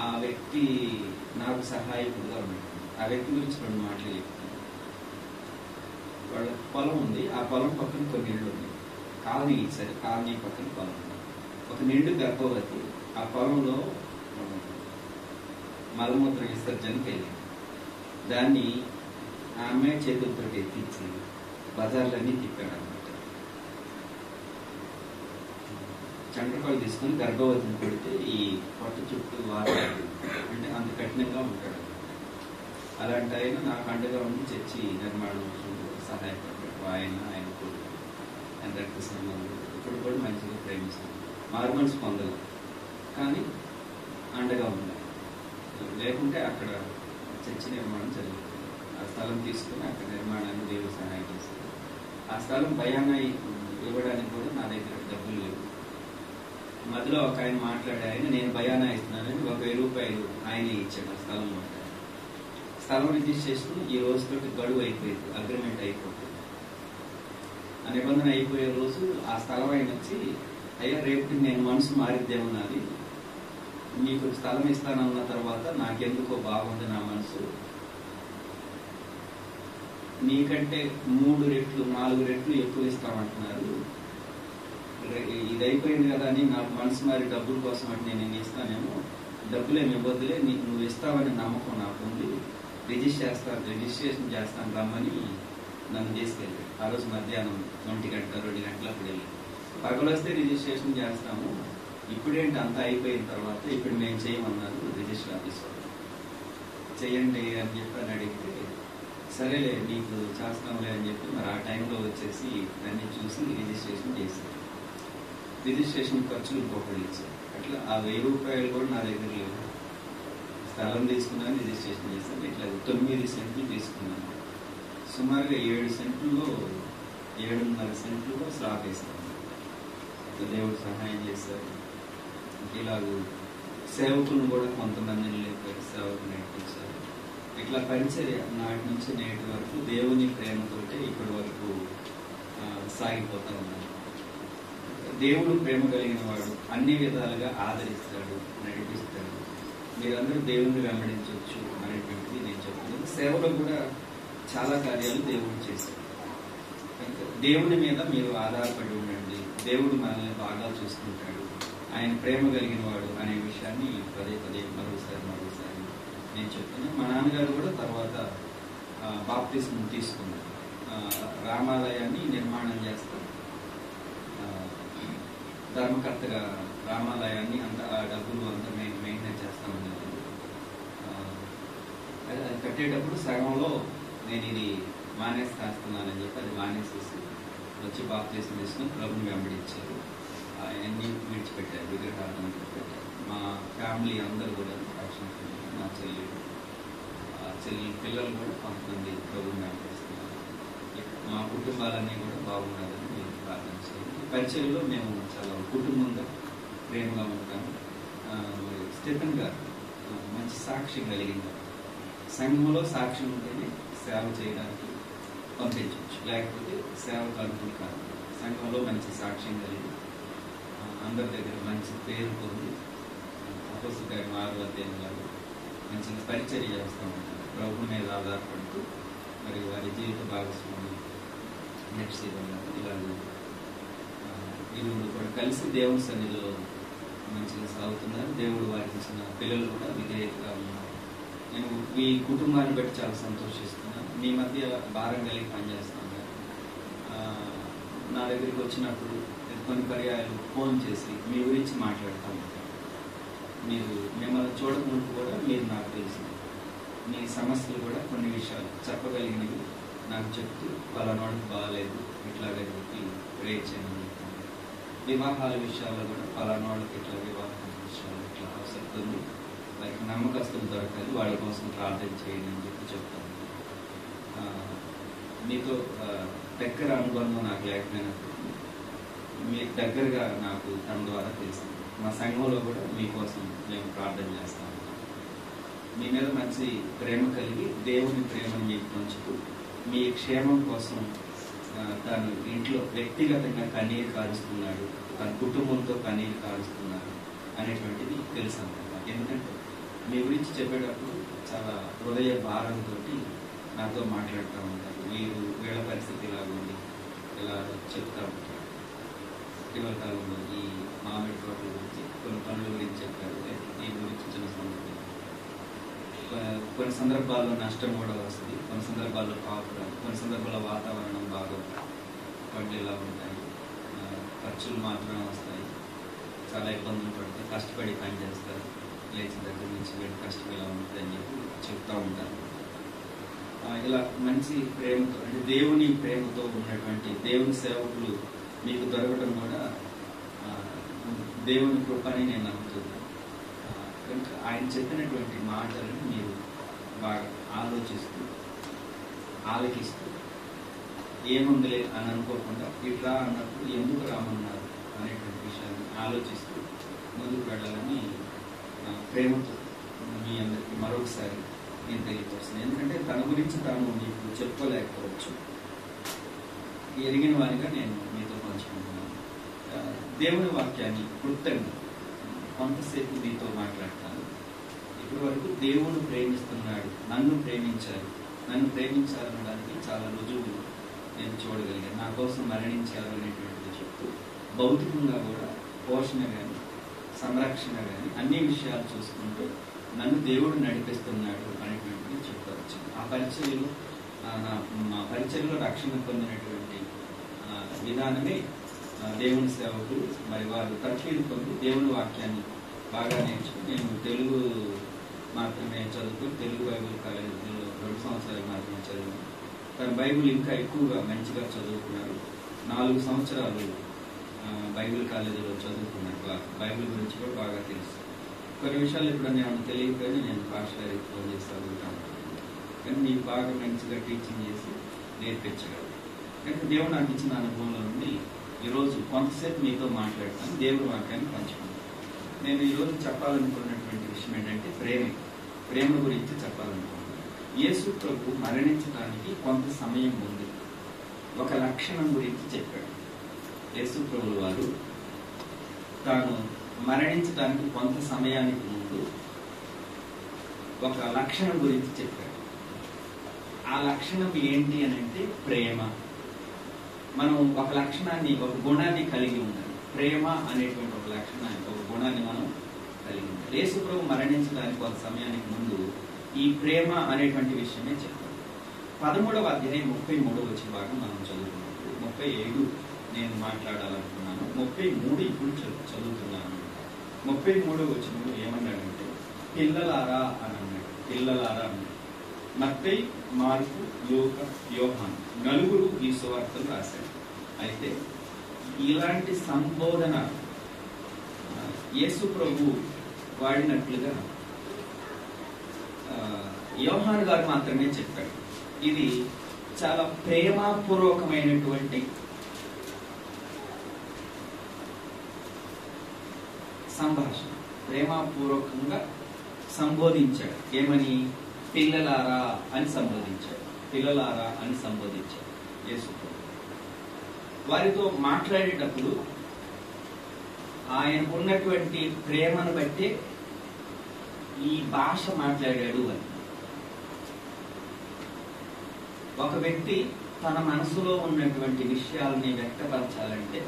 ఆ వ్యక్తి నాకు సహాయకుడుగా ఉన్నాడు. ఆ వ్యక్తి గురించి 2 మాటలు చెప్తాను. వాళ్ళ పొలం ఉంది. ఆ పొలం పక్కన కొన్ని ఇళ్ళు ఉన్నాయి. కాలనీ ఇచ్చారు. కాలనీ పక్కన పొలం ఉంది. ఒక నిండు గర్భవతి ఆ పొలంలో మలమూత్ర విసర్జనకి వెళ్ళింది. దాన్ని ఆ అమ్మాయి చేతులతో ఎత్తించి బజార్లన్నీ తిప్పాడు అనమాట. చండ్రపాలు తీసుకుని గర్భవతిని పెడితే ఈ పొట్ట చుట్టూ వాతాడు, అంటే అంత కఠినంగా ఉంటాడు. అలాంటి ఆయన నాకు అండగా ఉండి చర్చి నిర్మాణం సహాయపడ్డాడు. ఆయన కూడా ఆయన రక్త సంబంధం ఇప్పుడు కూడా మంచిగా ప్రేమిస్తాను. మార్మల్స్ పొందలు కానీ అండగా ఉన్నాయి. లేకుంటే అక్కడ చర్చి నిర్మాణం జరుగుతుంది. ఆ స్థలం తీసుకుని అక్కడ నిర్మాణాన్ని దేవుడు సహాయం చేస్తారు. ఆ స్థలం భయాన ఇవ్వడానికి కూడా నా దగ్గర డబ్బులు లేవు. మధ్యలో ఒక ఆయన మాట్లాడే ఆయన నేను భయాన ఇస్తున్నానని 1000 రూపాయలు ఆయనే ఇచ్చాడు. ఆ స్థలం స్థలం రిజిస్ట్రేషన్ ఈ రోజుతోటి గడువు అయిపోయింది. అగ్రిమెంట్ అయిపోతుంది. ఆ నిబంధన అయిపోయే రోజు ఆ స్థలం ఆయన వచ్చి, అయ్యా రేపు నేను మనసు మారిద్దేమన్నది, మీకు స్థలం ఇస్తానన్న తర్వాత నాకెందుకో బాగుంది నా మనసు, నీకంటే 3 రెట్లు 4 రెట్లు ఎక్కువ ఇస్తామంటున్నారు, ఇది అయిపోయింది కదా అని నాకు మనసు మారి డబ్బుల కోసం అంటే నేను ఇస్తానేమో, డబ్బులేమి ఇవ్వద్దులే, నువ్వు ఇస్తావని నమ్మకం నాకుంది, రిజిస్ట్రేషన్ చేస్తాను రమ్మని నన్ను తీసుకెళ్ళాడు. ఆ రోజు మధ్యాహ్నం 1 గంట 2 గంటలప్పుడు వెళ్ళి, పగలొస్తే రిజిస్ట్రేషన్ చేస్తాము, ఇప్పుడేంటి అంతా అయిపోయిన తర్వాత ఇప్పుడు మేము చేయమన్నారు రిజిస్టర్ ఆఫీస్ వాళ్ళు, చెయ్యండి అని చెప్పి అని అడిగితే సరేలే నీకు చేస్తాంలే అని చెప్పి మరి ఆ టైంలో వచ్చేసి దాన్ని చూసి రిజిస్ట్రేషన్ చేశారు. రిజిస్ట్రేషన్ ఖర్చులు ఇంకొకటి ఇచ్చారు. అట్లా ఆ 1000 రూపాయలు కూడా నా దగ్గర లేవు. స్థలం తీసుకున్నాను, రిజిస్ట్రేషన్ చేశాను. ఇట్లా 9 సెంట్లు తీసుకున్నాను. సుమారుగా 7 సెంట్లలో 7.5 సెంట్లలో స్లాబ్ వేస్తాను. దేవుడు సహాయం చేశారు. ఇలాగూ సేవకులను కూడా కొంతమందిని లేపారు, సేవకులు నేర్పించారు. ఇట్లా పరిచర్య నాటి నుంచి నేటి వరకు దేవుని ప్రేమతోటే ఇప్పటి వరకు సాగిపోతా ఉన్నాను. దేవుడు ప్రేమ కలిగిన వాడు, అన్ని విధాలుగా ఆదరిస్తాడు, నడిపిస్తాడు. మీరందరూ దేవుణ్ణి వెంబడించవచ్చు అనేటువంటిది నేను చెప్తున్నాను. సేవలో కూడా చాలా కార్యాలు దేవుడు చేశాడు. దేవుని మీద మీరు ఆధారపడి ఉండండి. దేవుడు మనల్ని బాగా చూసుకుంటాడు, ఆయన ప్రేమ కలిగిన వాడు అనే విషయాన్ని పదే పదే మరోసారి నేను చెప్తున్నాను. మా నాన్నగారు కూడా తర్వాత బాప్తిస్మం తీసుకున్నారు. రామాలయాన్ని నిర్మాణం చేస్తారు. ధర్మకర్తగా రామాలయాన్ని అంతా ఆ డబ్బులు అంతా మెయింటైన్ చేస్తామన్నారు. అది కట్టేటప్పుడు సగంలో నేను ఇది మానేస్తున్నానని చెప్పి అది మానేసేసి వచ్చి బాప్తిస్మం తీసుకుని ప్రభుని వెంబడించారు. అవన్నీ విడిచిపెట్టారు, విగ్రహాలను విడిచిపెట్టారు. మా ఫ్యామిలీ అందరూ కూడా మా చెల్లి పిల్లలు కూడా కొంతమంది ప్రభుని వెంబడిస్తున్నారు. మా కుటుంబాలన్నీ కూడా బాగుండాలని మేము ప్రార్థన చేయాలి. పరిచయంలో మేము చాలా కుటుంబంగా ప్రేమగా ఉంటాము. స్టెఫెన్ గారు మంచి సాక్ష్యం కలిగింది. సంఘంలో సాక్ష్యం ఉంటేనే సేవ చేయడానికి పంపించవచ్చు, లేకపోతే సేవకు అనుకూలు కాదు. సంఘంలో మంచి సాక్ష్యం కలిగి అందరి దగ్గర మంచి పేరు పొంది అపోస్తలుల కార్యం 6వ అధ్యాయంలో మంచిగా పరిచర్య చేస్తూ ఉంటారు. ప్రభు మీద ఆధారపడుతూ మరి వారి జీవిత భాగస్వామి ఇలాగ ఇరువురు కూడా కలిసి దేవుని సన్నిధిలో మంచిగా సాగుతున్నారు. దేవుడు వారికి ఇచ్చిన పిల్లలు కూడా విధేయతగా ఉన్నారు. నేను మీ కుటుంబాన్ని బట్టి చాలా సంతోషిస్తున్నాను. మీ మధ్య భారం కలిగి పనిచేస్తాను. నా దగ్గరికి వచ్చినప్పుడు కొన్ని పర్యాయాలు ఫోన్ చేసి మీ గురించి మాట్లాడుతూ ఉంటారు. మీరు మిమ్మల్ని చూడకముందు కూడా మీరు నాకు తెలుసు, మీ సమస్యలు కూడా కొన్ని విషయాలు చెప్పగలిగినవి నాకు చెప్తూ పలానాడికి బాగాలేదు ఇట్లాగే చెప్పి ప్రేర్ చేయమని చెప్తాను. వివాహాల విషయాల్లో కూడా పలానాడికి ఇట్లా వివాహం విషయాలు ఇట్లా అవసరం ఉంది, వారికి నమ్మకస్తులు దొరకాలి, వాళ్ళ కోసం ప్రార్థన చేయండి అని చెప్పి చెప్తాను. మీతో దగ్గర అనుబంధం నాకు లేకపోయినప్పుడు మీకు దగ్గరగా నాకు తన ద్వారా తెలిసింది. మా సంఘంలో కూడా మీకోసం మేము ప్రార్థన చేస్తాము. మీ మీద మంచి ప్రేమ కలిగి దేవుని ప్రేమను మీకు పంచుతూ మీ క్షేమం కోసం తను ఇంట్లో వ్యక్తిగతంగా కన్నీరు కారుస్తున్నాడు, తన కుటుంబంతో కన్నీరు కారుస్తున్నాడు అనేటువంటిది తెలుసు అనమాట. ఎందుకంటే మీ గురించి చెప్పేటప్పుడు చాలా హృదయ భారంతో నాతో మాట్లాడుతూ ఉంటారు. వీళ్ళ పరిస్థితి ఇలాగుంది ఇలా చెప్తా ఉంటారు. ఇటీవల కాలంలో ఈ మామిడి తోటల గురించి కొన్ని పనుల గురించి చెప్పారు. దీని గురించి చిన్న సందర్భం, కొన్ని సందర్భాల్లో నష్టం కూడా వస్తుంది, కొన్ని సందర్భాల్లో కాపురాలు, కొన్ని సందర్భాల్లో వాతావరణం బాగోదు, పళ్ళు ఇలా ఉంటాయి, ఖర్చులు మాత్రమే వస్తాయి, చాలా ఇబ్బందులు పడతాయి, కష్టపడి పని చేస్తారు, లేచిన దగ్గర నుంచి వీళ్ళు కష్టం ఇలా ఉంటుంది అని చెప్పి చెప్తూ ఉంటారు. ఇలా మంచి ప్రేమతో అంటే దేవుని ప్రేమతో ఉన్నటువంటి దేవుని సేవకులు మీకు దొరకడం కూడా దేవుని కృపని నేను నమ్ముతున్నాను. కనుక ఆయన చెప్పినటువంటి మాటలను మీరు బాగా ఆలోచిస్తూ ఆలకిస్తూ ఏముందిలే అని అనుకోకుండా ఇట్లా అన్నప్పుడు ఎందుకు రామన్నారు అనేటువంటి విషయాన్ని ఆలోచిస్తూ ముందుకు వెళ్ళాలని ప్రేమతో మీ అందరికీ మరొకసారి నేను తెలియపరుస్తున్నాను. ఎందుకంటే తన గురించి తాను మీకు చెప్పుకోలేకపోవచ్చు, ఎరిగిన వారిగా నేను మీతో పంచుకుంటున్నాను. దేవుని వాక్యాన్ని క్లుప్తంగా కొంతసేపు మీతో మాట్లాడతాను. ఇప్పటి వరకు దేవుని ప్రేమిస్తున్నాడు, నన్ను ప్రేమించారు, నన్ను ప్రేమించాలనడానికి చాలా రుజువులు నేను చూడగలిగాను. నా కోసం మరణించారు అనేటువంటిది చెప్తూ భౌతికంగా కూడా పోషణ కానీ సంరక్షణ కానీ అన్ని విషయాలు చూసుకుంటూ నన్ను దేవుడు నడిపిస్తున్నాడు అనేటువంటిది చెప్తూ వచ్చింది. ఆ పరిచర్యలో మా పరిచర్యలో రక్షణ పొందినటువంటి విధానమే దేవుని సేవకులు మరి వారు తర్ఫీదు పొంది దేవుని వాక్యాన్ని బాగా నేర్చుకుని, నేను తెలుగు మాత్రమే చదువుకుని తెలుగు బైబిల్ కాలేజీలో 2 సంవత్సరాలు మాత్రమే చదివాను. తన బైబిల్ ఇంకా ఎక్కువగా మంచిగా చదువుకున్నారు. 4 సంవత్సరాలు బైబిల్ కాలేజీలో చదువుకున్నారు. బైబిల్ గురించి కూడా బాగా తెలుసు. కొన్ని విషయాలు ఇప్పుడు నేను తెలియకపోయినా నేను పాస్టర్ ఫోన్ చేసి చదువుతాను, కానీ మీకు బాగా మంచిగా టీచింగ్ చేసి నేర్పించగలరు. కానీ దేవుడు నాకు ఇచ్చిన అనుభవంలో నుండి ఈరోజు కొంతసేపు మీతో మాట్లాడతాను, దేవుడి వాక్యాన్ని పంచుకుంటాను. నేను ఈరోజు చెప్పాలనుకున్నటువంటి విషయం ఏంటంటే ప్రేమ గురించి చెప్పాలనుకుంటున్నాను. యేసు ప్రభు మరణించడానికి కొంత సమయం ఉంది. ఒక లక్షణం గురించి చెప్పాడు. యేసు ప్రభువు వారు తాను మరణించడానికి కొంత సమయానికి ముందు ఒక లక్షణం గురించి చెప్పాడు. ఆ లక్షణం ఏంటి అని అంటే ప్రేమ. మనం ఒక లక్షణాన్ని, ఒక గుణాన్ని కలిగి ఉండాలి. ప్రేమ అనేటువంటి ఒక లక్షణాన్ని, ఒక గుణాన్ని మనం కలిగి ఉండాలి. యేసు ప్రభు మరణించడానికి కొంత సమయానికి ముందు ఈ ప్రేమ అనేటువంటి విషయమే చెప్పాడు. 13వ అధ్యాయం 33 వచ్చే భాగం మనం చదువుకున్నప్పుడు 37 నేను మాట్లాడాలనుకున్నాను, 33 ఇప్పుడు చదువుతున్నాను. 33 వచ్చినప్పుడు ఏమన్నాడంటే పిల్లలారా అని అన్నాడు. పిల్లలారా అన్నాడు. మత్తయి, మార్కు, లూకా, యోహాను 4 ఈ సువార్తలు రాశాడు. అయితే ఇలాంటి సంబోధన యేసు ప్రభు వాడినట్లుగా యోహాను గారు మాత్రమే చెప్పాడు. ఇది చాలా ప్రేమపూర్వకమైనటువంటి సంభాషణ. ప్రేమపూర్వకంగా సంబోధించాడు. ఏమని? పిల్లలారా అని సంబోధించాడు. పిల్లలారా అని సంబోధించాడు యేసు ప్రభు. వారితో మాట్లాడేటప్పుడు ఆయనకు ఉన్నటువంటి ప్రేమను బట్టి ఈ భాష మాట్లాడాడు అని. ఒక వ్యక్తి తన మనసులో ఉన్నటువంటి విషయాలని వ్యక్తపరచాలంటే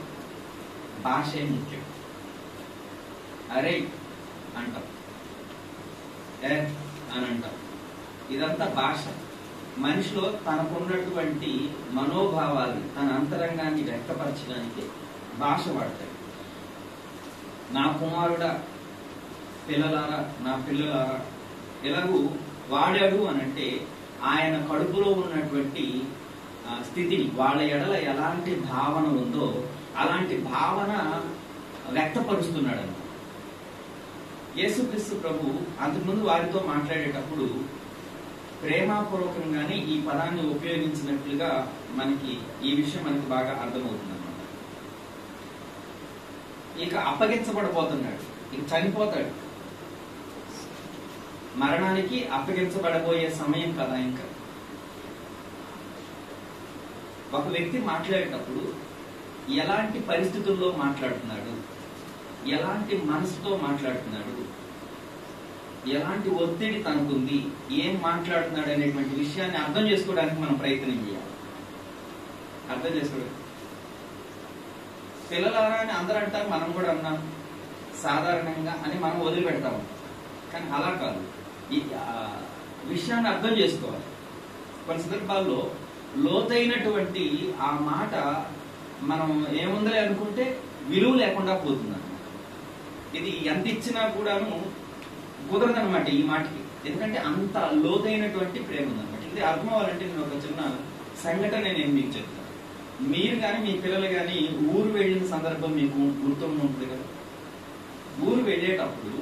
భాషే ముఖ్యం. అరే అంటాం, ఏ అని అంటాం. ఇదంతా భాష. మనిషిలో తనకున్నటువంటి మనోభావాలు, తన అంతరంగాన్ని వ్యక్తపరచడానికి భాష వాడతాడు. నా కుమారుడా, పిల్లలారా, నా పిల్లలారా, ఎలాగూ వాడాడు అనంటే ఆయన కడుపులో ఉన్నటువంటి స్థితిని, వాళ్ళ ఎడల ఎలాంటి భావన ఉందో అలాంటి భావన వ్యక్తపరుస్తున్నాడు. యేసుక్రీస్తు ప్రభు అంతకుముందు వారితో మాట్లాడేటప్పుడు ప్రేమపూర్వకంగానే ఈ పదాన్ని ఉపయోగించినట్లుగా మనకి ఈ విషయం మనకి బాగా అర్థమవుతుంది అన్నమాట. ఇక అప్పగించబడబోతున్నాడు, ఇక చనిపోతాడు, మరణానికి అప్పగించబడబోయే సమయం కదా. ఇంకా ఒక వ్యక్తి మాట్లాడేటప్పుడు ఎలాంటి పరిస్థితుల్లో మాట్లాడుతున్నాడు, ఎలాంటి మనసుతో మాట్లాడుతున్నాడు, ఎలాంటి ఒత్తిడి తనకుంది, ఏం మాట్లాడుతున్నాడు అనేటువంటి విషయాన్ని అర్థం చేసుకోవడానికి మనం ప్రయత్నం చేయాలి. అర్థం చేసుకోవడం. పిల్లలారా అని అందరూ అంటారు, మనం కూడా అన్నాం సాధారణంగా అని మనం వదిలిపెడతాము. కానీ అలా కాదు, ఈ విషయాన్ని అర్థం చేసుకోవాలి. కొన్ని సందర్భాల్లో లోతైనటువంటి ఆ మాట మనం ఏముందలే అనుకుంటే విలువ లేకుండా పోతుంది అన్నమాట. ఇది ఎంత ఇచ్చినా కూడాను కుదరదన్నమాట ఈ మాటకి, ఎందుకంటే అంత లోతైనటువంటి ప్రేమ ఉందన్నమాట. ఇది అర్థం అవ్వాలంటే నేను ఒక చిన్న సంఘటన నేను మీకు చెప్తాను. మీరు కానీ మీ పిల్లలు కానీ ఊరు వెళ్ళిన సందర్భం మీకు గుర్తుండి ఉంటుంది కదా. ఊరు వెళ్ళేటప్పుడు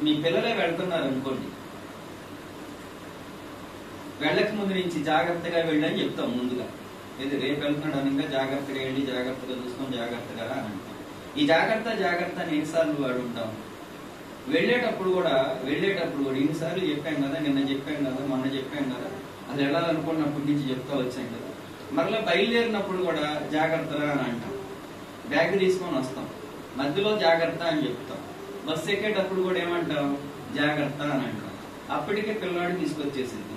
మీ పిల్లలే వెళ్తున్నారు అనుకోండి, వెళ్ళక ముందు నుంచి జాగ్రత్తగా వెళ్ళని చెప్తాం ముందుగా. ఇది రేపు వెళ్తున్నాడు అనగా జాగ్రత్తగా వెళ్ళి జాగ్రత్తగా చూసుకొని జాగ్రత్తగా అని అంటాం. ఈ జాగ్రత్త ఎన్నిసార్లు వాడు ఉంటాం. వెళ్ళేటప్పుడు కూడా ఇన్నిసార్లు చెప్పాం కదా, నిన్న చెప్పాం కదా, మొన్న చెప్పాం కదా, అది వెళ్ళాలనుకున్నప్పటి నుంచి చెప్తా వచ్చాం కదా. మరలా బయలుదేరినప్పుడు కూడా జాగ్రత్తగా అని అంటాం. బ్యాగ్ తీసుకొని వస్తాం, మధ్యలో జాగ్రత్త అని చెప్తాం. బస్సు ఎక్కేటప్పుడు కూడా ఏమంటాం, జాగ్రత్త అని అంటాం. అప్పటికే పిల్లవాడు తీసుకొచ్చేసింది.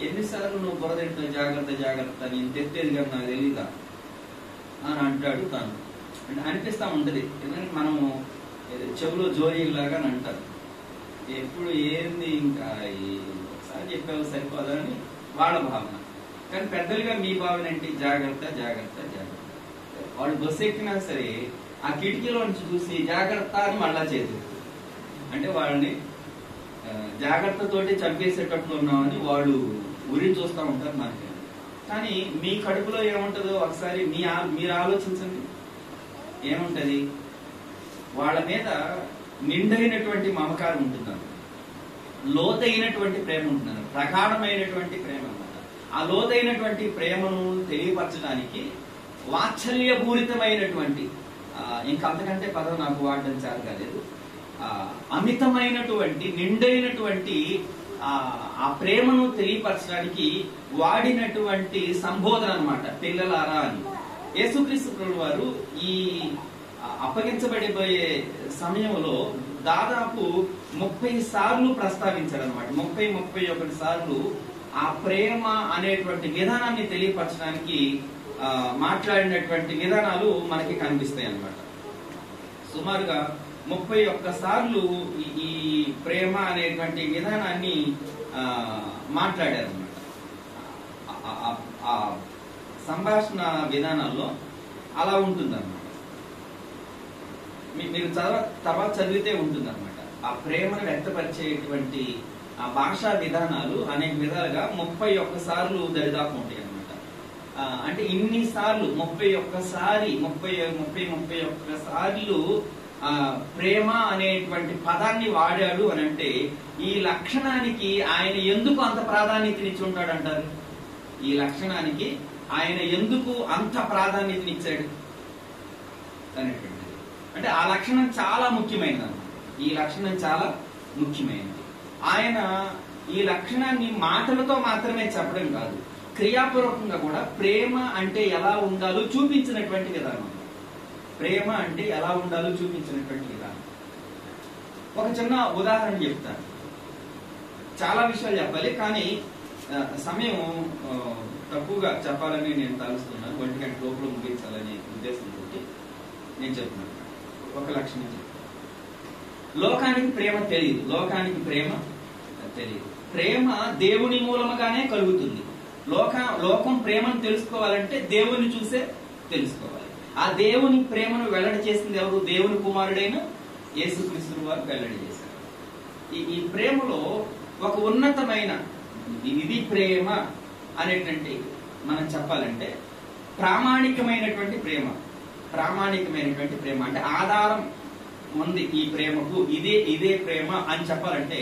ఎన్నిసార్లు నువ్వు బురదెట్టావు జాగ్రత్త నేను తెట్టేది కదా నాకు తెలీదా అని అంటాడు తాను. అంటే అనిపిస్తా ఉంటది, ఎందుకంటే మనము చెవులో జోరీలాగా అంటారు. ఎప్పుడు ఏంది ఇంకా ఒకసారి చెప్పావు సరిపోదని వాళ్ళ భావన. కానీ పెద్దలుగా మీ భావన ఏంటి, జాగ్రత్త. వాడు బస్సు ఎక్కినా సరే ఆ కిటికీలో నుంచి చూసి జాగ్రత్త అని మళ్ళా చేతి, అంటే వాళ్ళని జాగ్రత్తతోటి చంపేసేటట్లు ఉన్నామని వాళ్ళు ఊరిని చూస్తూ ఉంటారు మనకి. కానీ మీ కడుపులో ఏముంటుందో ఒకసారి మీరు ఆలోచించండి. ఏముంటది, వాళ్ళ మీద నిండైనటువంటి మమకారం ఉంటున్నారు, లోతైనటువంటి ప్రేమ ఉంటున్నారు, ప్రగాఢమైనటువంటి ప్రేమ అన్నమాట. ఆ లోతైనటువంటి ప్రేమను తెలియపరచడానికి వాత్సల్యపూరితమైనటువంటి, ఇంకంతకంటే పదం నాకు వాడడం చేత కాలేదు, అమితమైనటువంటి నిండైనటువంటి ఆ ప్రేమను తెలియపరచడానికి వాడినటువంటి సంబోధన అన్నమాట పిల్లలారా అని. యేసుక్రీస్తు ప్రభువు వారు ఈ అప్పగించబడిపోయే సమయంలో దాదాపు 30 సార్లు ప్రస్తావించాడు అనమాట. 31 సార్లు ఆ ప్రేమ అనేటువంటి విధానాన్ని తెలియపరచడానికి మాట్లాడినటువంటి విధానాలు మనకి కనిపిస్తాయి అన్నమాట. సుమారుగా 31 సార్లు ఈ ప్రేమ అనేటువంటి విధానాన్ని మాట్లాడారు అన్నమాట. ఆ సంభాషణ విధానాల్లో అలా ఉంటుందన్నమాట. మీరు తర్వాత చదివితే ఉంటుందన్నమాట. ఆ ప్రేమను వ్యక్తపరిచేటువంటి ఆ భాషా విధానాలు అనేక విధాలుగా 31 సార్లు దరిదాపు ఉంటాయి అన్నమాట. అంటే ఇన్ని సార్లు 31 సార్లు ప్రేమ అనేటువంటి పదాన్ని వాడాడు అని అంటే ఈ లక్షణానికి ఆయన ఎందుకు అంత ప్రాధాన్యతనిచ్చి ఉంటాడు అంటారు? ఈ లక్షణానికి ఆయన ఎందుకు అంత ప్రాధాన్యతనిచ్చాడు అనేటువంటిది, అంటే ఆ లక్షణం చాలా ముఖ్యమైనది అన్నమాట. ఈ లక్షణం చాలా ముఖ్యమైనది. ఆయన ఈ లక్షణాన్ని మాటలతో మాత్రమే చెప్పడం కాదు, క్రియాపూర్వకంగా కూడా ప్రేమ అంటే ఎలా ఉండాలో చూపించినటువంటి విధానం. ప్రేమ అంటే ఎలా ఉండాలో చూపించినటువంటి విధానం. ఒక చిన్న ఉదాహరణ చెప్తాను. చాలా విషయాలు చెప్పాలి, కానీ సమయం తక్కువగా చెప్పాలని నేను తలుస్తున్నాను. 1 గంట లోపల ముగించాలనే ఉద్దేశంతో నేను చెప్తున్నాను. ఒక లక్షణం చెప్తాను. లోకానికి ప్రేమ తెలియదు. ప్రేమ దేవుని మూలముగానే కలుగుతుంది. లోకం ప్రేమను తెలుసుకోవాలంటే దేవుని చూసే తెలుసుకోవాలి. ఆ దేవుని ప్రేమను వెల్లడి చేసింది ఎవరు? దేవుని కుమారుడైన యేసుక్రీస్తు వారు వెల్లడి చేశారు. ఈ ప్రేమలో ఒక ఉన్నతమైన ఇది ప్రేమ అనేటువంటి మనం చెప్పాలంటే ప్రామాణికమైనటువంటి ప్రేమ. ప్రామాణికమైనటువంటి ప్రేమ అంటే ఆధారం ఉంది ఈ ప్రేమకు, ఇదే ప్రేమ అని చెప్పాలంటే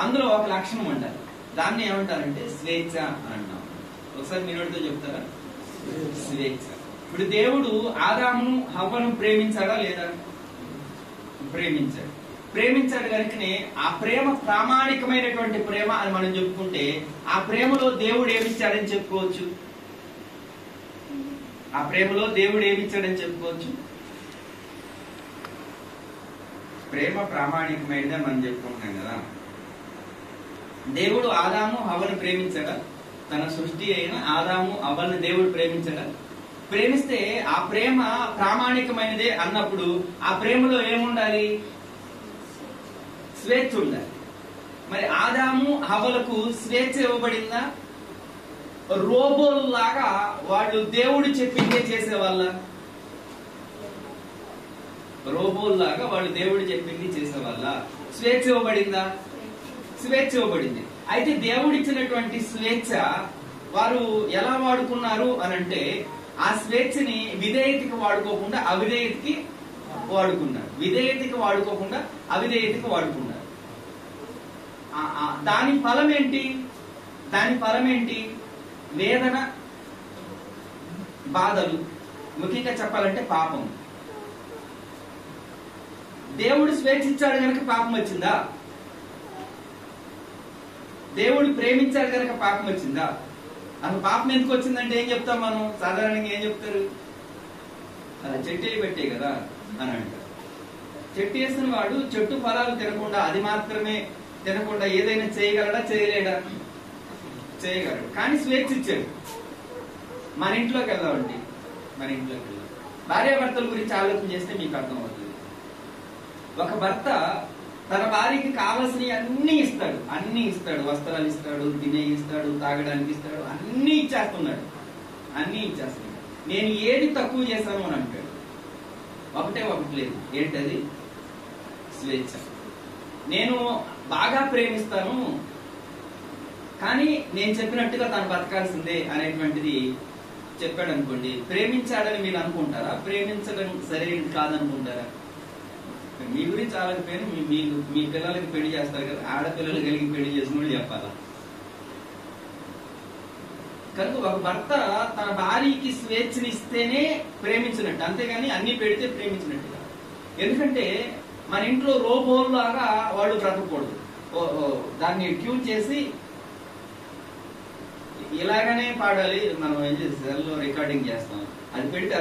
అందులో ఒక లక్షణం ఉండాలి. దాన్ని ఏమంటారంటే స్వేచ్ఛ అని అంటాం. ఒకసారి మీరుతో చెప్తారా? స్వేచ్ఛ. ఇప్పుడు దేవుడు ఆదామును హవ్వను ప్రేమించాడా లేదా? ప్రేమించాడు కనుకనే ఆ ప్రేమ ప్రామాణికమైనటువంటి ప్రేమ అని మనం చెప్పుకుంటే ఆ ప్రేమలో దేవుడు ఏమిచ్చాడని చెప్పుకోవచ్చు. ఆ ప్రేమలో దేవుడు ఏమిచ్చాడని చెప్పుకోవచ్చు. ప్రేమ ప్రామాణికమైనది మనం చెప్పుకుంటున్నాం కదా. దేవుడు ఆదాము హవ్వను ప్రేమించాడా? తన సృష్టి అయిన ఆదాము హవ్వను దేవుడు ప్రేమించాడా? ప్రేమిస్తే ఆ ప్రేమ ప్రామాణికమైనదే అన్నప్పుడు ఆ ప్రేమలో ఏముండాలి? స్వేచ్ఛ ఉండాలి. మరి ఆదాము హవ్వలకు స్వేచ్ఛ ఇవ్వబడిందా? రోబోల్లాగా వాళ్ళు దేవుడు చెప్పిందే చేసేవాళ్ళ? రోబోల్లాగా వాళ్ళు దేవుడు చెప్పింది చేసేవాళ్ళ? స్వేచ్ఛ ఇవ్వబడిందా? స్వేచ్ఛ ఇవ్వబడింది. అయితే దేవుడు ఇచ్చినటువంటి స్వేచ్ఛ వారు ఎలా వాడుకున్నారు అనంటే ఆ స్వేచ్ఛని విధేయతకి వాడుకోకుండా అవిధేయతకి వాడుకున్నారు. విధేయతకి వాడుకోకుండా అవిధేయతకి వాడుకున్నారు. దాని ఫలం ఏంటి? వేదన, బాధలు, ముఖ్యంగా చెప్పాలంటే పాపం. దేవుడు స్వేచ్ఛ ఇచ్చాడు కనుక పాపం వచ్చిందా? దేవుడు ప్రేమించాడు కనుక పాపం వచ్చిందా? అసలు పాపం ఎందుకు వచ్చిందంటే ఏం చెప్తాం మనం? సాధారణంగా ఏం చెప్తారు? అలా చెట్టు పెట్టే కదా అని అంటారు. చెట్టు వేసిన వాడు చెట్టు ఫలాలు తినకుండా, అది మాత్రమే తినకుండా ఏదైనా చేయగలడా? చేయలేడా? చేయగలడు. కానీ స్వేచ్ఛ ఇచ్చాడు. మన ఇంట్లోకి వెళ్దామండి. భార్యాభర్తల గురించి ఆలోచన చేస్తే మీకు అర్థమవుతుంది. ఒక భర్త తన భార్యకి కావలసినవి అన్ని ఇస్తాడు. వస్త్రాలు ఇస్తాడు, తినే ఇస్తాడు, తాగడానికి ఇస్తాడు, అన్ని ఇచ్చేస్తున్నాడు. నేను ఏది తక్కువ చేశాను అని అంటాడు. ఒకటి లేదు. ఏంటది? స్వేచ్ఛ. నేను బాగా ప్రేమిస్తాను కానీ నేను చెప్పినట్టుగా తను బతకాల్సిందే అనేటువంటిది చెప్పాడు అనుకోండి. ప్రేమించాడని మీరు అనుకుంటారా? ప్రేమించడం సరైనది కాదనుకుంటారా? మీ గురించి ఆలోచన మీ పిల్లలకి పెళ్లి చేస్తారు కదా, ఆడపిల్లలు కలిగి పెళ్లి చేసిన చెప్పాలా? కనుక ఒక భర్త తన భార్యకి స్వేచ్ఛనిస్తేనే ప్రేమించినట్టు, అంతేగాని అన్ని పెడితే ప్రేమించినట్టుగా. ఎందుకంటే మన ఇంట్లో రోబోల్లాగా వాళ్ళు బ్రతకూడదు. దాన్ని ట్యూన్ చేసి ఇలాగనే పాడాలి. మనం ఏం చేసి సెల్లో రికార్డింగ్ చేస్తాం, అది పెడితే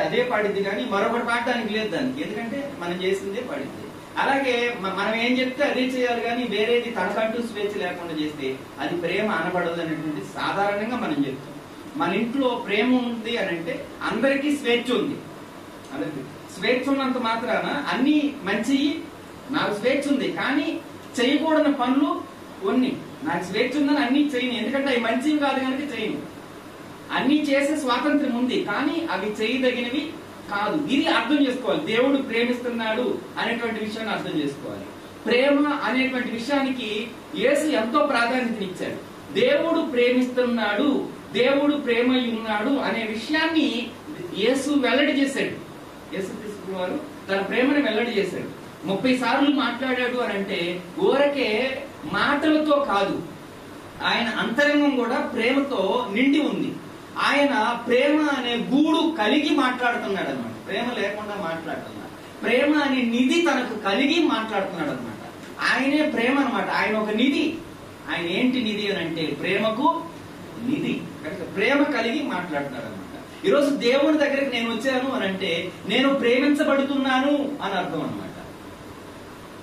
అదే పాడిద్ది కానీ మరొకటి పాడడానికి లేదు దానికి. ఎందుకంటే మనం చేసిందే పాడిద్ది. అలాగే మనం ఏం చెప్తే అదే చేయాలి కానీ వేరేది తనకంటూ స్వేచ్ఛ లేకుండా చేస్తే అది ప్రేమ అనబడదు అనేటువంటి సాధారణంగా మనం చెప్తాం. మన ఇంట్లో ప్రేమ ఉంది అని అంటే అందరికీ స్వేచ్ఛ ఉంది. అందరికి స్వేచ్ఛ ఉన్నంత మాత్రాన అన్ని మంచి, నాకు స్వేచ్ఛ ఉంది కానీ చేయకూడని పనులు కొన్ని, నాకు స్వేచ్ఛ ఉందని అన్ని చేయను, ఎందుకంటే అవి మంచివి కాదు కనుక చేయను. అన్ని చేసే స్వాతంత్రం ఉంది కానీ అవి చేయదగినవి కాదు. ఇది అర్థం చేసుకోవాలి. దేవుడు ప్రేమిస్తున్నాడు అనేటువంటి విషయాన్ని అర్థం చేసుకోవాలి. ప్రేమ అనేటువంటి విషయానికి యేసు ఎంతో ప్రాధాన్యతనిచ్చాడు. దేవుడు ప్రేమిస్తున్నాడు, దేవుడు ప్రేమై ఉన్నాడు అనే విషయాన్ని యేసు వెల్లడి చేశాడు. యేసుక్రీస్తు వారు తన ప్రేమను వెల్లడి చేశాడు. 30 సార్లు మాట్లాడాడు అని అంటే ఊరకే మాటలతో కాదు, ఆయన అంతరంగం కూడా ప్రేమతో నిండి ఉంది. ఆయన ప్రేమ అనే గూడు కలిగి మాట్లాడుతున్నాడు అనమాట. ప్రేమ లేకుండా మాట్లాడుతున్నాడు. ప్రేమ అనే నిధి తనకు కలిగి మాట్లాడుతున్నాడు అనమాట. ఆయనే ప్రేమ అనమాట. ఆయన ఒక నిధి. ఆయన ఏంటి నిధి అని అంటే ప్రేమకు నిధి. కనుక ప్రేమ కలిగి మాట్లాడుతున్నాడు అనమాట. ఈరోజు దేవుని దగ్గరికి నేను వచ్చాను అని అంటే నేను ప్రేమించబడుతున్నాను అని అర్థం అనమాట.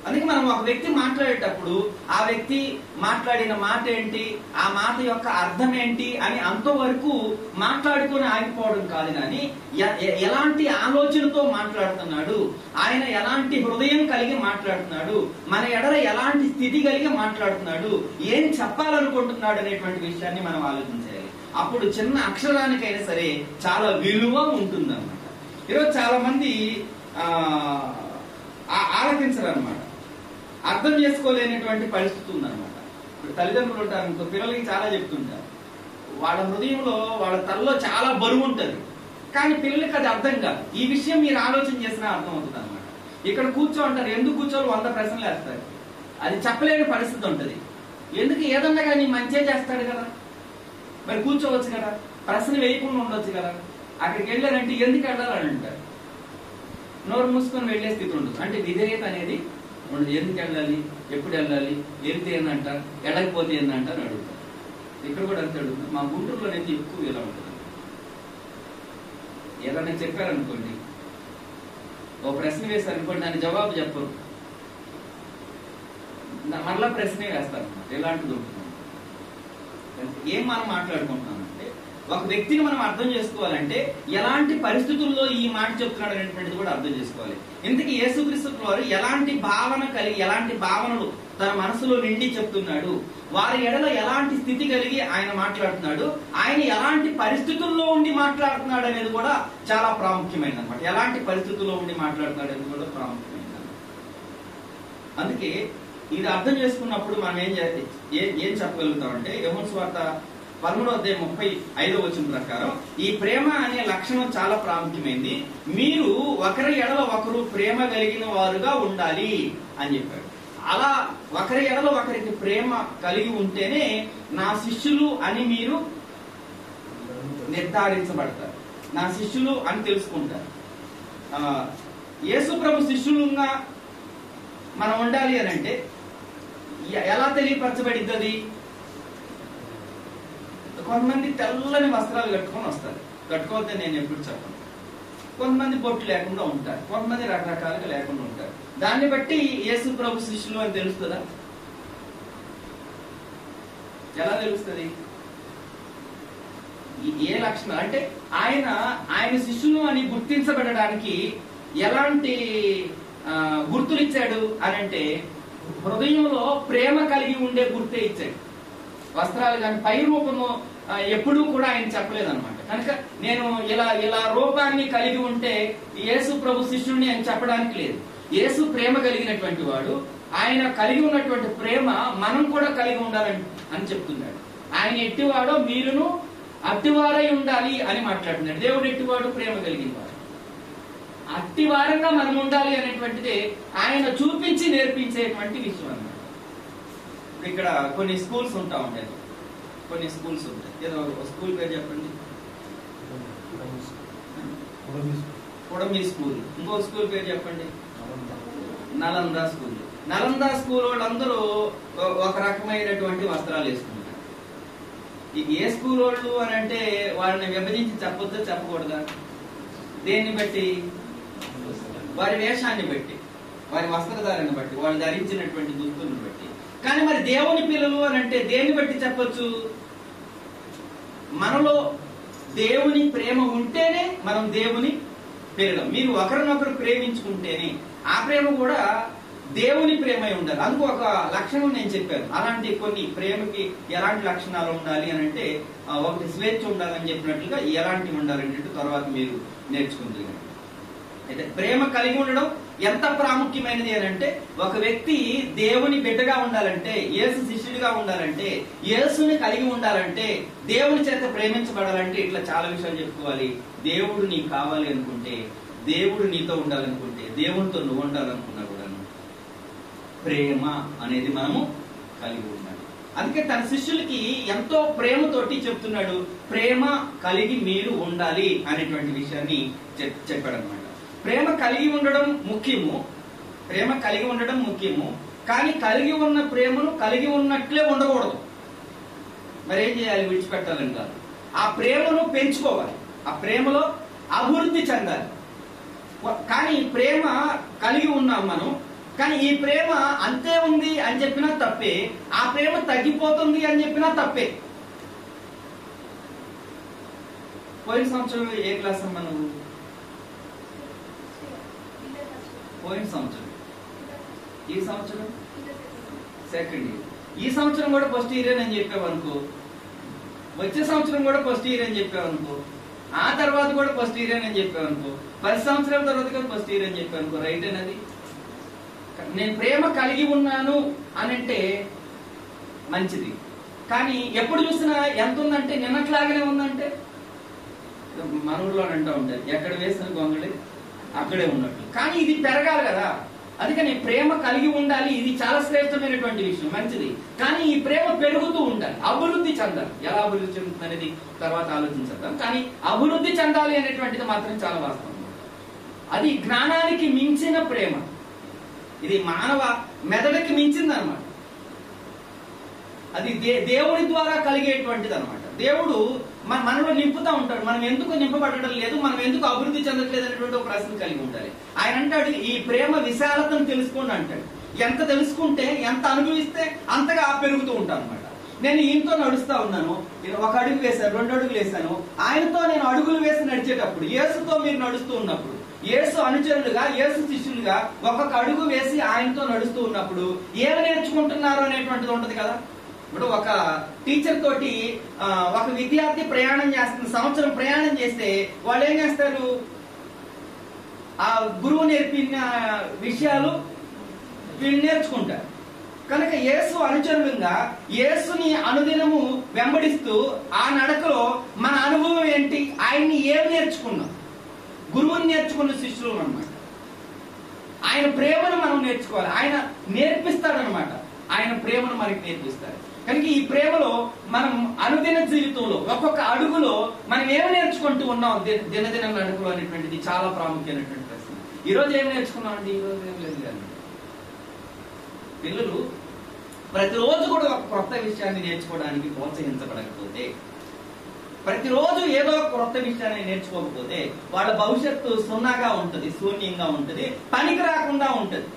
అందుకే మనం ఒక వ్యక్తి మాట్లాడేటప్పుడు ఆ వ్యక్తి మాట్లాడిన మాట ఏంటి, ఆ మాట యొక్క అర్థం ఏంటి అని అంతవరకు మాట్లాడుకుని ఆగిపోవడం కాదు. కానీ ఎలాంటి ఆలోచనతో మాట్లాడుతున్నాడు, ఆయన ఎలాంటి హృదయం కలిగి మాట్లాడుతున్నాడు, మన ఎడల ఎలాంటి స్థితి కలిగి మాట్లాడుతున్నాడు, ఏం చెప్పాలనుకుంటున్నాడు అనేటువంటి విషయాన్ని మనం ఆలోచించాలి. అప్పుడు చిన్న అక్షరానికైనా సరే చాలా విలువ ఉంటుందన్నమాట. ఈరోజు చాలా మంది ఆలోచించరు అనమాట, అర్థం చేసుకోలేనటువంటి పరిస్థితి ఉందన్నమాట. ఇప్పుడు తల్లిదండ్రులు ఉంటారు ఇంకో పిల్లలకి చాలా చెప్తుంటారు, వాళ్ళ హృదయంలో వాళ్ళ తలలో చాలా బరువు ఉంటుంది, కానీ పిల్లలకి అది అర్థం కాదు. ఈ విషయం మీరు ఆలోచన చేసినా అర్థం అవుతుంది అనమాట. ఇక్కడ కూర్చో అంటారు, ఎందుకు కూర్చోవాలి 100 ప్రశ్నలు వేస్తారు, అది చెప్పలేని పరిస్థితి ఉంటుంది. ఎందుకు ఏదన్నా కానీ మంచిగా చేస్తాడు కదా, మరి కూర్చోవచ్చు కదా, ప్రశ్న వేయకుండా ఉండొచ్చు కదా. అక్కడికి వెళ్ళారంటే ఎందుకు వెళ్ళాలని అంటారు, నోరు మూసుకొని వెళ్లే స్థితి ఉండదు. అంటే విధేయత అనేది ఉండదు. ఎందుకు వెళ్ళాలి, ఎప్పుడు వెళ్ళాలి, వెళ్తే ఏందంటారు, వెళ్ళకపోతే ఏందంటారు అని అడుగుతారు. ఇక్కడ కూడా అంతే అడుగుతారు. మా గుంటూరులో అనేది ఎక్కువ ఇలా ఉంటుంది. ఏదన్నా చెప్పారనుకోండి, ఓ ప్రశ్న వేస్తారు అనుకోండి, దాని జవాబు చెప్పరు, మరలా ప్రశ్నే వేస్తారు. ఎలాంటిది ఉంటుంది. ఏం మనం మాట్లాడుకుంటున్నామంటే, ఒక వ్యక్తిని మనం అర్థం చేసుకోవాలంటే ఎలాంటి పరిస్థితుల్లో ఈ మాట చెప్తున్నాడు అనేటువంటిది కూడా అర్థం చేసుకోవాలి. ఇంతకీ యేసుక్రీస్తు వారు ఎలాంటి భావన కలిగి, ఎలాంటి భావనలు తన మనసులో నిండి చెప్తున్నాడు, వారి ఎడల ఎలాంటి స్థితి కలిగి ఆయన మాట్లాడుతున్నాడు, ఆయన ఎలాంటి పరిస్థితుల్లో ఉండి మాట్లాడుతున్నాడు అనేది కూడా చాలా ప్రాముఖ్యమైనది అనమాట. ఎలాంటి పరిస్థితుల్లో ఉండి మాట్లాడుతున్నాడు అనేది కూడా ప్రాముఖ్యమైనది. అందుకే ఇది అర్థం చేసుకున్నప్పుడు మనం ఏం చెప్పగలుగుతామంటే, యోహాను సువార్త 13:35 ప్రకారం ఈ ప్రేమ అనే లక్షణం చాలా ప్రాముఖ్యమైంది. మీరు ఒకరి ఎడల ఒకరు ప్రేమ కలిగిన వారుగా ఉండాలి అని చెప్పాడు. అలా ఒకరి ఎడల ఒకరికి ప్రేమ కలిగి ఉంటేనే నా శిష్యులు అని మీరు నిర్ధారించబడతారు, నా శిష్యులు అని తెలుసుకుంటారు. యేసు ప్రభు శిష్యులుగా మనం ఉండాలి అని అంటే ఎలా తెలియపరచబడిద్ది? కొంతమంది తెల్లని వస్త్రాలు కట్టుకొని వస్తారు, కట్టుకోవద్దని నేను ఎప్పుడు చెప్పను. కొంతమంది బొట్టు లేకుండా ఉంటారు, కొంతమంది రకరకాలుగా లేకుండా ఉంటారు. దాన్ని బట్టి యేసు ప్రభు శిష్యులు అని తెలుస్తుందా? ఎలా తెలుస్తుంది? ఏ లక్షణం అంటే ఆయన శిష్యులు అని గుర్తించబడడానికి ఎలాంటి గుర్తులు ఇచ్చాడు అని అంటే, హృదయంలో ప్రేమ కలిగి ఉండే గుర్తే ఇచ్చాడు. వస్త్రాలు కానీ పై రూపము ఎప్పుడూ కూడా ఆయన చెప్పలేదన్నమాట. కనుక నేను ఇలా రూపాన్ని కలిగి ఉంటే యేసు ప్రభు శిష్యుడిని అని చెప్పడానికి లేదు. యేసు ప్రేమ కలిగినటువంటి వాడు, ఆయన కలిగి ఉన్నటువంటి ప్రేమ మనం కూడా కలిగి ఉండాలని అని చెప్తున్నాడు. ఆయన ఎట్టివాడో మీరును అట్టివారై ఉండాలి అని మాట్లాడుతున్నాడు. దేవుడు ఎట్టివాడు, ప్రేమ కలిగిన వాడు. అట్టివారంగా మనం ఉండాలి అనేటువంటిది ఆయన చూపించి నేర్పించేటువంటి విషయం అన్నమాట. ఇక్కడ కొన్ని స్కూల్స్ ఉంటా ఉంటాయి, కొన్ని స్కూల్స్ ఉంటాయి. ఏదో స్కూల్ పేరు చెప్పండి. పొడమి స్కూల్. ఇంకో స్కూల్ పేరు చెప్పండి. నలంద స్కూల్. నలంద స్కూల్ వాళ్ళందరూ ఒక రకమైనటువంటి వస్త్రాలు వేసుకుంటారు. ఏ స్కూల్ వాళ్ళు అని అంటే వాళ్ళని విభజించి చెప్పొద్దా చెప్పకూడదా? దేన్ని బట్టి? వారి వేషాన్ని బట్టి, వారి వస్త్రధారాన్ని బట్టి, వాళ్ళు ధరించినటువంటి దుస్తులను బట్టి. కానీ మరి దేవుని పిల్లలు అని అంటే దేన్ని బట్టి చెప్పొచ్చు? మనలో దేవుని ప్రేమ ఉంటేనే మనం దేవుని పిల్లలం. మీరు ఒకరినొకరు ప్రేమించుకుంటేనే ఆ ప్రేమ కూడా దేవుని ప్రేమ ఉండాలి. అందుకు ఒక లక్షణం నేను చెప్పాను. అలాంటి కొన్ని ప్రేమకి ఎలాంటి లక్షణాలు ఉండాలి అని అంటే, ఒకటి స్వేచ్ఛ ఉండాలని చెప్పినట్లుగా ఎలాంటివి ఉండాలంటే తర్వాత మీరు నేర్చుకుంటారు. అయితే ప్రేమ కలిగి ఉండడం ఎంత ప్రాముఖ్యమైనది అని అంటే, ఒక వ్యక్తి దేవుని బిడ్డగా ఉండాలంటే, యేసు శిష్యుడిగా ఉండాలంటే, యేసుని కలిగి ఉండాలంటే, దేవుని చేత ప్రేమించబడాలంటే ఇట్లా చాలా విషయాలు చెప్పుకోవాలి. దేవుడు నీకు కావాలి అనుకుంటే, దేవుడు నీతో ఉండాలనుకుంటే, దేవునితో నువ్వు ఉండాలనుకున్నా కూడా ప్రేమ అనేది మనము కలిగి ఉండాలి. అందుకే తన శిష్యులకి ఎంతో ప్రేమతోటి చెప్తున్నాడు, ప్రేమ కలిగి మీరు ఉండాలి అనేటువంటి విషయాన్ని చెప్పాడు అనమాట. ప్రేమ కలిగి ఉండడం ముఖ్యము, ప్రేమ కలిగి ఉండడం ముఖ్యము. కానీ కలిగి ఉన్న ప్రేమను కలిగి ఉన్నట్లే ఉండకూడదు. మరేం చేయాలి? విడిచిపెట్టాలని కాదు, ఆ ప్రేమను పెంచుకోవాలి, ఆ ప్రేమలో అభివృద్ధి చెందాలి. కానీ ప్రేమ కలిగి ఉన్నాం మనం, కానీ ఈ ప్రేమ అంతే ఉంది అని చెప్పినా తప్పే, ఆ ప్రేమ తగ్గిపోతుంది అని చెప్పినా తప్పే. పోయిన సంవత్సరం ఏ క్లాస్ అమ్మా నువ్వు? పోయిన సంవత్సరం. ఈ సంవత్సరం సెకండ్ ఇయర్. ఈ సంవత్సరం కూడా ఫస్ట్ ఇయర్ అని చెప్పావు అనుకో, వచ్చే సంవత్సరం కూడా ఫస్ట్ ఇయర్ అని చెప్పావు అనుకో, ఆ తర్వాత కూడా ఫస్ట్ ఇయర్ అని చెప్పావు అనుకో, 10 సంవత్సరాల తర్వాత కూడా ఫస్ట్ ఇయర్ అని చెప్పావు అనుకో, రైట్ అనేది. నేను ప్రేమ కలిగి ఉన్నాను అని అంటే మంచిది. కానీ ఎప్పుడు చూసినా ఎంత ఉందంటే నిన్నట్లాగానే ఉందంటే, మన ఊర్లో అంటూ ఉంటారు, ఎక్కడ వేసిన గొంగళి అక్కడే ఉన్నట్టు. కానీ ఇది పెరగాలి కదా, అందుకని ప్రేమ కలిగి ఉండాలి. ఇది చాలా శ్రేష్టమైనటువంటి విషయం, మంచిది. కానీ ఈ ప్రేమ పెరుగుతూ ఉండాలి, అభివృద్ధి చెందాలి. ఎలా అభివృద్ధి చెందుతుంది అనేది తర్వాత ఆలోచించేద్దాం. కానీ అభివృద్ధి చెందాలి అనేటువంటిది మాత్రం చాలా వాస్తవం. అది జ్ఞానానికి మించిన ప్రేమ, ఇది మానవ మెదడుకి మించింది అనమాట. అది దేవుడి ద్వారా కలిగేటువంటిది అనమాట. దేవుడు మనలో నింపుతా ఉంటాడు. మనం ఎందుకు నింపబడటం లేదు, మనం ఎందుకు అభివృద్ధి చెందట్లేదు అనేటువంటి ఒక ప్రశ్న కలిగి ఉండాలి. ఆయన అంటాడు, ఈ ప్రేమ విశాలతను తెలుసుకోండి అంటాడు. ఎంత తెలుసుకుంటే, ఎంత అనుభవిస్తే అంతగా పెరుగుతూ ఉంటాను అనమాట. నేను ఈయనతో నడుస్తా ఉన్నాను, 1 అడుగు వేశాను, 2 అడుగులు వేశాను. ఆయనతో నేను అడుగులు వేసి నడిచేటప్పుడు, యేసుతో మీరు నడుస్తూ ఉన్నప్పుడు, యేసు అనుచరులుగా, యేసు శిష్యులుగా 1 అడుగు వేసి ఆయనతో నడుస్తూ ఉన్నప్పుడు ఏమి నేర్చుకుంటున్నారు అనేటువంటిది ఉంటది కదా. ఇప్పుడు ఒక టీచర్ తోటి ఒక విద్యార్థి ప్రయాణం చేస్తున్న, సంవత్సరం ప్రయాణం చేస్తే వాళ్ళు ఏం చేస్తారు, ఆ గురువు నేర్పిన విషయాలు వీళ్ళు నేర్చుకుంటారు. కనుక యేసు అనుచరులుగా యేసుని అనుదినము వెంబడిస్తూ ఆ నడకలో మన అనుభవం ఏంటి, ఆయన్ని ఏమి నేర్చుకున్నాం, గురువుని నేర్చుకున్న శిష్యులు అన్నమాట. ఆయన ప్రేమను మనం నేర్చుకోవాలి, ఆయన నేర్పిస్తాడనమాట. ఆయన ప్రేమను మనకి నేర్పిస్తాడు. కనుక ఈ ప్రేమలో మనం అనుదిన జీవితంలో ఒక్కొక్క అడుగులో మనం ఏమి నేర్చుకుంటూ ఉన్నాం, దినదిన అడుగులో అనేటువంటిది చాలా ప్రాముఖ్యమైనటువంటి ప్రశ్న. ఈరోజు ఏమి నేర్చుకున్నాం అండి, ఈరోజు ఏం లేదు కానీ పిల్లలు ప్రతిరోజు కూడా ఒక కొత్త విషయాన్ని నేర్చుకోవడానికి ప్రోత్సహించబడకపోతే, ప్రతిరోజు ఏదో ఒక కొత్త విషయాన్ని నేర్చుకోకపోతే వాళ్ళ భవిష్యత్తు సున్నాగా ఉంటుంది, శూన్యంగా ఉంటుంది, పనికి రాకుండా ఉంటుంది.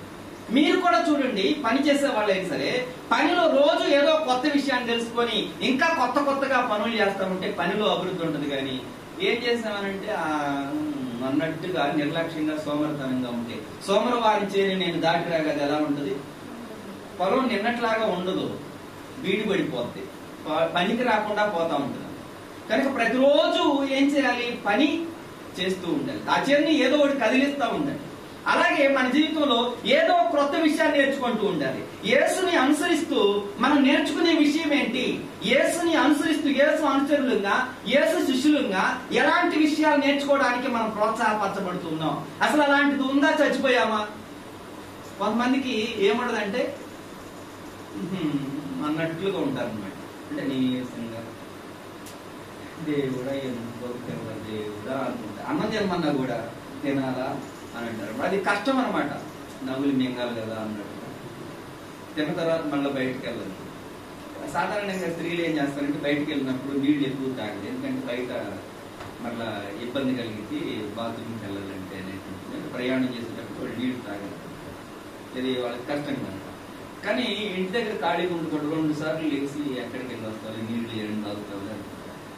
మీరు కూడా చూడండి, పని చేసే వాళ్ళైనా సరే పనిలో రోజు ఏదో కొత్త విషయాన్ని తెలుసుకొని ఇంకా కొత్తగా పనులు చేస్తా ఉంటే పనిలో అభివృద్ధి ఉంటుంది. కానీ ఏం చేసామనంటే అన్నట్టుగా నిర్లక్ష్యంగా సోమరితనంగా ఉంటే, సోమవారం చేరి నేను దాటి రాగది ఎలా ఉంటుంది, పొలం నిన్నట్లాగా ఉండదు, బీడి పడిపోద్ది, పనికి రాకుండా పోతా ఉంటుంది. కనుక ప్రతిరోజు ఏం చేయాలి, పని చేస్తూ ఉండాలి, ఆ చేరిని ఏదో ఒకటి కదిలిస్తూ ఉండాలి. అలాగే మన జీవితంలో ఏదో క్రొత్త విషయాన్ని నేర్చుకుంటూ ఉండాలి. యేసుని అనుసరిస్తూ మనం నేర్చుకునే విషయం ఏంటి, యేసుని అనుసరిస్తూ యేసు అనుచరులుగా, యేసు శిష్యులుగా ఎలాంటి విషయాలు నేర్చుకోవడానికి మనం ప్రోత్సాహపరచబడుతున్నాం. అసలు అలాంటిది ఉందా, చచ్చిపోయామా? కొంతమందికి ఏముండదంటే అన్నట్లుగా ఉంటారు అనమాట. అంటే నీరసంగా దేవుడా ఎందుకు దేవుడా అనుకుంటా, అన్నం తినమన్నా కూడా తినాలా అని అంటారు. అది కష్టం అనమాట, నవ్వులు మింగాలి కదా అన్నట్టు. తిన్న తర్వాత మళ్ళీ బయటకు వెళ్ళాలి. సాధారణంగా స్త్రీలు ఏం చేస్తారంటే బయటకు వెళ్ళినప్పుడు నీళ్లు ఎక్కువ తాగదు, ఎందుకంటే బయట మళ్ళా ఇబ్బంది కలిగింది, బాత్రూమ్కి వెళ్ళాలంటే అనేటువంటి ప్రయాణం చేసేటప్పుడు వాళ్ళు నీళ్లు తాగదు, ఇది వాళ్ళకి కష్టం కనుక. కానీ ఇంటి దగ్గర ఖాళీగా ఉండకూడదు, 2 సార్లు లేచి ఎక్కడికి వెళ్ళి వస్తారు, నీళ్లు ఏం తాగుతారు.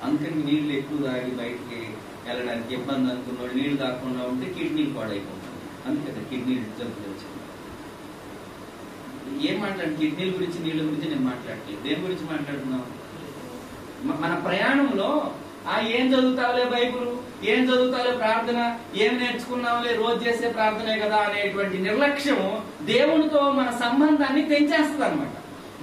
అందుకని నీళ్లు ఎక్కువ తాగి బయటికి వెళ్ళడానికి ఇబ్బంది అనుకున్న వాళ్ళు నీళ్లు తాగకుండా ఉంటే కిడ్నీలు పాడైపోతుంది. అందుకే కిడ్నీలు జబ్బులు వచ్చింది. ఏం మాట్లాడు, కిడ్నీల గురించి నీళ్ళ గురించి నేను మాట్లాడలేదు, దేని గురించి మాట్లాడుతున్నాం? మన ప్రయాణంలో ఏం చదువుతావులే బైబుల్, ఏం చదువుతావులే ప్రార్థన, ఏం నేర్చుకున్నావులే రోజు చేసే ప్రార్థనే కదా అనేటువంటి నిర్లక్ష్యం దేవునితో మన సంబంధాన్ని పెంచేస్తుంది అనమాట.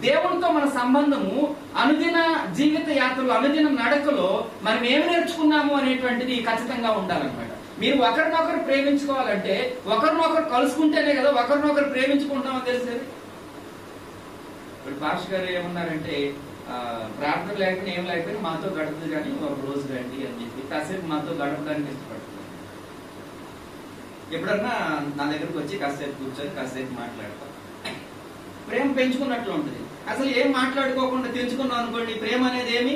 దేవునితో మన సంబంధము అనుదిన జీవిత యాత్రలో, అనుదిన నడకలో మనం ఏమి నేర్చుకున్నాము అనేటువంటిది ఖచ్చితంగా ఉండాలన్నమాట. మీరు ఒకరినొకరు ప్రేమించుకోవాలంటే ఒకరినొకరు కలుసుకుంటేనే కదా ఒకరినొకరు ప్రేమించుకుంటామని తెలిసేది. ఇప్పుడు పాస్టర్ గారు ఏమన్నారంటే, ప్రార్థన లేకపోయినా ఏం లేకపోయినా మాతో గడుపుతుంది కానీ ఒక రోజు రండి అని చెప్పి కాసేపు మాతో గడపడానికి ఇష్టపడుతుంది. ఎప్పుడన్నా నా దగ్గరకు వచ్చి కాసేపు కూర్చొని కాసేపు మాట్లాడతాం, ప్రేమ పెంచుకున్నట్లు ఉంటుంది. అసలు ఏం మాట్లాడుకోకుండా తెంచుకున్నాం అనుకోండి, ప్రేమ అనేది ఏమి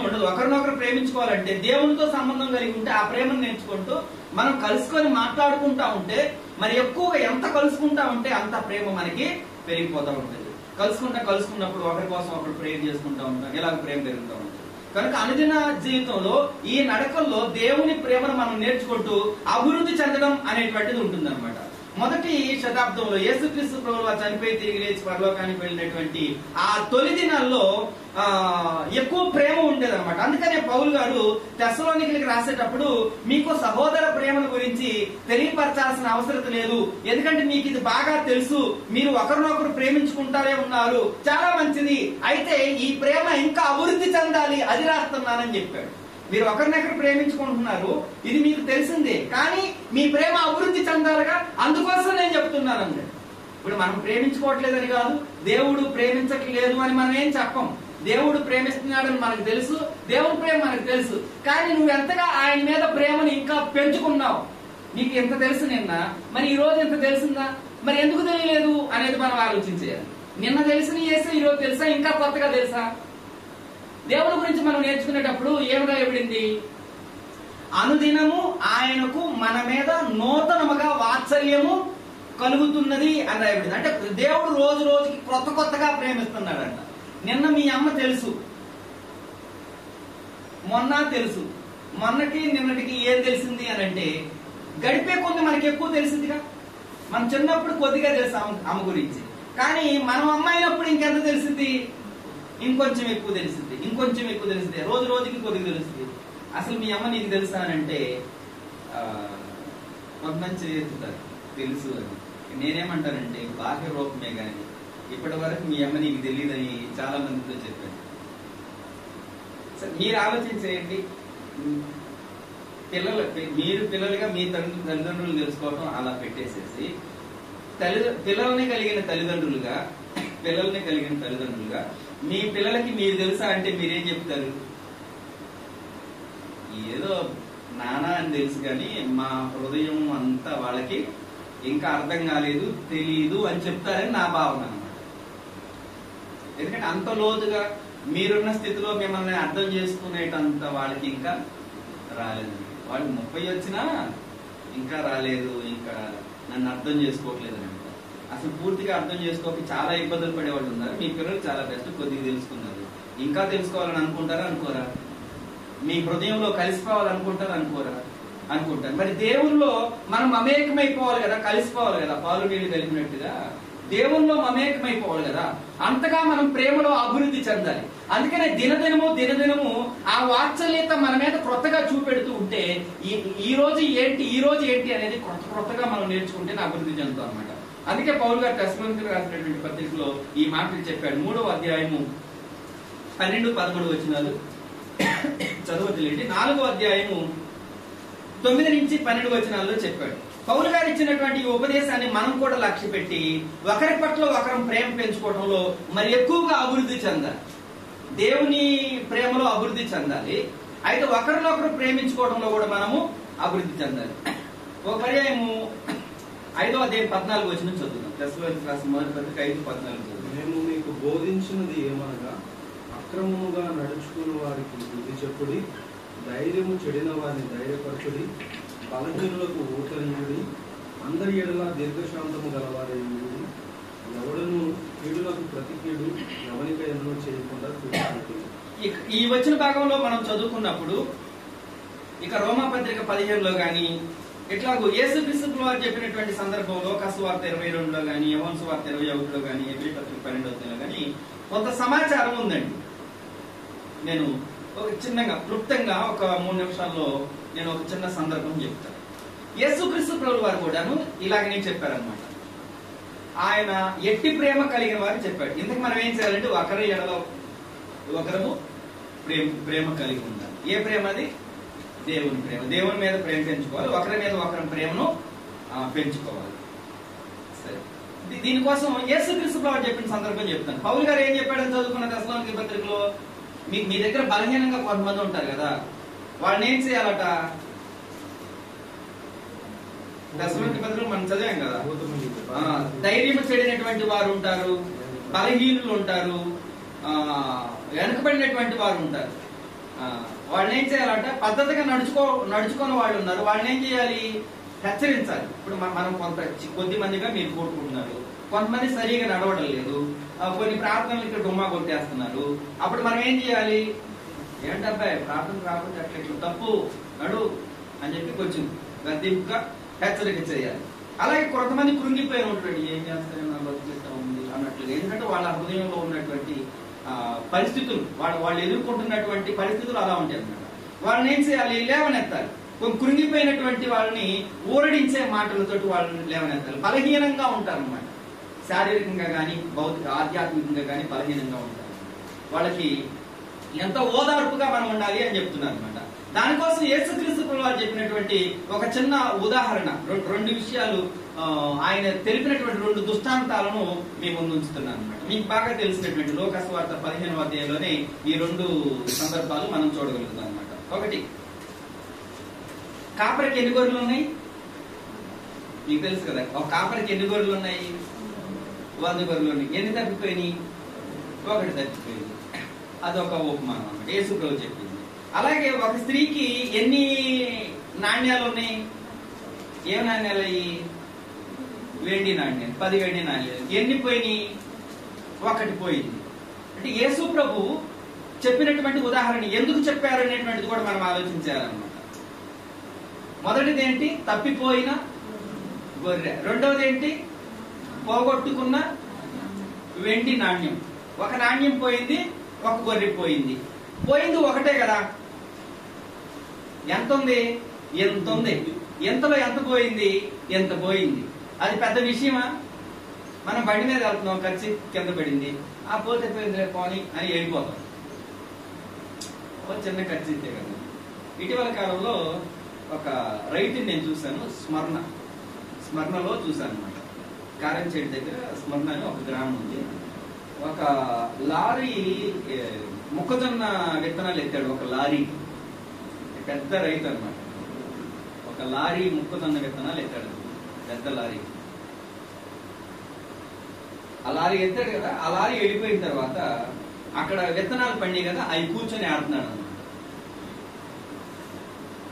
ఉండదు. ఒకరినొకరు ప్రేమించుకోవాలంటే దేవునితో సంబంధం కలిగి ఉంటే ఆ ప్రేమను నేర్చుకుంటూ మనం కలుసుకొని మాట్లాడుకుంటా ఉంటే, మరి ఎక్కువగా ఎంత కలుసుకుంటా ఉంటే అంత ప్రేమ మనకి పెరిగిపోతూ ఉంటుంది. కలుసుకున్నప్పుడు ఒకరి కోసం ఒకరు ప్రేయర్ చేసుకుంటా ఉంటాం, ఇలాగ ప్రేమ పెరుగుతూ ఉంటుంది. కనుక అనుదిన జీవితంలో ఈ నడకల్లో దేవుని ప్రేమను మనం నేర్చుకుంటూ అభివృద్ధి చెందడం అనేటువంటిది ఉంటుంది అనమాట. మొదటి శతాబ్దంలో యేసుక్రీస్తు ప్రభువు చనిపోయి తిరిగి లేచి పరలోకానికి వెళ్ళినటువంటి ఆ తొలి దినాల్లో ఎక్కువ ప్రేమ ఉండేదన్నమాట. అందుకనే పౌలు గారు తెస్సలోనికీయులకు రాసేటప్పుడు మీకు సహోదర ప్రేమల గురించి తెలియపరచాల్సిన అవసరం లేదు, ఎందుకంటే మీకు ఇది బాగా తెలుసు, మీరు ఒకరినొకరు ప్రేమించుకుంటారే ఉన్నారు, చాలా మంచిది, అయితే ఈ ప్రేమ ఇంకా అభివృద్ధి చెందాలి, అది రాస్తున్నానని చెప్పాడు. మీరు ఒకరినొకరు ప్రేమించుకుంటున్నారు, ఇది మీకు తెలిసిందే, కానీ మీ ప్రేమ అభివృద్ధి చెందాలిగా, అందుకోసం నేను చెప్తున్నానండి. ఇప్పుడు మనం ప్రేమించుకోవట్లేదని కాదు, దేవుడు ప్రేమించట్లేదు అని మనం ఏం చెప్పం. దేవుడు ప్రేమిస్తున్నాడని మనకు తెలుసు, దేవుడి ప్రేమ మనకు తెలుసు, కానీ నువ్వు ఎంతగా ఆయన మీద ప్రేమను ఇంకా పెంచుకున్నావు. నీకు ఎంత తెలుసు నిన్న, మరి ఈ రోజు ఎంత తెలిసిందా, మరి ఎందుకు తెలియలేదు అనేది మనం ఆలోచించేయాలి. నిన్న తెలిసిన యేసు ఈ రోజు తెలుసా, ఇంకా కొత్తగా తెలుసా? దేవుడి గురించి మనం నేర్చుకునేటప్పుడు ఏం రాయబడింది? అనుదినము ఆయనకు మన మీద నూతనముగా వాత్సల్యము కలుగుతున్నది అని రాయబడింది. అంటే దేవుడు రోజు రోజుకి కొత్త కొత్తగా ప్రేమిస్తున్నాడంట. నిన్న మీ అమ్మ తెలుసు, మొన్న తెలుసు, మొన్నకి నిన్నటికి ఏం తెలిసింది అని అంటే గడిపే కొద్ది మనకి ఎక్కువ తెలిసిందిగా. మనం చిన్నప్పుడు కొద్దిగా తెలుసు అమ్మ గురించి, కానీ మనం అమ్మాయినప్పుడు ఇంకెంత తెలిసింది? ఇంకొంచెం ఎక్కువ తెలిసింది, ఇంకొంచెం ఎక్కువ తెలిసింది, రోజు రోజుకి కొద్దిగా తెలుస్తుంది. అసలు మీ అమ్మ నీకు తెలుసా అని అంటే కొంతమంది చేస్తారు తెలుసు అని. నేనేమంటానంటే బాహ్య రూపమే కానీ ఇప్పటి వరకు మీ అమ్మ నీకు తెలియదని చాలా మందితో చెప్పాను. మీరు ఆలోచించేయండి, మీరు పిల్లలుగా మీ తల్లిదండ్రులు తెలుసుకోవటం అలా పెట్టేసేసి పిల్లల్ని కలిగిన తల్లిదండ్రులుగా మీ పిల్లలకి మీరు తెలుసా అంటే మీరేం చెప్తారు? ఏదో నానా అని తెలుసు కానీ మా హృదయం అంతా వాళ్ళకి ఇంకా అర్థం కాలేదు, తెలియదు అని చెప్తారని నా భావన అన్నమాట. ఎందుకంటే అంత లోతుగా మీరున్న స్థితిలో మిమ్మల్ని అర్థం చేసుకునేటంత వాళ్ళకి ఇంకా రాలేదు. వాళ్ళు 30 వచ్చినా ఇంకా రాలేదు, ఇంకా నన్ను అర్థం చేసుకోవట్లేదు అని అంటారు. అసలు పూర్తిగా అర్థం చేసుకోక చాలా ఇబ్బందులు పడేవాళ్ళు ఉన్నారు. మీ పిల్లలు చాలా బెస్ట్, కొద్దిగా తెలుసుకున్నారు. ఇంకా తెలుసుకోవాలని అనుకుంటారా? అనుకోరా? మీ హృదయంలో కలిసిపోవాలనుకుంటారా? అనుకుంటారు. మరి దేవుల్లో మనం మమేకమైపోవాలి కదా, కలిసిపోవాలి కదా, పాలు నీళ్లు కలిపినట్టుగా దేవుల్లో మమేకమైపోవాలి కదా. అంతగా మనం ప్రేమలో అభివృద్ధి చెందాలి. అందుకనే దినదినము ఆ వాత్సల్యత మన మీద కొత్తగా చూపెడుతూ ఉంటే ఈ రోజు ఏంటి అనేది కొత్తగా మనం నేర్చుకుంటే అభివృద్ధి చెందుతాం అన్నమాట. అందుకే పౌలు గారు తెస్సలోనికీయులకు రాసినటువంటి పత్రికలో ఈ మాటలు చెప్పాడు. 3వ అధ్యాయము 12-13 వచనాలు చదవట్లేండి. 4వ అధ్యాయము 9-12 వచనాల్లో చెప్పాడు. పౌలు గారు ఇచ్చినటువంటి ఈ ఉపదేశాన్ని మనం కూడా లక్ష్య పెట్టి ఒకరి పట్ల ఒకరం ప్రేమ పెంచుకోవడంలో మరి ఎక్కువగా అభివృద్ధి చెందాలి. దేవుని ప్రేమలో అభివృద్ధి చెందాలి. అయితే ఒకరినొకరు ప్రేమించుకోవడంలో కూడా మనము అభివృద్ధి చెందాలి. ఒక పర్యాయము 5వ అధ్యాయం 14 వచనం చదువుతాం. తెస్సలోనికీయులకు రాసిన మొదటి పత్రిక 5:14 చదువుతాం. నేను మీకు బోధించినది ఏమనగా అక్రమముగా నడుచుకున్న వారికి బుద్ధి చెప్పుడి, ధైర్యము చెడిన వారిని ధైర్యపరచుడి, బలహీనులకు ఊతనీయుడి, అందరి ఎడల దీర్ఘశాంతము గలవారేయుడి, ఎవడను కీడులకు ప్రతి కీడు ఎవరికైనా చేయకుండా చూడాలి. ఈ వచ్చిన భాగంలో మనం చదువుకున్నప్పుడు ఇక రోమాపత్రిక 15లో గాని ఇట్లాగూ యేసుక్రీస్తు వారు చెప్పినటువంటి సందర్భంలో సువార్త 22లో గాని, యోహాను సువార్త 21లో గాని, హెబ్రీ పత్రిక 12లో గాని కొంత సమాచారం ఉందండి. నేను ఒక చిన్నగా క్లుప్తంగా ఒక 3 నిమిషాల్లో నేను ఒక చిన్న సందర్భం చెప్తాను. యేసుక్రీస్తు ప్రభువు వారు కూడాను ఇలాగనే చెప్పారనమాట. ఆయన ఎట్టి ప్రేమ కలిగిన వారు చెప్పాడు. ఇందుకు మనం ఏం చేయాలంటే ఒకరి ఎడలో ఒకరము ప్రేమ కలిగి ఉండాలి. ఏ ప్రేమ అది? దేవుని ప్రేమ. దేవుని మీద ప్రేమ పెంచుకోవాలి, ఒకరి మీద ఒకరి ప్రేమను పెంచుకోవాలి. సరే, దీనికోసం యేసుక్రీస్తు ప్రభువు చెప్పిన సందర్భం చెప్తాను. పౌలు గారు ఏం చెప్పాడని చదువుకున్న తెస్సలోనికీ పత్రికలో మీ దగ్గర బలహీనంగా కొంతమంది ఉంటారు కదా, వాళ్ళని ఏం చేయాలట? తెస్సలోనికీ పత్రికలో మనం చదివాం కదా, ధైర్యం చెడినటువంటి వారు ఉంటారు, బలహీనులు ఉంటారు, వెనుకబడినటువంటి వారు ఉంటారు. వాళ్ళని ఏం చేయాలంటే పద్ధతిగా నడుచుకున్న వాళ్ళు ఉన్నారు, వాళ్ళని ఏం చేయాలి? హెచ్చరించాలి. ఇప్పుడు మనం కొద్ది మందిగా మీరు కోరుకుంటున్నారు, కొంతమంది సరిగా నడవడం లేదు, కొన్ని ప్రార్థనలు ఇక్కడ డుమ్మా కొట్టేస్తున్నారు. అప్పుడు మనం ఏం చేయాలి? ఏంటబ్బాయి ప్రార్థన రాకపోతే అట్లా తప్పు నడు అని చెప్పి కొంచెం గద్దెగా హెచ్చరిక చేయాలి. అలాగే కొంతమంది కృంగిపోయినటువంటి ఏం చేస్తారో నా బతుకుతా ఉంది అన్నట్లుగా, ఎందుకంటే వాళ్ళ హృదయంలో ఉన్నటువంటి పరిస్థితులు, వాళ్ళు ఎదుర్కొంటున్నటువంటి పరిస్థితులు అలా ఉంటాయి అన్నమాట. వాళ్ళని ఏం చేయాలి? లేవనెత్తాలి. కృంగిపోయినటువంటి వాళ్ళని ఊరడించే మాటలతో వాళ్ళని లేవనెత్తాలి. బలహీనంగా ఉంటారన్నమాట, శారీరకంగా కానీ ఆధ్యాత్మికంగా కానీ బలహీనంగా ఉంటారు. వాళ్ళకి ఎంత ఓదార్పుగా మనం ఉండాలి అని చెప్తున్నారు అనమాట. దానికోసం యేసుక్రీస్తు ప్రభువు చెప్పినటువంటి ఒక చిన్న ఉదాహరణ, రెండు విషయాలు ఆయన తెలిపినటువంటి 2 దృష్టాంతాలను మీ ముందు ఉంచుతున్నాను అనమాట. మీకు బాగా తెలిసినటువంటి లోక సువార్త 15వ అధ్యాయంలోనే ఈ 2 సందర్భాలు మనం చూడగలుగుతాం అనమాట. ఒకటి, కాపరికి ఎన్ని గొర్రెలు ఉన్నాయి? మీకు తెలుసు కదా. ఒక కాపరికి ఎన్ని గొర్రెలు ఉన్నాయి? 100 గొర్రెలు ఉన్నాయి. ఎన్ని తప్పిపోయినాయి? 1 తప్పిపోయింది. అదొక ఉపమానం అన్నమాట, యేసు ప్రభువు చెప్పింది. అలాగే ఒక స్త్రీకి ఎన్ని నాణ్యాలు ఉన్నాయి? ఏ నాణ్యాలు అయ్యి? వెండి నాణ్యాలు, 10 వెండి నాణ్యాలు. ఎన్ని పోయినాయి? 1 పోయింది. అంటే యేసు ప్రభు చెప్పినటువంటి ఉదాహరణ ఎందుకు చెప్పారు అనేటువంటిది కూడా మనం ఆలోచించాలన్నమాట. మొదటిది ఏంటి? తప్పిపోయిన గొర్రె. రెండవది ఏంటి? పోగొట్టుకున్న వెండి నాణ్యం. 1 నాణ్యం పోయింది, 1 గొర్రె పోయింది. పోయింది ఒకటే కదా, ఎంత ఉంది? ఎంత ఉంది. ఎంతలో ఎంత పోయింది? ఎంత పోయింది. అది పెద్ద విషయమా? మనం బండి మీద వెళ్తున్నాం, ఖర్చు కింద పడింది, ఆ పోతే పోయిందిలే పోని అని వెళ్ళిపోతాం. చిన్న ఖర్చు ఇస్తే కదా. ఇటీవల కాలంలో ఒక రైతుని నేను చూశాను, స్మరణలో చూశాను అనమాట. కారంచేటి దగ్గర స్మరణ అని ఒక గ్రామం ఉంది. ఒక లారీ మొక్కజొన్న విత్తనాలు ఎత్తాడు. ఒక లారీ, పెద్ద రైతు అనమాట. ఒక లారీ మొక్కజొన్న విత్తనాలు ఎత్తాడు, పెద్ద లారీ. ఆ లారీ ఎత్తాడు కదా. ఆ లారీ వెళ్ళిపోయిన తర్వాత అక్కడ విత్తనాలు పండి కదా, అవి కూర్చొని ఆడుతున్నాడు అనమాట.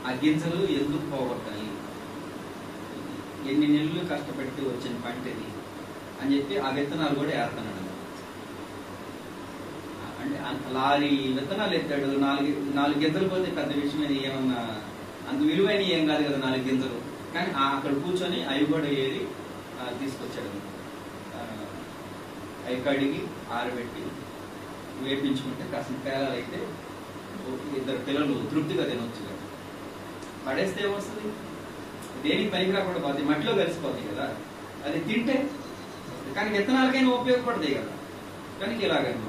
ఆ గింజలు ఎందుకు పోగొట్టాలి, ఎన్ని నెలలు కష్టపెట్టి వచ్చిన పంటది అని చెప్పి ఆ విత్తనాలు కూడా ఏడుతున్నాడు. అంటే లారీ విత్తనాలు ఎత్తాడు, 4 గింజలు పోతే పెద్ద విషయం అది, ఏమన్నా అంత విలువైన ఏం కాదు కదా 4 గింజలు. కానీ అక్కడ కూర్చొని అవి కూడా ఏరి తీసుకొచ్చాడు. అవి కడిగి ఆరబెట్టి వేపించుకుంటే కాసిన పేలాలు అయితే 2 పిల్లలు తృప్తిగా తినొచ్చు కదా. పడేస్తే ఏమొస్తుంది? దేనికి పనికి రాకుండా పోతాయి, మట్టిలో కలిసిపోతాయి కదా. అది తింటే కానీ విత్తనాలకైనా ఉపయోగపడతాయి కదా. కానీ ఇలాగనమాట.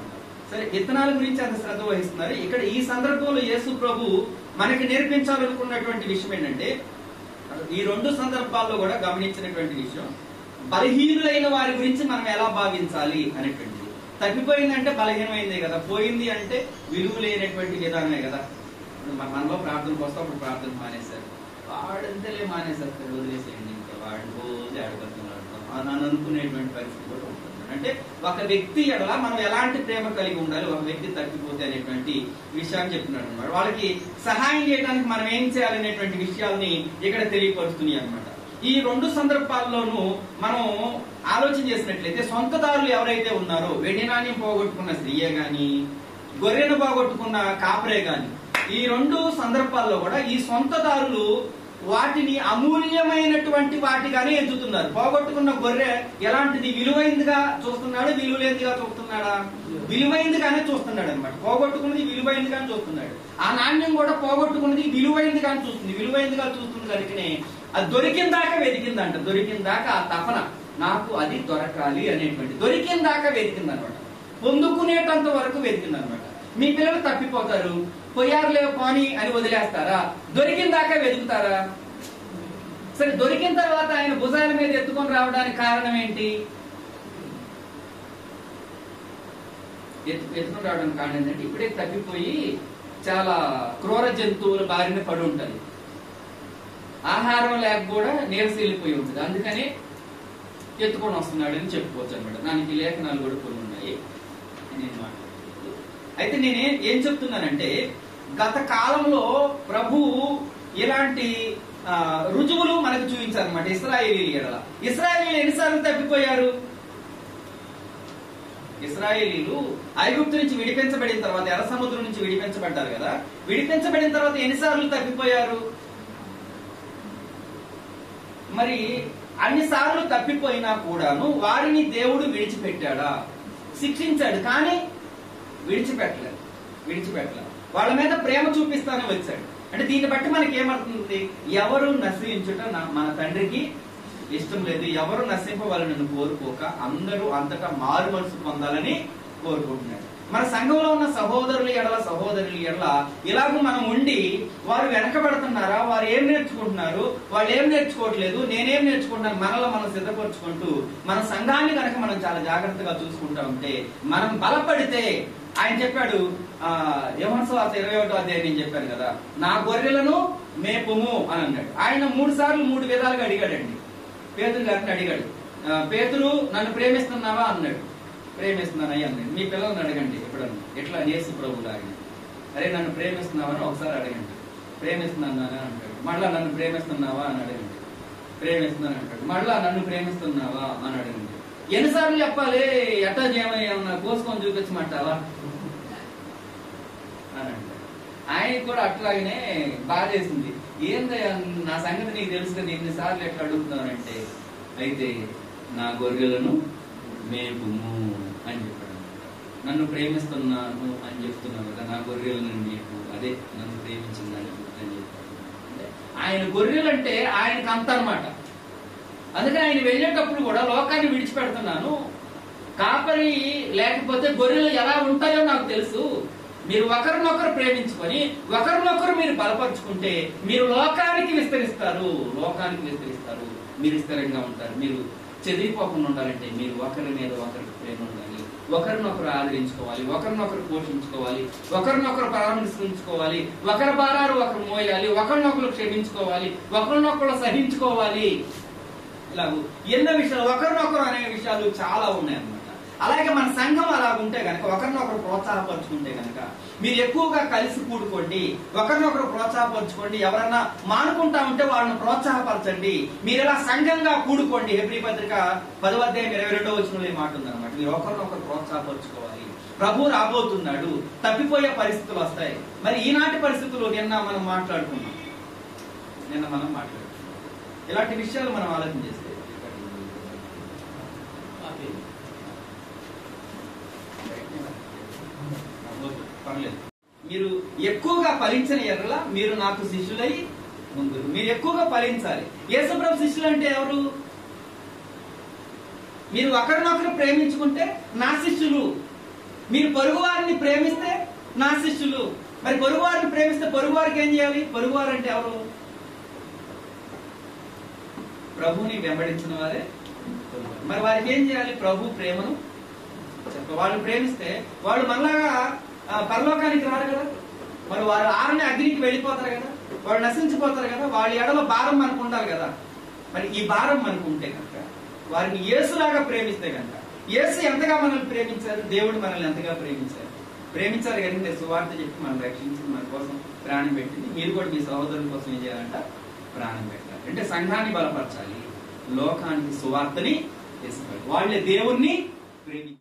సరే, విత్తనాల గురించి అంత శ్రద్ధ వహిస్తున్నారు. ఇక్కడ ఈ సందర్భంలో యేసు ప్రభు మనకి నేర్పించాలనుకున్నటువంటి విషయం ఏంటంటే, ఈ 2 సందర్భాల్లో కూడా గమనించినటువంటి విషయం, బలహీనులైన వారి గురించి మనం ఎలా భావించాలి అనేటువంటిది. తప్పిపోయిందంటే బలహీనమైందే కదా, పోయింది అంటే విలువ లేనటువంటి విధానమే కదా. మనలో ప్రార్థనకు వస్తే అప్పుడు ప్రార్థన మానేశారు, వాడంతలే మానేసేస్తాడు, వదిలేసేయండి, ఇంకా వాడు రోజు ఆడపడుతున్నాడు అని అనుకునేటువంటి పరిస్థితి కూడా ఉంటుంది. అంటే ఒక వ్యక్తి ఎడల మనం ఎలాంటి ప్రేమ కలిగి ఉండాలి, ఒక వ్యక్తి తప్పిపోతే అనేటువంటి విషయాన్ని చెప్తున్నాడు అనమాట. వాళ్ళకి సహాయం చేయడానికి మనం ఏం చేయాలనేటువంటి విషయాల్ని ఇక్కడ తెలియపరుస్తున్నాయి అనమాట. ఈ 2 సందర్భాల్లోనూ మనం ఆలోచన చేసినట్లయితే, సొంతదారులు ఎవరైతే ఉన్నారో, వెండి నాణ్యం పోగొట్టుకున్న స్త్రీయే గాని, గొర్రెను పోగొట్టుకున్న కాపరే గాని, ఈ 2 సందర్భాల్లో కూడా ఈ సొంతదారులు వాటిని అమూల్యమైనటువంటి వాటిగానే ఎంచుతున్నారు. పోగొట్టుకున్న గొర్రె ఎలాంటిది? విలువైందిగా చూస్తున్నాడు, విలువలేనిదిగా చూస్తున్నాడా? విలువైందిగానే చూస్తున్నాడు అనమాట. పోగొట్టుకున్నది విలువైందిగానే చూస్తున్నాడు. ఆ నాణ్యం కూడా పోగొట్టుకున్నది విలువైందిగానే చూస్తుంది. విలువైందిగా చూస్తుంది కనుకనే అది దొరికిన దాకా వెతికిందంట. దొరికిన దాకా ఆ తపన, నాకు అది దొరకాలి అనేటువంటి, దొరికిన దాకా వెతికింది అనమాట. పొందుకునేటంత వరకు వెతికింది అనమాట. మీ పిల్లలు తప్పిపోతారు, పోయారులే పోని అని వదిలేస్తారా? దొరికిన దాకా వెతుకుతారా? సరే, దొరికిన తర్వాత ఆయన భుజాల మీద ఎత్తుకొని రావడానికి కారణం ఏంటి? ఎత్తుకొని రావడానికి కారణం ఏంటంటే, ఇప్పుడే తప్పిపోయి చాలా క్రూర జంతువుల బారిన పడి ఉంటుంది, ఆహారం లేక కూడా నీరసిల్లిపోయి ఉంటుంది, అందుకని ఎత్తుకొని వస్తున్నాడు అని చెప్పుకోవచ్చు అనమాట. దానికి లేఖనాలు కూడా కొన్ని ఉన్నాయి నేను మాట్లాడుతూ. అయితే ఏం చెప్తున్నానంటే, గత కాలంలో ప్రభు ఇలాంటి రుజువులు మనకు చూపించారు అనమాట. ఇశ్రాయేలీలు ఎన్నిసార్లు తప్పిపోయారు? ఇశ్రాయేలీలు ఐగుప్తు నుంచి విడిపించబడిన తర్వాత, ఎర్ర సముద్రం నుంచి విడిపించబడ్డారు కదా. విడిపించబడిన తర్వాత ఎన్నిసార్లు తప్పిపోయారు? మరి అన్నిసార్లు తప్పిపోయినా కూడాను వారిని దేవుడు విడిచిపెట్టాడా? శిక్షించాడు, కానీ విడిచిపెట్టలేదు. వాళ్ళ మీద ప్రేమ చూపిస్తానే వచ్చాడు. అంటే దీన్ని బట్టి మనకి ఏమవుతుంది? ఎవరు నశించుట మన తండ్రికి ఇష్టం లేదు. ఎవరు నశింపవాలని కోరుకోక అందరూ అంతటా మారు మనసు పొందాలని కోరుకుంటున్నారు. మన సంఘంలో ఉన్న సహోదరుల ఎడల ఇలాగూ మనం ఉండి వారు వెనకబడుతున్నారా? వారు ఏం నేర్చుకుంటున్నారు? వాళ్ళు ఏం నేర్చుకోవట్లేదు, నేనేం నేర్చుకుంటున్నాను? మనలో మనం సిద్ధపరచుకుంటూ మన సంఘాన్ని కనుక మనం చాలా జాగ్రత్తగా చూసుకుంటా ఉంటే, మనం బలపడితే, ఆయన చెప్పాడు యోహాను సువార్త 21వ అధ్యాయం నేను చెప్పాను కదా, నా గొర్రెలను మేపుము అని అన్నాడు. ఆయన 3 సార్లు 3 విధాలుగా అడిగాడండి. పేతురు గారిని అడిగాడు. పేతురు, నన్ను ప్రేమిస్తున్నావా అన్నాడు. ప్రేమిస్తున్నానయ్య అన్నాడు. మీ పిల్లల్ని అడగండి ఎప్పుడన్నా, ఎట్లా యేసు ప్రభువు లాగా, అరే నన్ను ప్రేమిస్తున్నావని ఒకసారి అడగండి. ప్రేమిస్తున్నానా అంటాడు. మళ్ళా నన్ను ప్రేమిస్తున్నావా అని అడగండి. ప్రేమిస్తున్నాను అంటాడు. మళ్ళా నన్ను ప్రేమిస్తున్నావా అని అడగండి. ఎన్నిసార్లు చెప్పాలి? ఎట్టా ఏమన్నా కోసుకొని చూపించమంటావా అని అంటాడు. ఆయనకి కూడా అట్లాగనే బాధేసింది. ఏంది నా సంగతి నీకు తెలుసు కదా, ఎన్నిసార్లు ఎట్లా అడుగుతున్నానంటే, అయితే నా గొర్రెలను మేపుము అని చెప్పాడు. నన్ను ప్రేమిస్తున్నాను అని చెప్తున్నావు కదా, నా గొర్రెలను మేపు, అదే నన్ను ప్రేమించిందని అని చెప్పాడు. అంటే ఆయన గొర్రెలు అంటే ఆయనకు అంత అన్నమాట. అందుకని ఆయన వెళ్ళేటప్పుడు కూడా లోకాన్ని విడిచిపెడుతున్నాను, కాపరి లేకపోతే గొర్రెలు ఎలా ఉంటాయో నాకు తెలుసు, మీరు ఒకరినొకరు ప్రేమించుకొని ఒకరినొకరు మీరు బలపరుచుకుంటే మీరు లోకానికి విస్తరిస్తారు, మీరు స్థిరంగా ఉంటారు. మీరు చెదిరిపోకుండా ఉండాలంటే మీరు ఒకరి మీద ఒకరికి ప్రేమ ఉండాలి, ఒకరినొకరు ఆదరించుకోవాలి, ఒకరినొకరు పోషించుకోవాలి, ఒకరినొకరు పరామర్శించుకోవాలి, ఒకరి భారాలు ఒకరు మోయాలి, ఒకరినొకరు క్షమించుకోవాలి, ఒకరినొకరు సహించుకోవాలి. ఇలా ఎన్నో విషయాలు, ఒకరినొకరు అనే విషయాలు చాలా ఉన్నాయన్నమాట. అలాగే మన సంఘం అలాగుంటే గనక, ఒకరినొకరు ప్రోత్సాహపరుచుకుంటే గనక, మీరు ఎక్కువగా కలిసి కూడుకోండి, ఒకరినొకరు ప్రోత్సాహపరచుకోండి. ఎవరన్నా మానుకుంటా ఉంటే వాళ్ళని ప్రోత్సాహపరచండి. మీరు ఇలా సంఘంగా కూడుకోండి. హెబ్రీ పత్రిక 10వ అధ్యాయం 22వ వచనంలో ఈ మాట ఉందన్నమాట. మీరు ఒకరినొకరు ప్రోత్సాహపరచుకోవాలి. ప్రభు రాబోతున్నాడు, తప్పిపోయే పరిస్థితులు వస్తాయి. మరి ఈనాటి పరిస్థితులు నిన్న మనం మాట్లాడుకున్నాం. ఇలాంటి విషయాలు మనం ఆలోచన చేస్తే పర్లేదు. మీరు ఎక్కువగా ఫలించిన ఎడల మీరు నాకు శిష్యులై ముందురు. మీరు ఎక్కువగా ఫలించాలి. యేసుప్రభు శిష్యులు అంటే ఎవరు? మీరు ఒకరినొకరు ప్రేమించుకుంటే నా శిష్యులు. మీరు పొరుగువారిని ప్రేమిస్తే నా శిష్యులు. మరి పొరుగువారిని ప్రేమిస్తే పొరుగువారికి ఏం చేయాలి? పొరుగువారు అంటే ఎవరు? ప్రభుని వెంబడించిన వారే. మరి వారికి ఏం చేయాలి? ప్రభు ప్రేమను వాళ్ళు ప్రేమిస్తే వాళ్ళు మనలాగా పరలోకానికి రారు కదా. మరి వారు ఆరని అగ్నికి వెళ్ళిపోతారు కదా, వాళ్ళు నశించిపోతారు కదా. వాళ్ళ ఎడలో భారం మనకు ఉండాలి కదా. మరి ఈ భారం మనకు ఉంటే కనుక, వారిని యేసులాగా ప్రేమిస్తే కనుక, యేసు ఎంతగా మనల్ని ప్రేమించారు, దేవుడు మనల్ని ఎంతగా ప్రేమించారు కనుక సువార్త చెప్పి మనం రక్షించి మన కోసం ప్రాణం పెట్టింది. మీరు కూడా మీ సహోదరుల కోసం ఏం చేయాలంట? ప్రాణం పెట్టాలి. అంటే సంఘాన్ని బలపరచాలి, లోకానికి సువార్తని తీసుకెళ్ళాలి. వాళ్ళే దేవుణ్ణి ప్రేమించాలి.